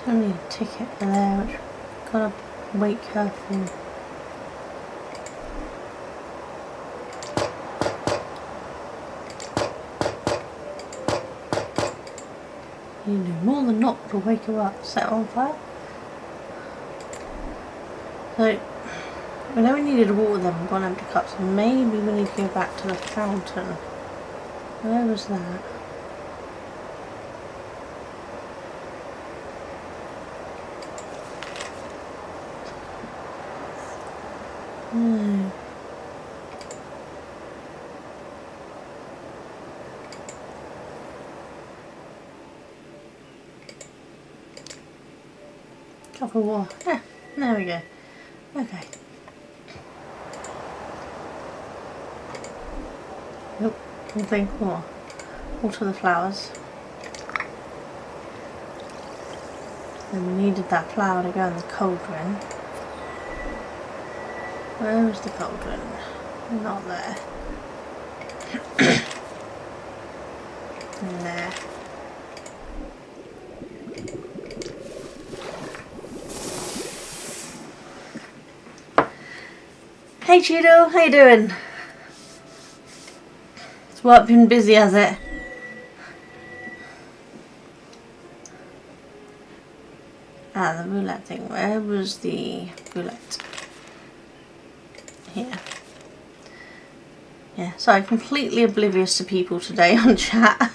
I need a ticket for there, which I've got to wait careful. You do more than not to wake her up, set her on fire. So, we know we needed water then, we've got an empty cup, so maybe we need to go back to the fountain. Where was that? No. Cup of water. Yeah, there we go. Okay. Nope, we'll drink more. Water the flowers. Then we needed that flower to go in the cauldron. Where was the cauldron? Not there. Nah. Hey Cheeto, how you doing? It's work been busy, has it? Ah, the roulette thing. Where was the roulette? Here. Yeah, sorry, completely oblivious to people today on chat.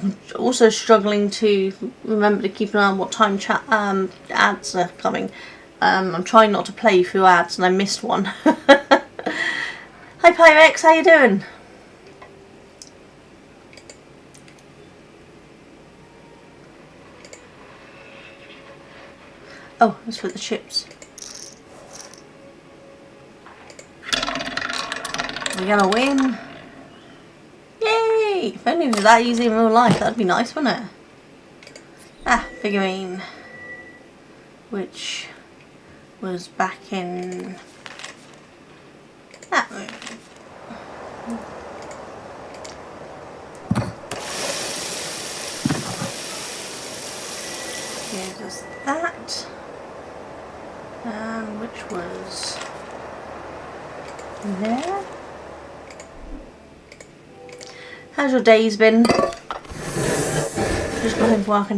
I'm also struggling to remember to keep an eye on what time chat ads are coming. I'm trying not to play through ads and I missed one. Hi Pyrex, how you doing? Oh, let's put the chips. We're gonna win. Yay! If only it was that easy in real life, that'd be nice, wouldn't it? Ah, figurine. Which was back in that room. Here's just that. Which was there. How's your days been? Just got home from work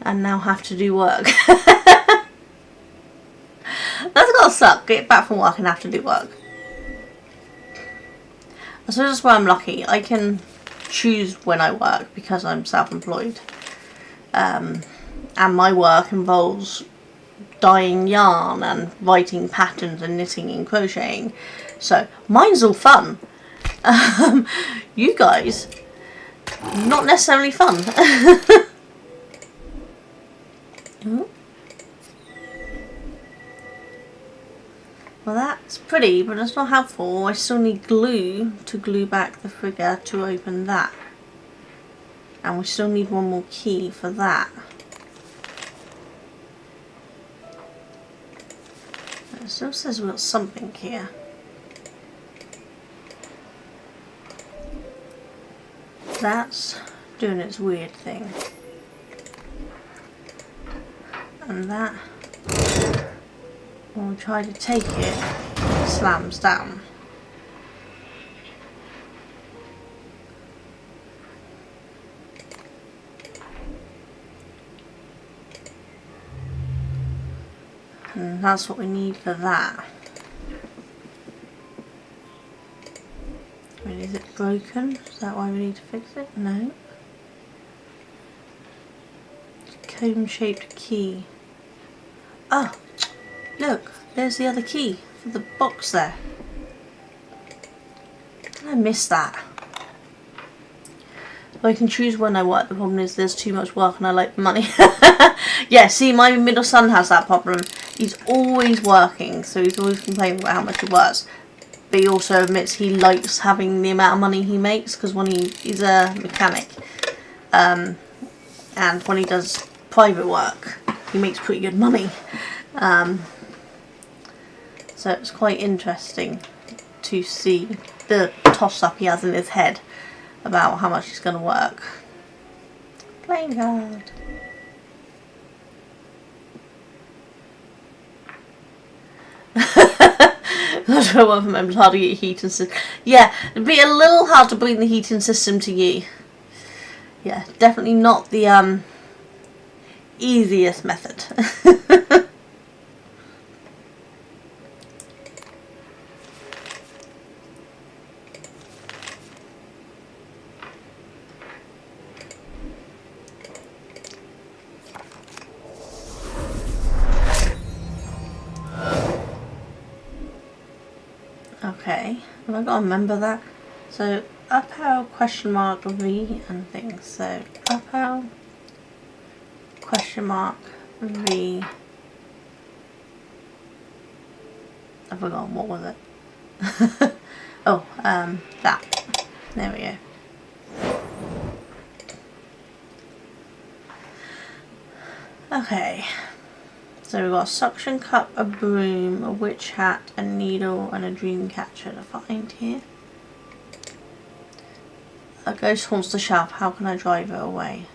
and now have to do work. That's gotta suck. Get back from work and have to do work. I suppose that's where I'm lucky. I can choose when I work because I'm self-employed. And my work involves dyeing yarn and writing patterns and knitting and crocheting. So mine's all fun. You guys, not necessarily fun. Ooh. Well, that's pretty, but it's not helpful. I still need glue to glue back the figure to open that. And we still need one more key for that. It still says we've got something here. That's doing its weird thing. And that, when we try to take it, it slams down. And that's what we need for that. I mean, is it broken? Is that why we need to fix it? No. It's a cone-shaped key. Oh, look, there's the other key for the box there. I missed that. I can choose when I work. The problem is there's too much work and I like the money. Yeah, see, my middle son has that problem. He's always working, so he's always complaining about how much he works. But he also admits he likes having the amount of money he makes because when he's a mechanic, and when he does private work, he makes pretty good money. So it's quite interesting to see the toss-up he has in his head about how much he's going to work. Playing card. Not sure what it's hard to get your heating system. Yeah, it'd be a little hard to bring the heating system to you. Yeah, definitely not the easiest method. Okay, have I got to remember that? So, up arrow, question mark, V and things. So, up arrow, question mark, V. I've forgotten, what was it? Oh, that. There we go. Okay. So we've got a suction cup, a broom, a witch hat, a needle, and a dream catcher to find here. A ghost haunts the shop. How can I drive it away?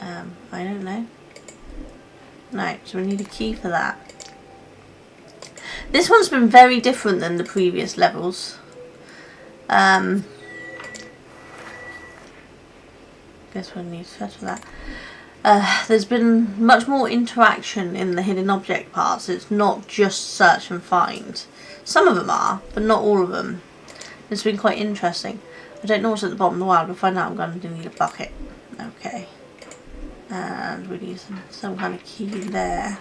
I don't know. No, so we need a key for that. This one's been very different than the previous levels. Guess we need to settle that. There's been much more interaction in the hidden object parts. It's not just search and find. Some of them are, but not all of them. It's been quite interesting. I don't know what's at the bottom of the well. We'll find out. I'm going to need a bucket. Okay. And we need some kind of key there.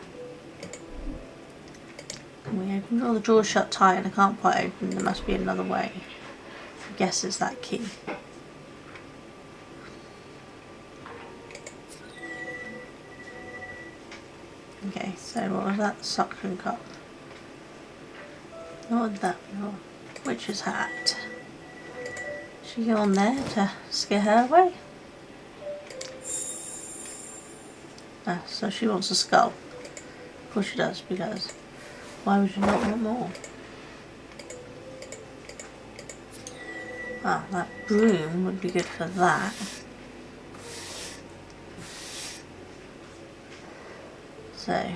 Can we open? Oh, the door's shut tight and I can't quite open. There must be another way. I guess it's that key. Okay, so what was that? Suction cup. What would that be? Witch's hat. Should we go on there to scare her away? Ah, so she wants a skull. Of course she does, because why would you not want more? Ah, that broom would be good for that. So,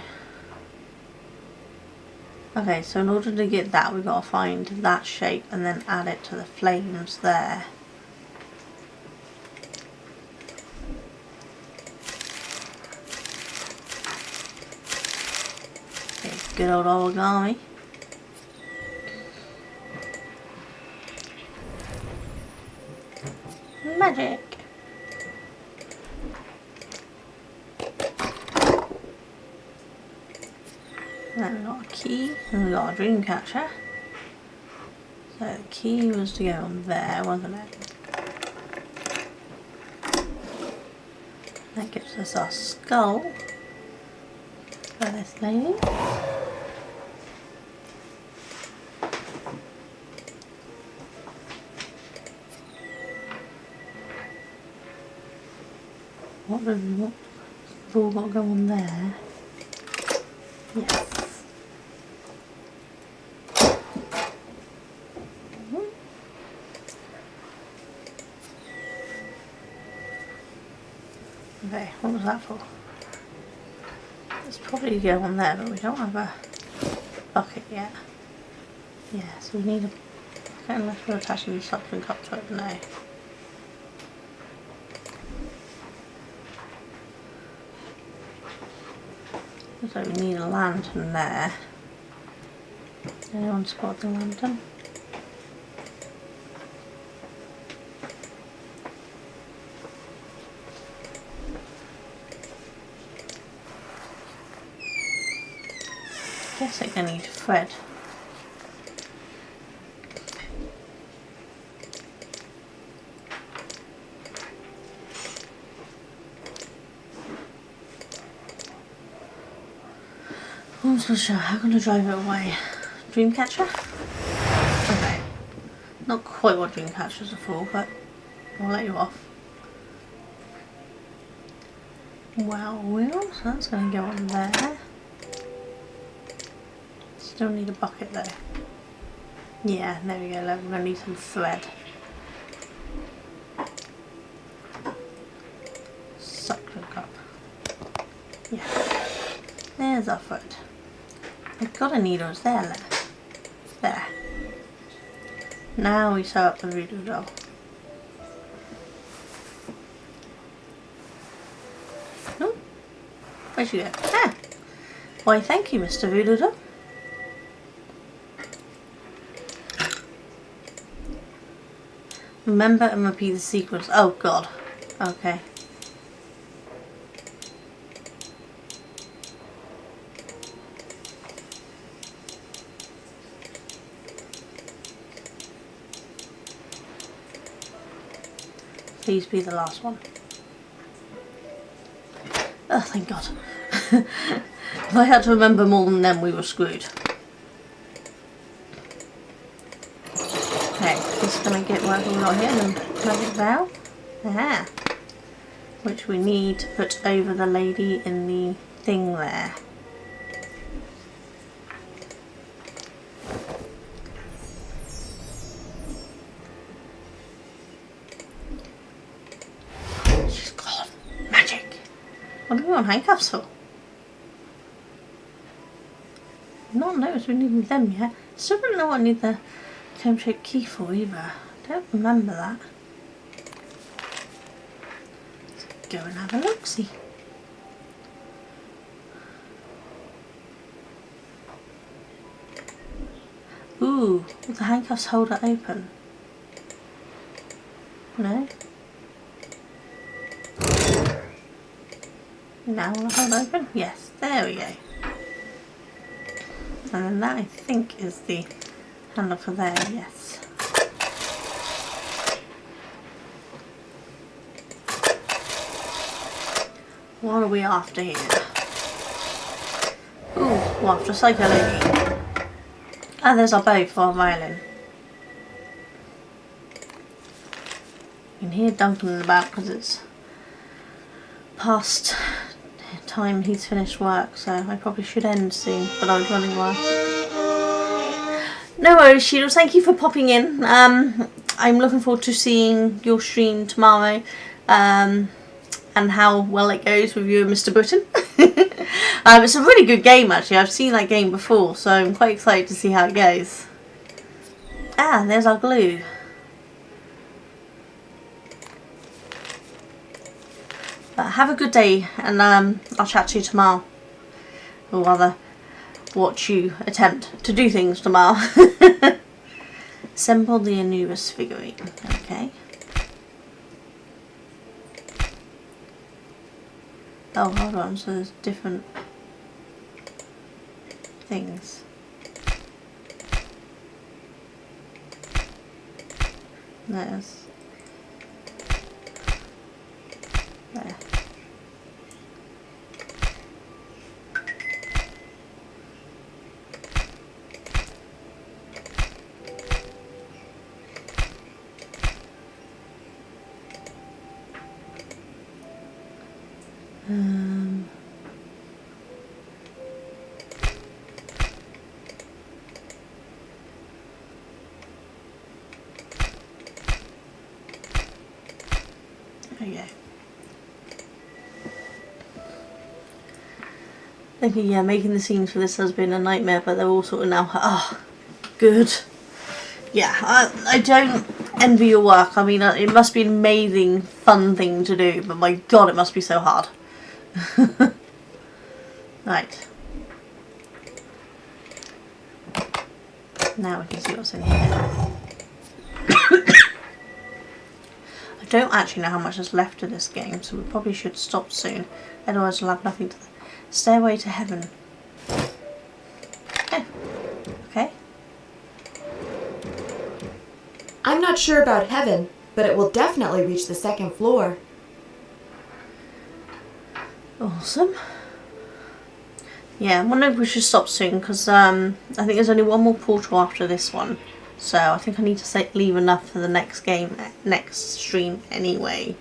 okay, so in order to get that, we've got to find that shape and then add it to the flames there. Okay, good old origami. Magic. Then we got a key and we got a dream catcher. So the key was to go on there, wasn't it? That gives us our skull for this lady. What do we want? We've all got to go on there. Yes. Okay, what was that for? Let's probably go on there, but we don't have a bucket yet. Yeah, so we need a bucket unless we're attaching the suction cup to it. No. So we need a lantern there. Anyone spot the lantern? Guess I'm gonna need thread. I'm not so sure. How can I drive it away? Dreamcatcher? Okay. Not quite what Dreamcatchers are for, but I'll let you off. Wow, wheels? That's going to go on there. Still need a bucket though. Yeah, there we go. Look, we're going to need some thread. Suction cup. Yeah. There's our thread. I've got a needle there. There. Now we sew up the voodoo doll. Oh, where'd she go? Ah! Why, thank you, Mr. Voodoo doll. Remember and repeat the sequence. Oh, God. Okay. Please be the last one. Oh, thank God. If I had to remember more than them, we were screwed. Okay, just gonna get what we got here and plug it down. Which we need to put over the lady in the thing there. She's got magic. What do we want handcuffs for? Not noticed we needed them yet. Still don't know what I need the cone-shaped key for either. Don't remember that. Let's go and have a look-see. Ooh, will the handcuffs hold it open? No? Now will it hold open? Yes, there we go. And then that I think is the handle for there, yes. What are we after here? Ooh, we're after Psycho Lady. And there's our bow for our violin. You can hear Duncan in the back because it's past time he's finished work, so I probably should end soon, but I was running well. No worries, Shields, thank you for popping in. I'm looking forward to seeing your stream tomorrow, and how well it goes with you and Mr. Britton. It's a really good game actually. I've seen that game before, so I'm quite excited to see how it goes. Ah, there's our glue. But have a good day, and I'll chat to you tomorrow. Or rather, watch you attempt to do things tomorrow. Assemble the Anubis figurine. Okay. Oh, hold on, so there's different things. There's... there. Okay. Okay, yeah, making the scenes for this has been a nightmare, but they're all sort of now, good. Yeah, I don't envy your work. I mean, it must be an amazing, fun thing to do, but my god, it must be so hard. Right. Now we can see what's in here. I don't actually know how much is left of this game, so we probably should stop soon. Otherwise we'll have nothing to... Stairway to Heaven. Oh. Okay. I'm not sure about heaven, but it will definitely reach the second floor. Awesome. Yeah, I wonder if we should stop soon, because I think there's only one more portal after this one. So I think I need to leave enough for the next game, next stream anyway.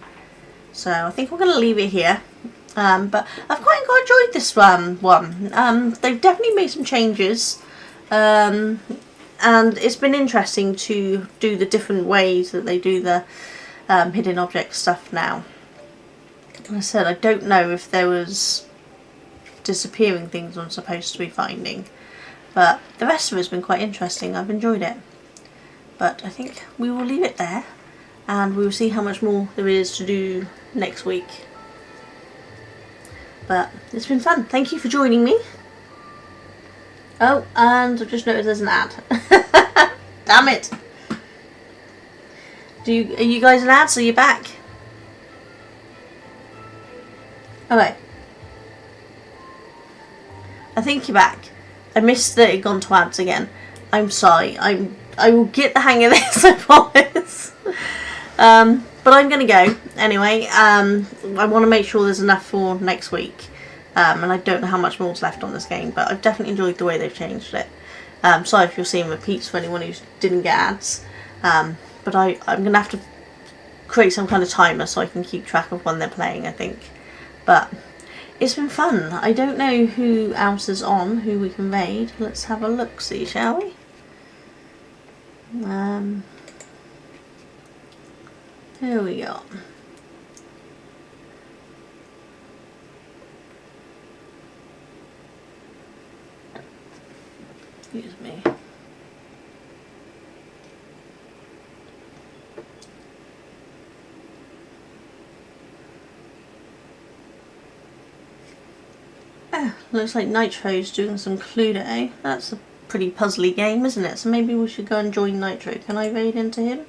So I think we're going to leave it here. But I've quite enjoyed this one. They've definitely made some changes. And it's been interesting to do the different ways that they do the hidden object stuff now. Like I said, I don't know if there was disappearing things I'm supposed to be finding. But the rest of it's been quite interesting. I've enjoyed it. But I think we will leave it there. And we will see how much more there is to do next week. But it's been fun. Thank you for joining me. Oh, and I've just noticed there's an ad. Damn it. Are you guys an ad, so you're back? Okay. I think you're back. I missed that it gone to ads again. I'm sorry. I will get the hang of this, I promise. But I'm going to go anyway. I want to make sure there's enough for next week. And I don't know how much more's left on this game, but I've definitely enjoyed the way they've changed it. Sorry if you're seeing repeats for anyone who didn't get ads. But I'm going to have to create some kind of timer so I can keep track of when they're playing, I think. But It's been fun. I don't know who else is on, who we can raid. Let's have a look, see, shall we? Here we go. Excuse me. Looks like Nitro's doing some Cluedo. That's a pretty puzzly game, isn't it? So maybe we should go and join Nitro. Can I raid into him?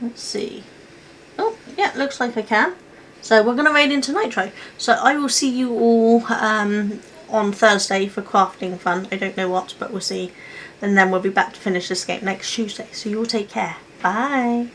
Let's see. Oh, yeah, looks like I can. So we're going to raid into Nitro. So I will see you all on Thursday for crafting fun. I don't know what, but we'll see. And then we'll be back to finish this game next Tuesday. So you all take care. Bye.